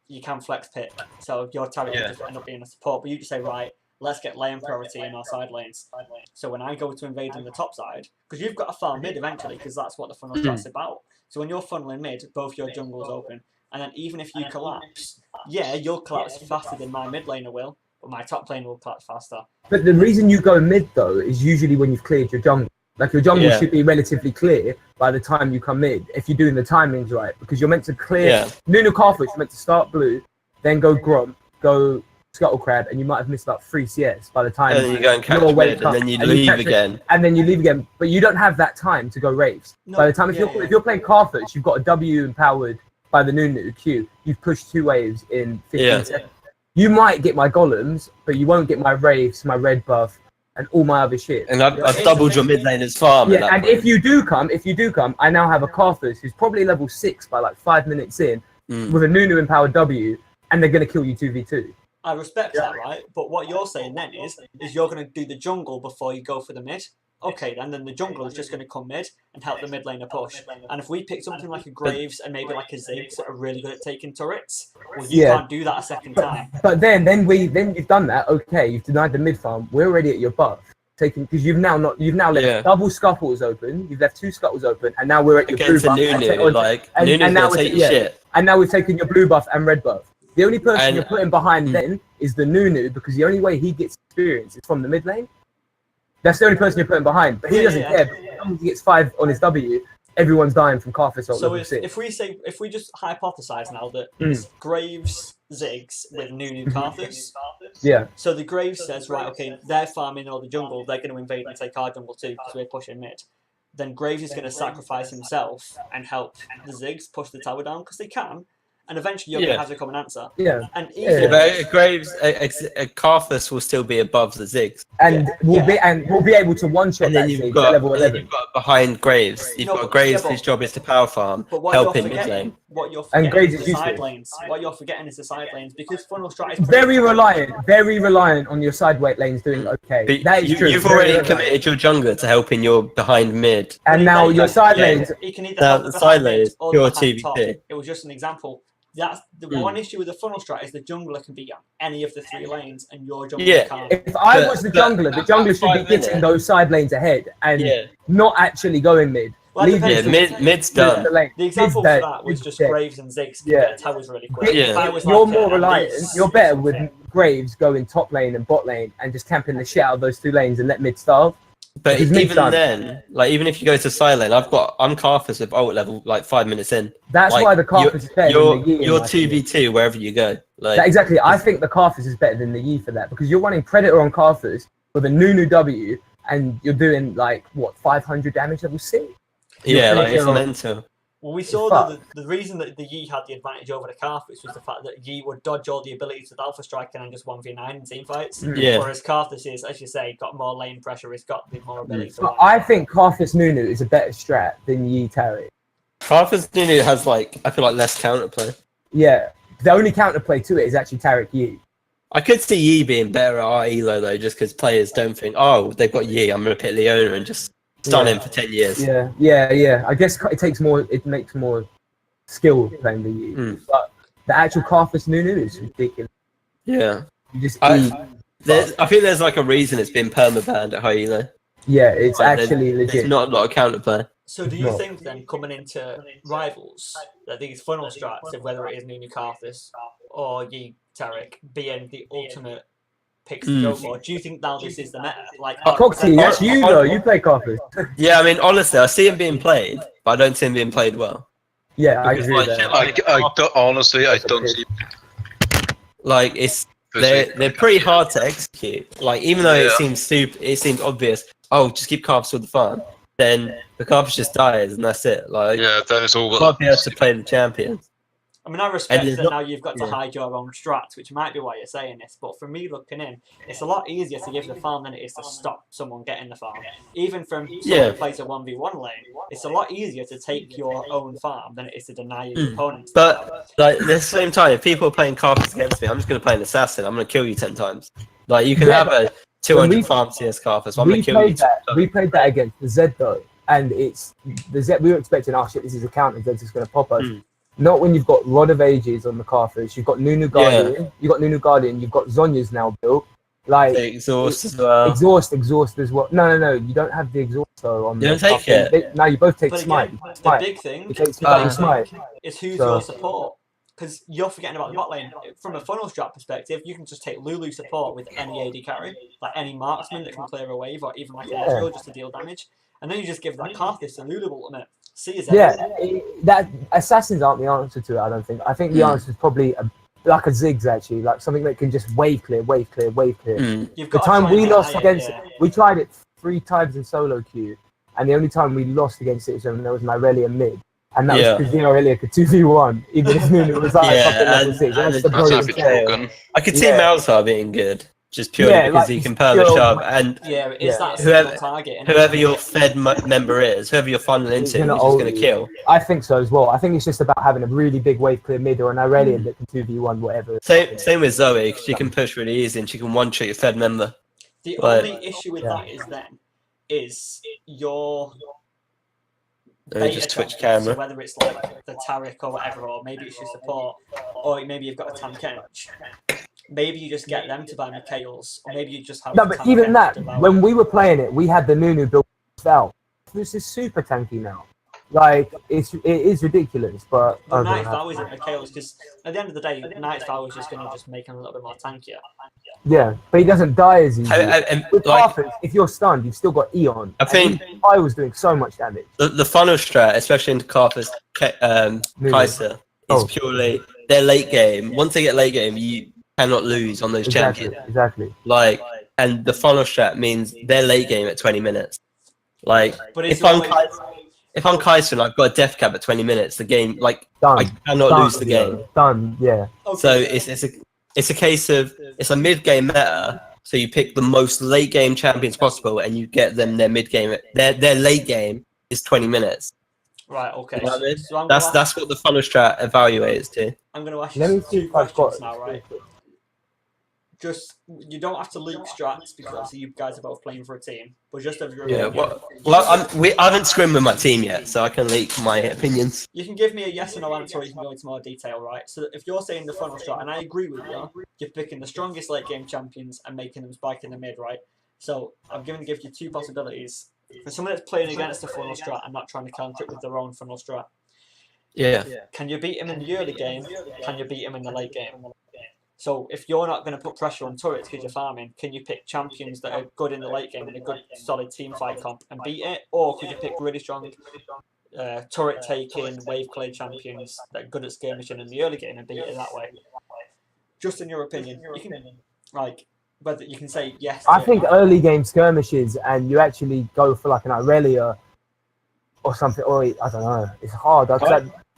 you can flex pick. So your Taric can just end up being a support, but you just say, right, let's get lane priority in our side lanes. So when I go to invade in the top side, because you've got to farm mid eventually, because that's what the funnel strat's about. So when you're funneling mid, both your jungles open. And then even if you collapse, you'll collapse faster than my mid laner will, but my top lane will collapse faster. But the reason you go mid, though, is usually when you've cleared your jungle. Like, your jungle should be relatively clear by the time you come mid, if you're doing the timings right. Because you're meant to clear... Nunu Carthage, you're meant to start blue, then go Grump, go Scuttle Crab, and you might have missed about 3 CS by the time... And then you go and catch mid, and then you leave again. And then you leave again. But you don't have that time to go Raves. By the time, if you're playing Carthage, you've got a W empowered by the Nunu Q. You've pushed 2 waves in 15 seconds. You might get my golems, but you won't get my Raves, my red buff, and all my other shit. And I've doubled your mid laner's farm. Yeah, and if you do come, I now have a Carthus who's probably level 6 by like 5 minutes in, with a Nunu empowered W, and they're going to kill you 2v2. I respect that, right? But what you're saying then is you're going to do the jungle before you go for the mid. okay, then the jungler is just going to come mid and help the mid laner push. And if we pick something like a Graves and maybe like a Ziggs that are really good at taking turrets, well, you can't do that a second time. But then you've done that. Okay, you've denied the mid farm. We're already at your buff. Because you've now left double scuttles open. You've left 2 scuttles open, and now we're at your blue buff. And now we've taken your blue buff and red buff. The only person you're putting behind then is the Nunu, because the only way he gets experience is from the mid lane. That's the only person you're putting behind, but he doesn't care. Because he gets 5 on his W, everyone's dying from Carthus. So if we just hypothesize now that it's Graves Ziggs with Nunu Carthus. So the Graves says, right, okay, they're farming all the jungle, they're going to invade and take our jungle too because we're pushing mid. Then Graves is going to sacrifice himself and help the Ziggs push the tower down because they can. And eventually you're going to have to come and answer. And but Graves, Carthus will still be above the Ziggs. And we'll be able to one-shot that Ziggs at level 11. You've got behind Graves. You've got Graves whose job is to power farm, helping mid lane. What you're forgetting is the side lanes. What you're forgetting is the side lanes because funnel strat is very reliant on your side weight lanes doing okay. But that is true. You've already committed your jungler to helping your behind mid. And now your side lanes. He can either help the side lanes pure TVP. It was just an example. That's the one issue with the funnel strat is the jungler can be on any of the 3 lanes and your jungler can't. If I was the jungler should be getting those side lanes ahead and not actually going mid. Mid's done. The example for that was just Graves and Ziggs get towers really quick. You're more reliant. You're better with Graves going top lane and bot lane and just camping the shit out of those 2 lanes and let mid starve. But even then, like even if you go to side lane, I'm Carthus with ult level like 5 minutes in. That's why the Carthus is better than the Yi. You're 2v2 wherever you go. Exactly. I think the Carthus is better than the Yi for that because you're running Predator on Carthus with a Nunu W and you're doing like what 500 damage level 6. It's mental. Well, we saw that the reason that the Yi had the advantage over the Carthus was the fact that Yi would dodge all the abilities with Alpha Strike and just 1v9 in teamfights. Whereas Carthus is, as you say, got more lane pressure, he's got the more abilities. I think Carthus Nunu is a better strat than Yi Taric. Carthus Nunu has I feel like less counterplay. Yeah, the only counterplay to it is actually Taric Yi. I could see Yi being better at our elo though, just because players don't think, oh, they've got Yi, I'm going to pick Leona and just stun him for 10 years. Yeah. I guess it makes more skill playing the Yi. But the actual Carthus Nunu is ridiculous. Yeah. You just I think there's like a reason it's been permabanned at high elo. Yeah, it's actually legit. There's not a lot of counterplay. So do you think then, coming into Rivals, that these funnel strats, of whether it is Nunu Carthus or Yi Taric, being the ultimate picks to go for, do you think now this is the meta? Coxie, that's you though. You play Carthus. Yeah, I mean, honestly, I see him being played, but I don't see him being played well. Yeah, I agree with that. I don't see. Like they're pretty hard to execute. Like even though it seems obvious. Oh, just keep Carthus with the farm. Then the Carthus just dies and that's it. Like then it's all. Not be able to play the champions. I mean, I respect that now you've got to hide your own strats, which might be why you're saying this, but for me looking in, it's a lot easier to give the farm than it is to stop someone getting the farm. Even from someone who plays a 1v1 lane, it's a lot easier to take your own farm than it is to deny your opponents. But like at the same time, if people are playing Carthus against me, I'm just going to play an assassin. I'm going to kill you 10 times. Like you can have a 200 farm CS Carthus. I'm going to kill you. We played that against the Zed though, and it's the Zed. We were expecting, oh shit, this is a counter. Zed's just going to pop us. Not when you've got Rod of Ages on the Carthus. You've got Nunu Guardian. You've got Nunu Guardian. You've got Zonya's now built. Like exhaust as well. Exhaust as well. No. You don't have the exhaust though. You don't take it. No, you both take Smite. The big thing is who's your support. Because you're forgetting about the bot lane. From a funnel strat perspective, you can just take Lulu support with any AD carry, like any marksman that can clear a wave, or even like a Ezreal just to deal damage. And then you just give that Carthus the Lulu ultimate. That assassins aren't the answer to it, I don't think. I think the answer is probably like a Ziggs actually, like something that can just wave clear. The time we lost against it, we tried it 3 times in solo queue, and the only time we lost against it was when there was an Irelia mid. And that was because Irelia could 2v1, even if Nunu was like level 6. That's the brilliant. I could see Malzahar being good. Just purely because he can perma shove and whoever your fed member is, whoever you're funneling into, he's just going to kill. I think so as well. I think it's just about having a really big wave clear mid or an Irelia that can 2v1 whatever. Same with Zoe, because she can push really easy and she can one-shot your fed member. The only issue with that is then, is your just Twitch camera. So whether it's like the Tarek or whatever, or maybe it's your support, or maybe you've got a Tam Kench. Maybe you just get them to buy McHale's, or maybe you just have. No, but even that, when we were playing it, we had the Nunu built fell. This is super tanky now. Like it is ridiculous, but Knight's Vow isn't McHale's, because at the end of the day, Knight's Vow is just going to just make him a little bit more tankier. Yeah, but he doesn't die as easy. With like, Carthage, if you're stunned, you've still got Eon. I think I was doing so much damage. The funnel strat, especially into Carthage, Kaiser, is purely their late game. Once they get late game, you cannot lose on those champions. Exactly. Like, and the funnel strat means their late game at 20 minutes. Like, but if I'm Kaiser and I've got a death cap at 20 minutes, the game, like, done. I cannot lose the game. Done. Yeah. Okay. So it's a case of it's a mid game meta. So you pick the most late game champions possible, and you get them their mid game. Their late game is 20 minutes. Right. Okay. You know what I mean? So that's what the funnel strat evaluates to. I'm going to ask Let me you see two if I've questions got now, right? Just you don't have to leak strats because obviously you guys are both playing for a team, but just of your opinion. I haven't scrimmed with my team yet, so I can leak my opinions. You can give me a yes or no answer, or you can go into more detail, right? So if you're saying the funnel strat, and I agree with you, you're picking the strongest late game champions and making them spike in the mid, right? So I'm going to give you two possibilities. For someone that's playing against the funnel strat and not trying to counter it with their own funnel strat. Yeah. Can you beat him in the early game? Can you beat him in the late game? So if you're not going to put pressure on turrets because you're farming, can you pick champions that are good in the late game and a good solid team fight comp and beat it? Or could you pick really strong turret taking, wave clear champions that are good at skirmishing in the early game and beat it that way? Just in your opinion, you can like whether you can say yes. I think early game skirmishes and you actually go for like an Irelia or something, or I don't know. It's hard.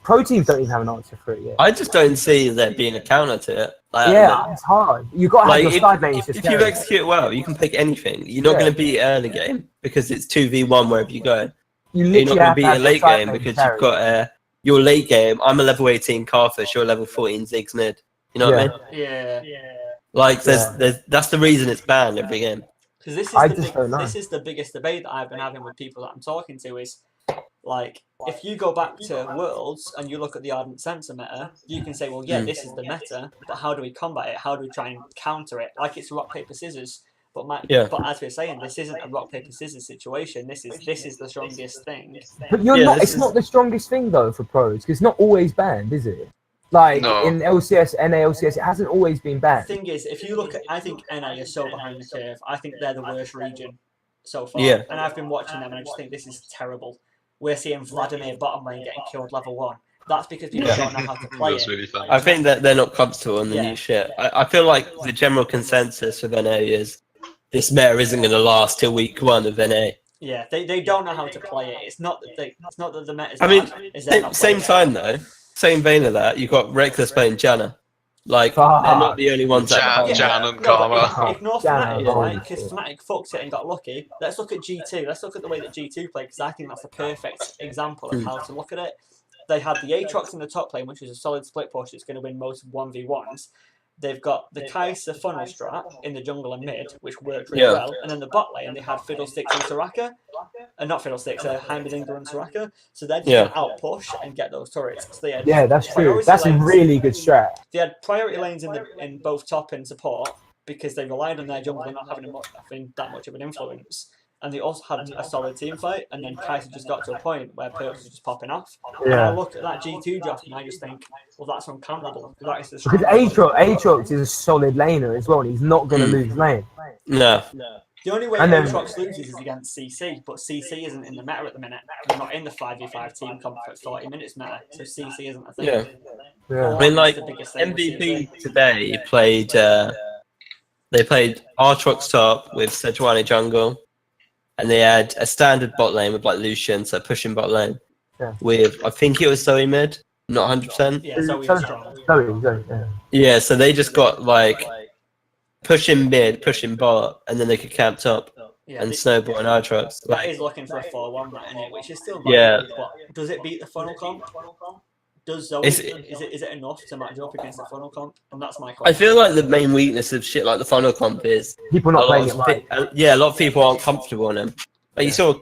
Pro teams don't even have an answer for it yet. I just don't see there being a counter to it. Like, yeah, it's hard. You got to have your side lanes. If you execute well, you can pick anything. You're not going to beat early game because it's 2v1 wherever you go. You're not going to beat a late game because you've got your late game. I'm a level 18 Carthage, you're a level 14 Ziggs mid. You know what I mean? Yeah. Like that's the reason it's banned every game. Because this is the biggest debate that I've been having with people that I'm talking to is. Like, if you go back to Worlds and you look at the Ardent Sensor meta, you can say, well, yeah, this is the meta, but how do we combat it? How do we try and counter it? Like it's rock, paper, scissors. But as we're saying, this isn't a rock, paper, scissors situation. This is the strongest thing. But it's not the strongest thing, though, for pros, because it's not always banned, is it? Like, in LCS, NA, LCS, it hasn't always been banned. The thing is, if you look at, I think NA is so behind the curve. I think they're the worst region so far. Yeah. And I've been watching them, and I just think this is terrible. We're seeing Vladimir bottom lane getting killed level 1. That's because people don't know how to play it. Really fun. I think that they're not comfortable on the new shit. I feel like the general consensus with NA is this meta isn't going to last till week 1 of NA. Yeah, they don't know how to play it. It's not that the meta is bad. Same time though, same vein of that, you've got Reckless playing Janna. Like, they're not the only ones that Jan and Karma. Ignore Fnatic, right? Because Fnatic fucked it and got lucky. Let's look at G2. Let's look at the way that G2 played, because I think that's the perfect example of how to look at it. They had the Aatrox in the top lane, which is a solid split push. It's going to win most 1v1s. They've got the Kai'Sa funnel strat in the jungle and mid, which worked really well. And then the bot lane, they had Fiddlesticks and Soraka. Not Fiddlesticks, Heimerdinger and Soraka. So they're just going to outpush and get those turrets. So they had that's true. That's a really good strat. They had priority lanes in both top and support because they relied on their jungle not having that much of an influence. And they also had a solid team fight, and then Kai'Sa just got to a point where Perks was just popping off. And I look at that G2 draft and I just think, well, that's uncounterable. Because Aatrox is a solid laner as well, and he's not going to lose lane. No. The only way Aatrox loses is against CC, but CC isn't in the meta at the minute. They're not in the 5v5 team comp for 40 minutes meta, so CC isn't a thing. I mean, like, MVP today played, they played Aatrox top with Sejuani jungle. And they had a standard bot lane with like Lucian, so pushing bot lane with, I think it was Zoe mid, not 100%. Yeah, Zoe was strong. Yeah, so they just got like pushing mid, pushing bot, and then they could camp top and snowball and Aatrox. That is looking for a 4-1 right in it, which is still but does it beat the funnel comp? Does Zoe, is it enough to match up against the funnel comp? And that's my question. I feel like the main weakness of shit like the funnel comp is people not playing it right. A lot of people aren't comfortable on them. But you saw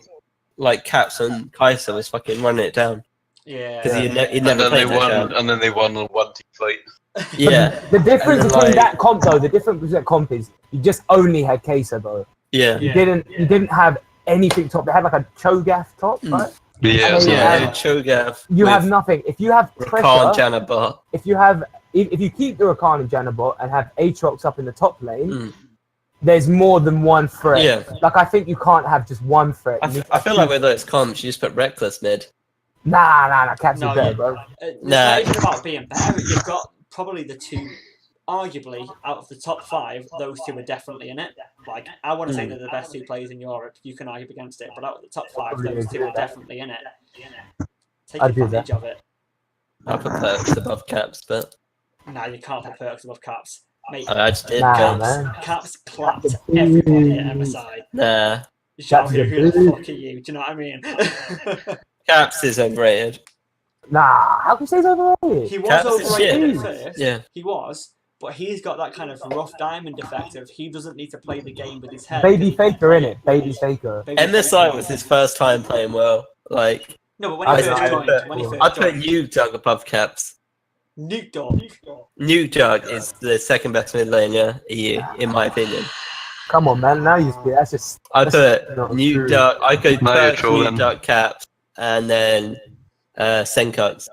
like Caps and Kaiser was fucking running it down. Yeah. Because he'd never played that champ. And then they won on one team fight. Yeah. The difference then, between like- that comp though, the difference between that comp is you just only had Kesa though. Yeah. You didn't have anything top. They had like a Cho'Gath top, right? Yeah. And then Yeah. Cho'Gath. You have nothing. If you have Rakan, pressure, Janabot. if you keep the Rakan and Janabot and have Aatrox up in the top lane, there's more than one threat. Yeah. Like I think you can't have just one threat. I feel like with those comps, you just put Reckless mid. Nah, Caps No, is better, you- bro. It's Nah. not even about being better. You've got probably the two, arguably out of the top 5, those two are definitely in it. Like I want to say they're the best 2 players in Europe. You can argue against it, but out of the top 5, those 2 are definitely in it. Take I'd do advantage of it. I put Perks above Caps, but Nah, you can't put Perks above Caps. Mate, I just did. Nah, Caps. man. Caps clapped everybody at MSI. Nah. Shout That's who the good. fuck are you? Do you know what I mean? Caps is overrated. Nah, how can you say he's overrated? He was Caps is overrated shit. at first. Yeah. He was, but he's got that kind of rough diamond effect of he doesn't need to play the game with his head. Baby Faker, innit? Baby Faker. Baby MSI Faker. was his first time playing well. Like, No, but when he first I'd joined, put Nuke above Caps. Nuke Dog. Nuke Jug is the second best mid laner EU, in my opinion. Come on, man. Now you speak. That's just. I that's put not Nuke true. Jug, I go Now you're first trolling. Nuke Jug Caps, and then Senkux.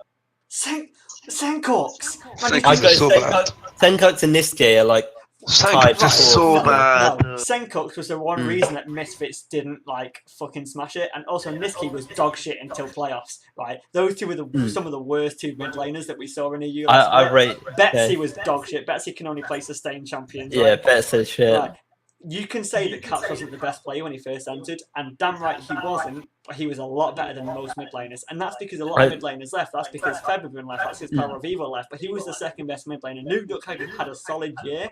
Senkox. Senkox I is go so bad. Senkux and Niski are like, Senkox is so No, bad. Senkox was the one reason that Misfits didn't like fucking smash it, and also Niski was dog shit until playoffs. Right, those two were some of the worst 2 mid laners that we saw in a year. I rate. Betsy was dog shit. Betsy can only play sustained champions. Yeah, right? better shit. Right. You can say that Caps wasn't the best player when he first entered, and damn right he wasn't, but he was a lot better than most mid laners. And that's because a lot of mid laners left. That's because Feberbin left. That's because Power of Evil left. But he was the second best mid laner. Nuke Duck had a solid year.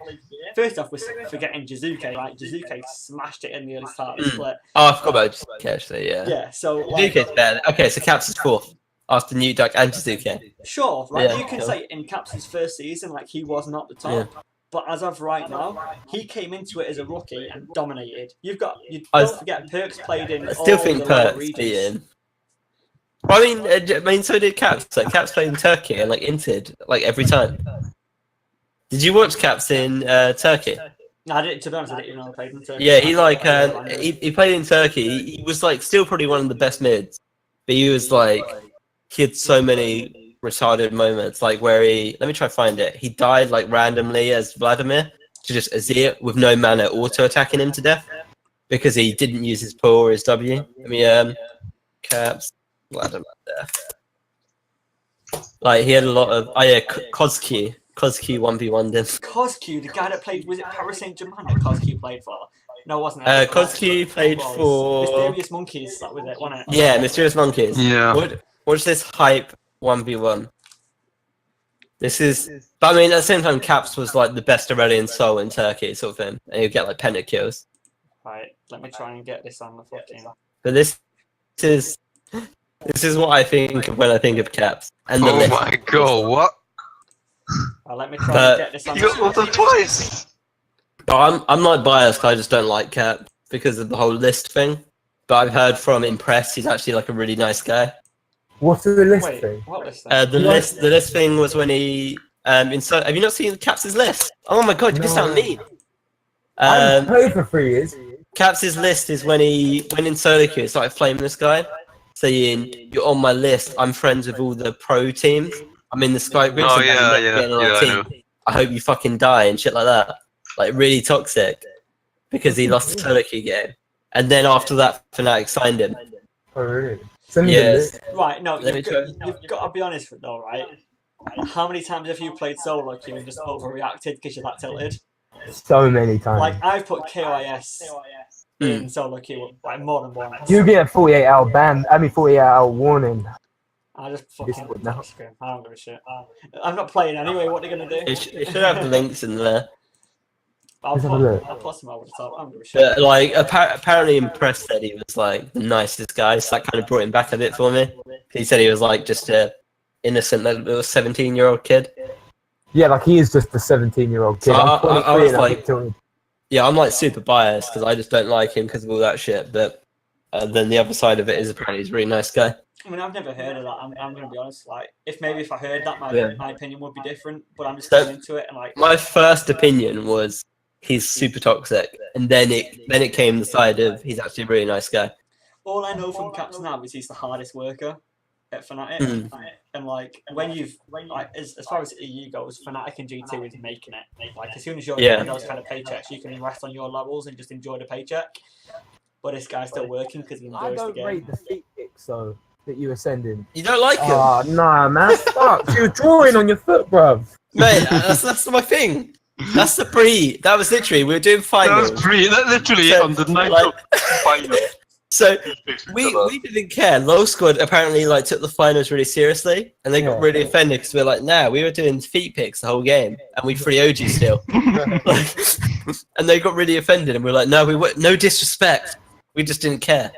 First off, we're forgetting Jizuke, right? Jizuke smashed it in the early start of the split. Oh, I forgot about Jizuke, actually, yeah. Yeah, so like, Jizuke's better. Okay, so Caps is 4th after Nuke Duck and Jizuke. sure, right? Yeah, You can cool. say in Caps' first season, like he was not the top. But as of right now, he came into it as a rookie and dominated. You don't forget Perks played in. I still all think the lower Perks regions. beat in. Well, I mean, so did Caps. Like Caps played in Turkey and like entered like every time. Did you watch Caps in Turkey? No, I didn't. To be honest, I didn't even know I played in Turkey. Yeah, he like he played in Turkey. He was like still probably one of the best mids, but he was like he had so many retarded moments, like where let me try to find it. He died like randomly as Vladimir to just Azir with no mana auto attacking him to death because he didn't use his pull or his W. I mean, Caps Vladimir death. Like he had a lot of Kozki 1v1'd him. Kozki, the guy that played, was it Paris Saint-Germain that Kozki played for? No, it wasn't. Kozki played for Mysterious Monkeys, that was it, wasn't it? yeah, Mysterious Monkeys. Yeah. What's this hype 1v1? This is, but I mean, at the same time, Caps was like the best Aurelian soul in Turkey, sort of thing, and you get like pentakills. Right, let me try and get this on the fucking. But this is what I think of when I think of Caps. And the Oh list. my god, what? Let me try and get this on. You got both of them twice! Oh, I'm not biased. I just don't like Caps because of the whole list thing. But I've heard from Impress, he's actually like a really nice guy. What's the list Wait, thing? what list then? The list thing was when he have you not seen Caps' list? Oh my god, you missed out on me. I played for 3 years. Caps' list is when he went in solo queue and started flaming this guy, saying, "You're on my list. I'm friends with all the pro teams. I'm in the Sky Grid. Oh, so yeah, I'm yeah, getting on our yeah, I team. know. I hope you fucking die," and shit like that. Like really toxic because he lost the solo queue game. And then after that, Fnatic signed him. Oh, really? Send me the Yes. list. Right, no, Let me you've got to be honest with though, right? How many times have you played solo queue and just overreacted because you're that tilted? So many times. Like I've put KIS in solo queue like more than once. You get a 48-hour ban. 48-hour warning. I just This fucking would now. scream. I don't give a shit. I'm not playing anyway. What are they gonna do? It should have the links in there. I'll Let's have a look. put some over the top. I don't give a shit. But like, apparently, Impress said he was like the nicest guy, so that kind of brought him back a bit for me. He said he was like just a innocent little 17-year-old kid. Yeah, like he is just a 17-year-old kid. So I'm I 23 was and I'm like- tilted. Yeah, I'm like super biased because I just don't like him because of all that shit. But And then the other side of it is apparently he's a really nice guy. I mean, I've never heard of that. I'm going to be honest. Like, if I heard that, my opinion would be different. But I'm just coming into it and like. My first opinion was he's super toxic, and then it came the side of he's actually a really nice guy. All I know from Caps now is he's the hardest worker at Fnatic, and like as far as EU goes, Fnatic and G2 is making it. Like as soon as you're getting those kind of paychecks, you can rest on your levels and just enjoy the paycheck. But this guy's still working because he enjoys the game. I don't rate the feet picks though that you were sending. You don't like him? Oh nah, man, stop! You're drawing on your foot, bruv. Mate, that's my thing. That's the pre. That was literally we were doing finals. That was pre. That literally on the night of final. So we didn't care. Low Squad apparently like took the finals really seriously, and they got really offended because we were like, "Nah, we were doing feet picks the whole game, and we free OG still." And they got really offended, and we were like, "No, no disrespect. We just didn't care."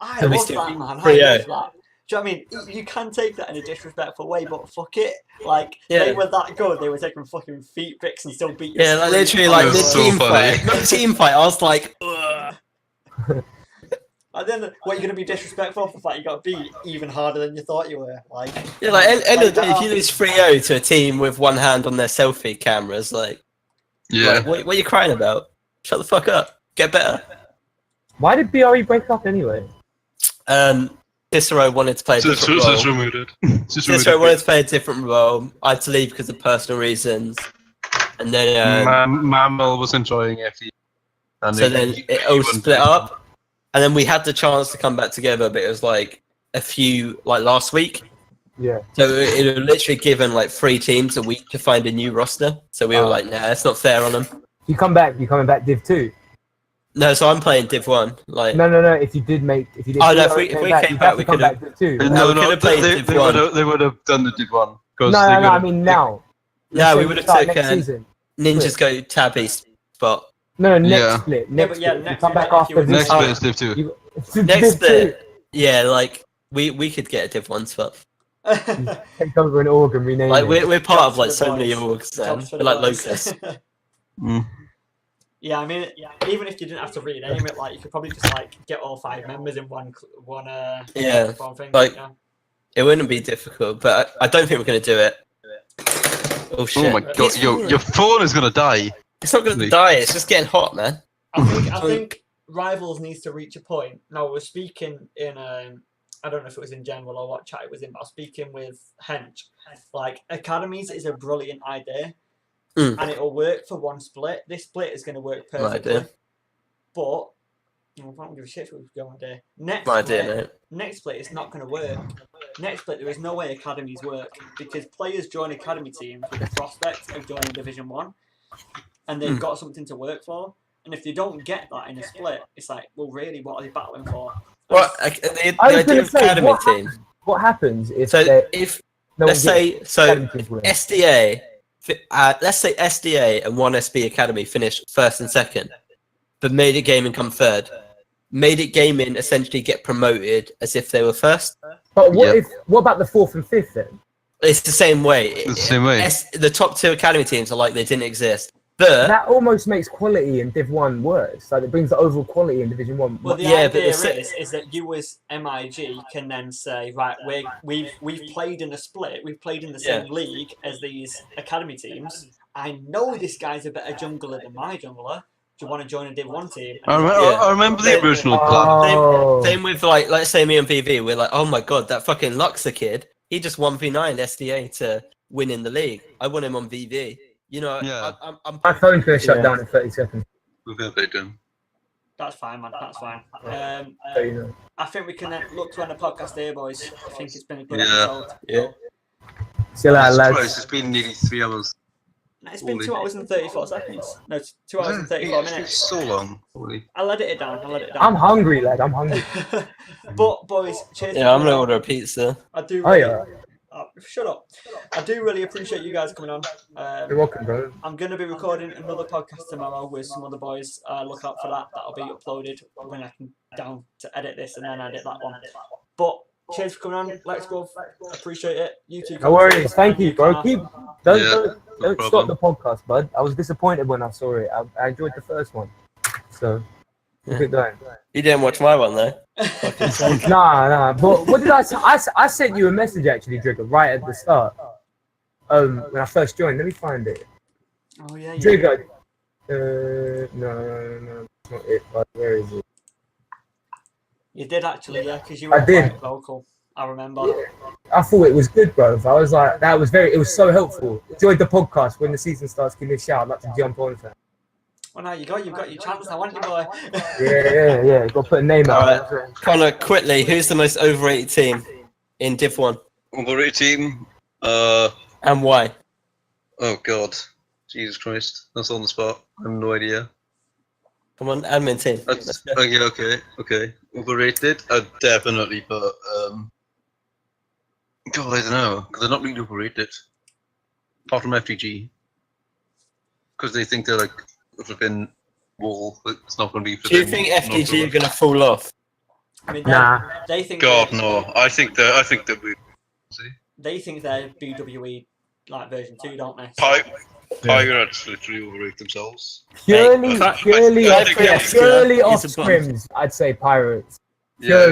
I love that, man. I love that. Do you know what I mean? You can take that in a disrespectful way, but fuck it. Like, they were that good, they were taking fucking feet picks and still beat you. Yeah, like, literally, like, the team fight. Not team fight, I was like, ugh. And then, what, you're going to be disrespectful for the fact you got beat even harder than you thought you were? Like, yeah, like, end of the day, if you lose 3-0 to a team with one hand on their selfie cameras, like, what are you crying about? Shut the fuck up. Get better. Why did BRE break up anyway? Cicero wanted to play a different role. Cicero wanted to play a different role. I had to leave because of personal reasons. And then Mammal was enjoying FE. So then it all split up. And then we had the chance to come back together, but it was like last week. Yeah. So it was literally given like 3 teams a week to find a new roster. So we were like, nah, it's not fair on them. You coming back Div 2? No, so I'm playing Div 1. Like no. If you did. If we came back, we could have. No, they would have done the Div 1. No. I mean now. No, we would have taken Ninjas Go Tabby spot. No, next split. Next split. Come back after this. Next split is Div 2. Next split. Yeah, like we could get a Div 1 spot. Take over an org and rename like it. we're part of like so many orgs. We're like Locust. Yeah, I mean, even if you didn't have to rename it, like you could probably just like get all 5 members in one thing. Like it wouldn't be difficult, but I don't think we're gonna do it. Oh shit! Oh my god, your phone is gonna die. It's not gonna die. It's just getting hot, man. I think Rivals needs to reach a point. Now we're speaking in I don't know if it was in general or what chat it was in, but I was speaking with Hench. Like academies is a brilliant idea. And it'll work for one split. This split is going to work perfectly. But I don't give a shit if we go idea. Next split is not going to work. Next split, there is no way academies work because players join academy teams with the prospect of joining Division 1, and they've got something to work for. And if they don't get that in a split, it's like, well, really, what are they battling for? Well, the idea of academy team. What happens if let's say SDA. Let's say SDA and 1SB Academy finished 1st and 2nd, but Made It Gaming come 3rd. Made It Gaming essentially get promoted as if they were 1st. But what about the 4th and 5th then? It's the same way. It's the same way. The top 2 Academy teams are like they didn't exist. But that almost makes quality in Div 1 worse. Like it brings the overall quality in Division 1. Well, the idea is that you as MIG can then say, right, we've played in a split, we've played in the same league as these academy teams. I know this guy's a better jungler than my jungler. Do you want to join a Div 1 team? I remember the original plan. Same with like, let's say me and VV, we're like, oh my god, that fucking Luxor kid, he just 1v9 SDA to win in the league. I want him on VV. You know, my phone's going to shut down in 30 seconds. We're going to do. That's fine, man. That's fine. I think we can then look to end the podcast here, boys. I think it's been a good episode. Yeah. See you later, lads. It's been nearly 3 hours. No, it's been 2 hours and 34 seconds. No, 2 hours and 34 minutes. It's so long. I'll edit it down. I'm hungry, lad. I'm hungry. But, boys, cheers. Yeah, I'm going to order a pizza. I do. Shut up. I do really appreciate you guys coming on. You're welcome, bro. I'm going to be recording another podcast tomorrow with some other boys. Look out for that. That'll be uploaded when I can down to edit this and then edit that one. But cheers for coming on. Let's go. Appreciate it. You too. No worries. Thank you, bro. Don't stop the podcast, bud. I was disappointed when I saw it. I enjoyed the first one. So, Keep it going. You didn't watch my one though. Nah. But what did I say? I sent you a message actually, Drigger, right at the start. When I first joined. Let me find it. Oh yeah. Drigger. No, that's not it. But where is it? You did actually, yeah, because you were quite vocal. I remember. Yeah. I thought it was good, bro. I was like, it was so helpful. Enjoyed the podcast. When the season starts, give me a shout. I'd like to jump on. Well, now you've got your chance now, haven't you, boy? Yeah. Got to put a name out. Right. Connor, quickly, who's the most overrated team in Div 1? Overrated team? And why? Oh god. Jesus Christ. That's on the spot. I have no idea. Come on, admin team. Okay. Overrated? I'd definitely put, God, I don't know. Because they're not really overrated. Apart from FTG. Because they think they're like a flipping wall. It's not going to be Do you think FTG are going to fall off? I mean, Nah. They think. God, no. I think they'll be. See? They think they're BWE like version 2, don't they? Pirates literally overrate themselves. Purely off He's a bum. scrims, I'd say Pirates. Yeah,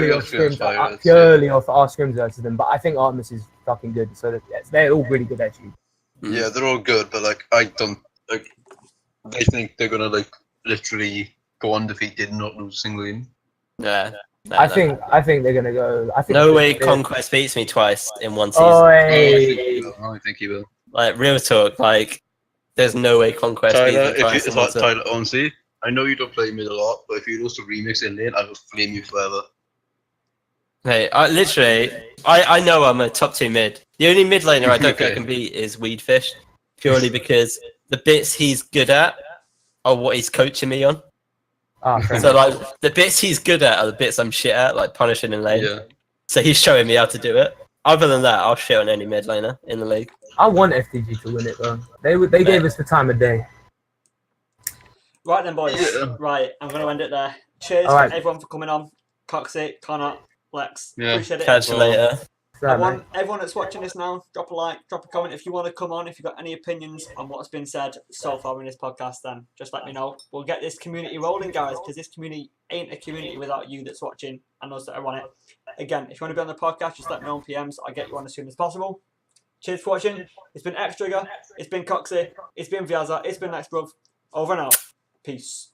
Purely off our scrims versus them. But I think Artemis is fucking good. So they're all really good actually. Yeah, they're all good, but like I don't like. They think they're gonna like literally go undefeated and not lose a single game. Yeah. I think they're gonna go. No way Conquest beats me twice in one season. I think he will. Like real talk, like there's no way Conquest beats me twice. Tyler, honestly, I know you don't play mid a lot, but if you also remix in lane, I will flame you forever. Hey, I know I'm a top 2 mid. The only mid laner I don't think I can beat is Weedfish, purely because the bits he's good at are what he's coaching me on. So like the bits he's good at are the bits I'm shit at, like punishing in lane. Yeah. So he's showing me how to do it. Other than that, I'll shit on any mid laner in the league. I want FTG to win it though. They gave us the time of day. Right then, boys. Yeah. Right, I'm going to end it there. Cheers everyone for coming on. Coxie, Connor, Lex. Yeah. Appreciate it. Catch you later. Everyone that's watching this now, drop a like, drop a comment if you want to come on. If you've got any opinions on what's been said so far in this podcast, then just let me know. We'll get this community rolling, guys, because this community ain't a community without you that's watching and us that are on it. Again, if you want to be on the podcast, just let me know on PMs. I'll get you on as soon as possible. Cheers for watching. It's been X Trigger. It's been Coxie. It's been Viaza. It's been Bruv. Over and out. Peace.